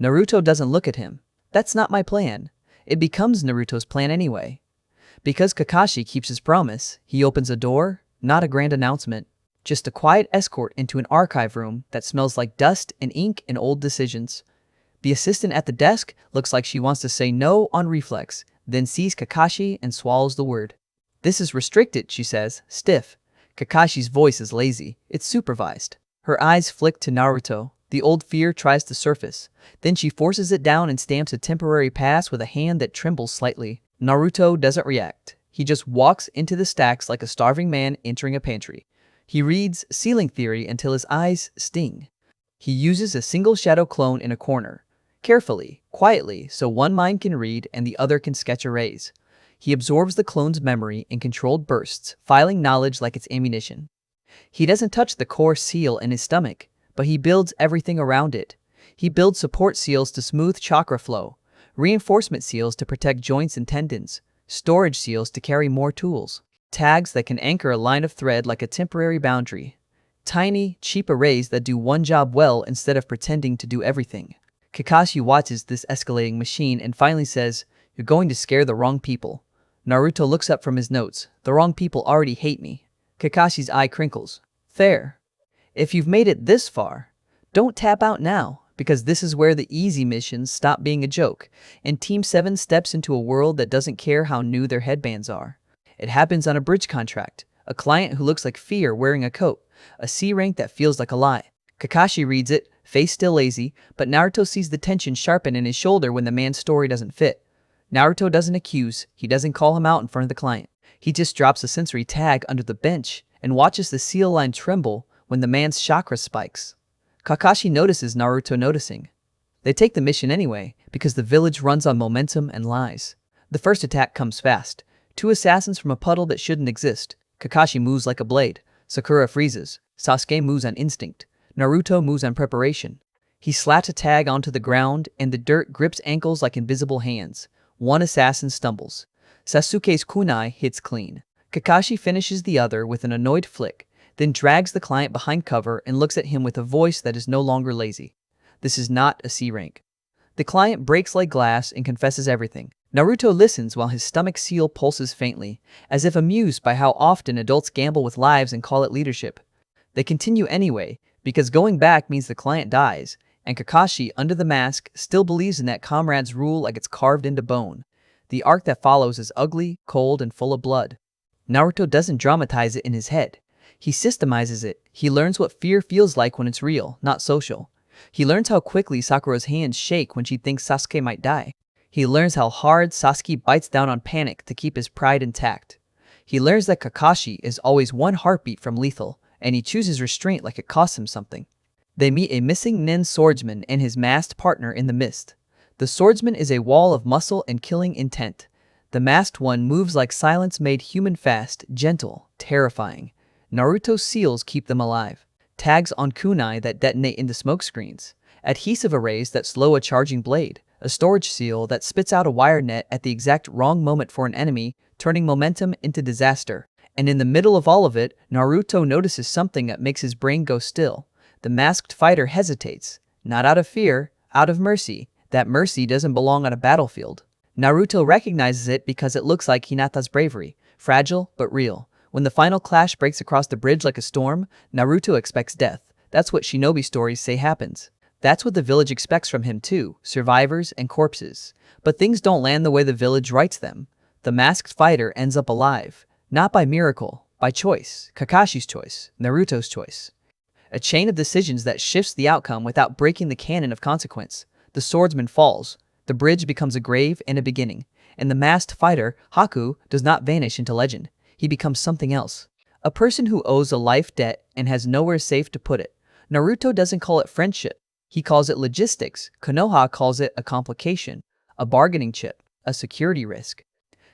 Naruto doesn't look at him. That's not my plan. It becomes Naruto's plan anyway. Because Kakashi keeps his promise, he opens a door, not a grand announcement, just a quiet escort into an archive room that smells like dust and ink and old decisions. The assistant at the desk looks like she wants to say no on reflex, then sees Kakashi and swallows the word. "This is restricted," she says, stiff. Kakashi's voice is lazy. It's supervised. Her eyes flick to Naruto. The old fear tries to surface. Then she forces it down and stamps a temporary pass with a hand that trembles slightly. Naruto doesn't react. He just walks into the stacks like a starving man entering a pantry. He reads ceiling theory until his eyes sting. He uses a single shadow clone in a corner. Carefully, quietly, so one mind can read and the other can sketch arrays. He absorbs the clone's memory in controlled bursts, filing knowledge like it's ammunition. He doesn't touch the core seal in his stomach, but he builds everything around it. He builds support seals to smooth chakra flow, reinforcement seals to protect joints and tendons, storage seals to carry more tools, tags that can anchor a line of thread like a temporary boundary, tiny, cheap arrays that do one job well instead of pretending to do everything. Kakashi watches this escalating machine and finally says, "You're going to scare the wrong people." Naruto looks up from his notes. "The wrong people already hate me." Kakashi's eye crinkles. "Fair. If you've made it this far, don't tap out now, because this is where the easy missions stop being a joke, and Team 7 steps into a world that doesn't care how new their headbands are." It happens on a bridge contract, a client who looks like fear wearing a coat, a C rank that feels like a lie. Kakashi reads it, face still lazy, but Naruto sees the tension sharpen in his shoulder when the man's story doesn't fit. Naruto doesn't accuse, he doesn't call him out in front of the client. He just drops a sensory tag under the bench and watches the seal line tremble when the man's chakra spikes. Kakashi notices Naruto noticing. They take the mission anyway, because the village runs on momentum and lies. The first attack comes fast. 2 assassins from a puddle that shouldn't exist. Kakashi moves like a blade. Sakura freezes. Sasuke moves on instinct. Naruto moves on preparation. He slaps a tag onto the ground, and the dirt grips ankles like invisible hands. 1 assassin stumbles. Sasuke's kunai hits clean. Kakashi finishes the other with an annoyed flick, then drags the client behind cover and looks at him with a voice that is no longer lazy. This is not a C rank. The client breaks like glass and confesses everything. Naruto listens while his stomach seal pulses faintly, as if amused by how often adults gamble with lives and call it leadership. They continue anyway, because going back means the client dies, and Kakashi, under the mask, still believes in that comrade's rule like it's carved into bone. The arc that follows is ugly, cold, and full of blood. Naruto doesn't dramatize it in his head. He systemizes it. He learns what fear feels like when it's real, not social. He learns how quickly Sakura's hands shake when she thinks Sasuke might die. He learns how hard Sasuke bites down on panic to keep his pride intact. He learns that Kakashi is always 1 heartbeat from lethal, and he chooses restraint like it costs him something. They meet a missing nin swordsman and his masked partner in the mist. The swordsman is a wall of muscle and killing intent. The masked one moves like silence made human fast, gentle, terrifying. Naruto's seals keep them alive. Tags on kunai that detonate into smokescreens. Adhesive arrays that slow a charging blade. A storage seal that spits out a wire net at the exact wrong moment for an enemy, turning momentum into disaster. And in the middle of all of it, Naruto notices something that makes his brain go still. The masked fighter hesitates. Not out of fear, out of mercy. That mercy doesn't belong on a battlefield. Naruto recognizes it because it looks like Hinata's bravery. Fragile, but real. When the final clash breaks across the bridge like a storm, Naruto expects death. That's what shinobi stories say happens. That's what the village expects from him too, survivors and corpses. But things don't land the way the village writes them. The masked fighter ends up alive. Not by miracle, by choice. Kakashi's choice, Naruto's choice. A chain of decisions that shifts the outcome without breaking the canon of consequence. The swordsman falls. The bridge becomes a grave and a beginning. And the masked fighter, Haku, does not vanish into legend. He becomes something else. A person who owes a life debt and has nowhere safe to put it. Naruto doesn't call it friendship. He calls it logistics. Konoha calls it a complication, a bargaining chip, a security risk.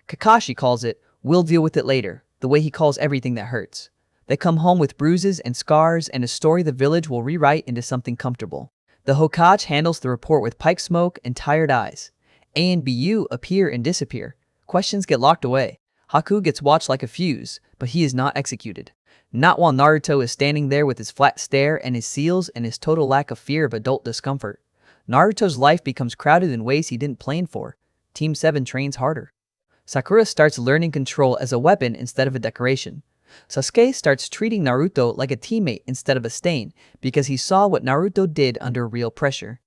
Kakashi calls it, "We'll deal with it later," the way he calls everything that hurts. They come home with bruises and scars and a story the village will rewrite into something comfortable. The Hokage handles the report with pipe smoke and tired eyes. A and BU appear and disappear. Questions get locked away. Haku gets watched like a fuse, but he is not executed. Not while Naruto is standing there with his flat stare and his seals and his total lack of fear of adult discomfort. Naruto's life becomes crowded in ways he didn't plan for. Team 7 trains harder. Sakura starts learning control as a weapon instead of a decoration. Sasuke starts treating Naruto like a teammate instead of a stain because he saw what Naruto did under real pressure.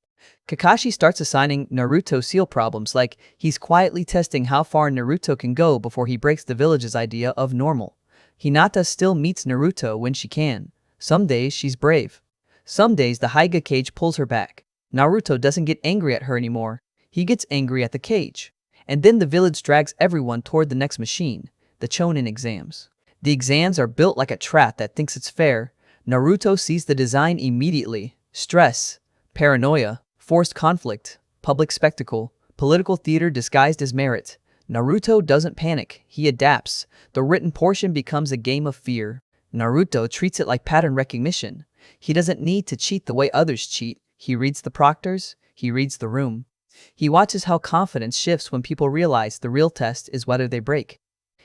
Kakashi starts assigning Naruto seal problems like he's quietly testing how far Naruto can go before he breaks the village's idea of normal. Hinata still meets Naruto when she can. Some days she's brave. Some days the Hyuga cage pulls her back. Naruto doesn't get angry at her anymore. He gets angry at the cage. And then the village drags everyone toward the next machine, the Chūnin Exams. The exams are built like a trap that thinks it's fair. Naruto sees the design immediately. Stress, paranoia, forced conflict, public spectacle, political theater disguised as merit. Naruto doesn't panic, he adapts. The written portion becomes a game of fear. Naruto treats it like pattern recognition. He doesn't need to cheat the way others cheat. He reads the proctors, he reads the room. He watches how confidence shifts when people realize the real test is whether they break.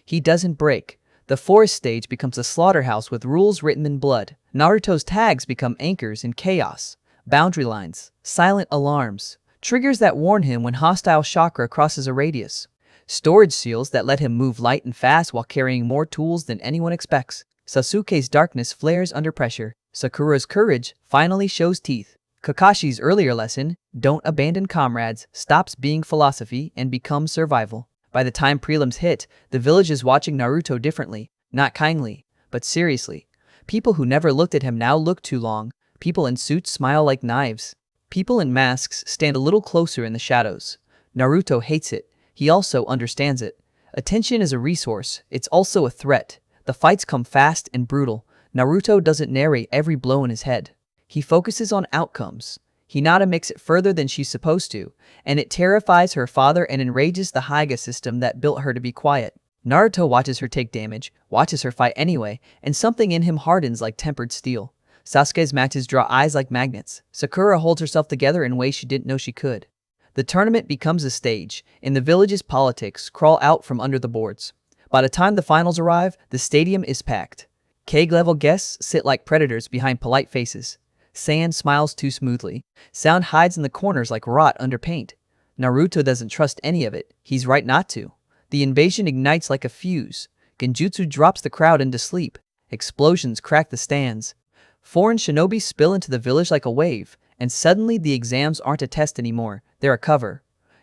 He doesn't break. The forest stage becomes a slaughterhouse with rules written in blood. Naruto's tags become anchors in chaos. Boundary lines, silent alarms, triggers that warn him when hostile chakra crosses a radius. Storage seals that let him move light and fast while carrying more tools than anyone expects. Sasuke's darkness flares under pressure. Sakura's courage finally shows teeth. Kakashi's earlier lesson, don't abandon comrades, stops being philosophy and becomes survival. By the time prelims hit, the village is watching Naruto differently, not kindly, but seriously. People who never looked at him now look too long. People in suits smile like knives. People in masks stand a little closer in the shadows. Naruto hates it. He also understands it. Attention is a resource. It's also a threat. The fights come fast and brutal. Naruto doesn't narrate every blow in his head. He focuses on outcomes. Hinata makes it further than she's supposed to, and it terrifies her father and enrages the Hokage system that built her to be quiet. Naruto watches her take damage, watches her fight anyway, and something in him hardens like tempered steel. Sasuke's matches draw eyes like magnets. Sakura holds herself together in ways she didn't know she could. The tournament becomes a stage, and the village's politics crawl out from under the boards. By the time the finals arrive, the stadium is packed. Keg-level guests sit like predators behind polite faces. Sand smiles too smoothly. Sound hides in the corners like rot under paint. Naruto doesn't trust any of it. He's right not to. The invasion ignites like a fuse. Genjutsu drops the crowd into sleep. Explosions crack the stands. Foreign shinobi spill into the village like a wave, and suddenly the exams aren't a test anymore. They're a cover.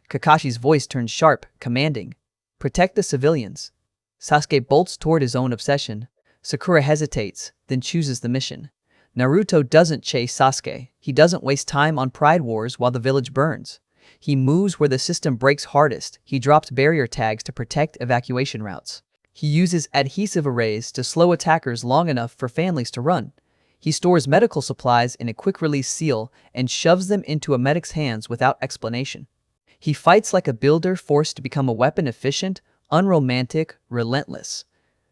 Kakashi's voice turns sharp, commanding. Protect the civilians. Sasuke bolts toward his own obsession. Sakura hesitates, then chooses the mission. Naruto doesn't chase Sasuke. He doesn't waste time on pride wars while the village burns. He moves where the system breaks hardest. He drops barrier tags to protect evacuation routes. He uses adhesive arrays to slow attackers long enough for families to run. He stores medical supplies in a quick-release seal and shoves them into a medic's hands without explanation. He fights like a builder forced to become a weapon efficient, unromantic, relentless.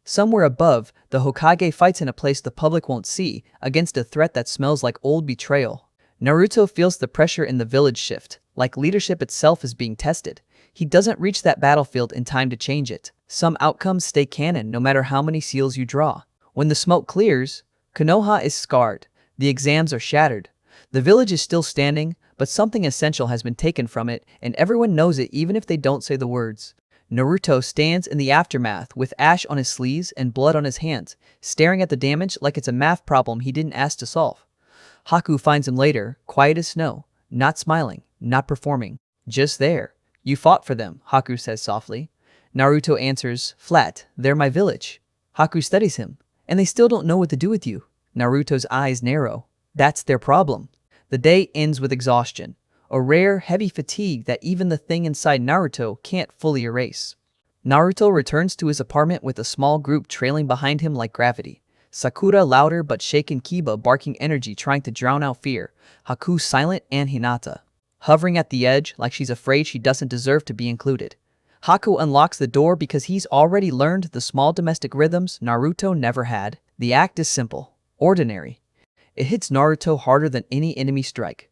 Somewhere above, the Hokage fights in a place the public won't see, against a threat that smells like old betrayal. Naruto feels the pressure in the village shift, like leadership itself is being tested. He doesn't reach that battlefield in time to change it. Some outcomes stay canon no matter how many seals you draw. When the smoke clears, Konoha is scarred. The exams are shattered. The village is still standing, but something essential has been taken from it, and everyone knows it even if they don't say the words. Naruto stands in the aftermath with ash on his sleeves and blood on his hands, staring at the damage like it's a math problem he didn't ask to solve. Haku finds him later, quiet as snow, not smiling, not performing, just there. You fought for them, Haku says softly. Naruto answers, flat, they're my village. Haku studies him, and they still don't know what to do with you. Naruto's eyes narrow. That's their problem. The day ends with exhaustion. A rare, heavy fatigue that even the thing inside Naruto can't fully erase. Naruto returns to his apartment with a small group trailing behind him like gravity. Sakura louder but shaken, Kiba barking energy trying to drown out fear. Haku silent, and Hinata hovering at the edge like she's afraid she doesn't deserve to be included. Haku unlocks the door because he's already learned the small domestic rhythms Naruto never had. The act is simple, ordinary. It hits Naruto harder than any enemy strike.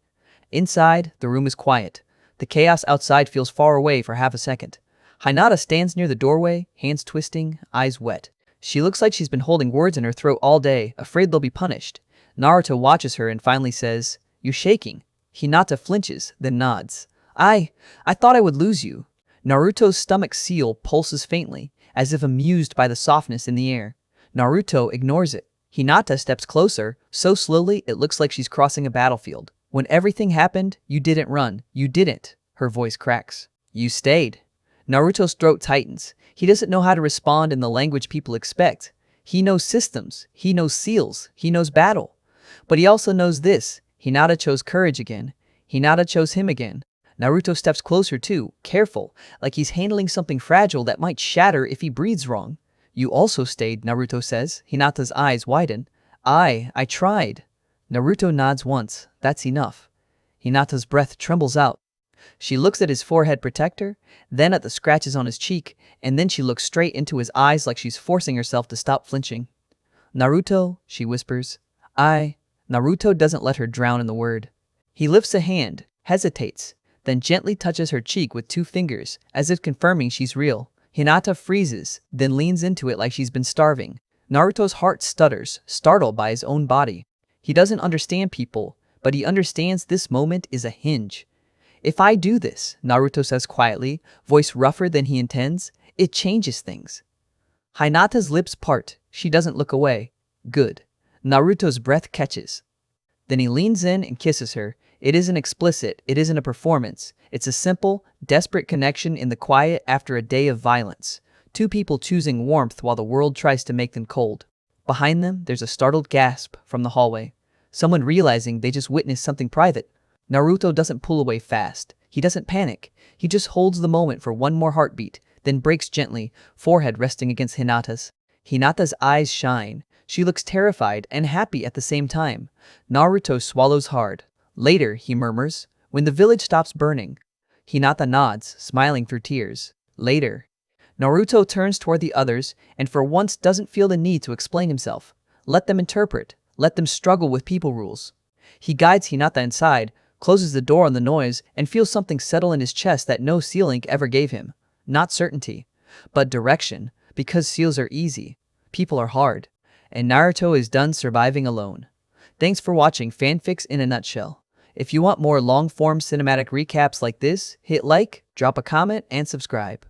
Inside, the room is quiet. The chaos outside feels far away for half a second. Hinata stands near the doorway, hands twisting, eyes wet. She looks like she's been holding words in her throat all day, afraid they'll be punished. Naruto watches her and finally says, "You shaking?" Hinata flinches, then nods. I thought I would lose you." Naruto's stomach seal pulses faintly, as if amused by the softness in the air. Naruto ignores it. Hinata steps closer, so slowly it looks like she's crossing a battlefield. "When everything happened, you didn't run. You didn't." Her voice cracks. "You stayed." Naruto's throat tightens. He doesn't know how to respond in the language people expect. He knows systems. He knows seals. He knows battle. But he also knows this. Hinata chose courage again. Hinata chose him again. Naruto steps closer too, careful, like he's handling something fragile that might shatter if he breathes wrong. "You also stayed," Naruto says. Hinata's eyes widen. I tried." Naruto nods once. That's enough. Hinata's breath trembles out. She looks at his forehead protector, then at the scratches on his cheek, and then she looks straight into his eyes like she's forcing herself to stop flinching. "Naruto," she whispers. Naruto doesn't let her drown in the word. He lifts a hand, hesitates, then gently touches her cheek with 2 fingers, as if confirming she's real. Hinata freezes, then leans into it like she's been starving. Naruto's heart stutters, startled by his own body. He doesn't understand people, but he understands this moment is a hinge. "If I do this," Naruto says quietly, voice rougher than he intends, "it changes things." Hinata's lips part. She doesn't look away. Good. Naruto's breath catches. Then he leans in and kisses her. It isn't explicit, it isn't a performance. It's a simple, desperate connection in the quiet after a day of violence. 2 people choosing warmth while the world tries to make them cold. Behind them, there's a startled gasp from the hallway. Someone realizing they just witnessed something private. Naruto doesn't pull away fast. He doesn't panic. He just holds the moment for one more heartbeat, then breaks gently, forehead resting against Hinata's. Hinata's eyes shine. She looks terrified and happy at the same time. Naruto swallows hard. Later, he murmurs, "When the village stops burning." Hinata nods, smiling through tears. Later. Naruto turns toward the others and for once doesn't feel the need to explain himself. Let them interpret. Let them struggle with people rules. He guides Hinata inside, closes the door on the noise, and feels something settle in his chest that no seal ink ever gave him. Not certainty, but direction, because seals are easy. People are hard. And Naruto is done surviving alone. Thanks for watching Fanfics in a Nutshell. If you want more long-form cinematic recaps like this, hit like, drop a comment, and subscribe.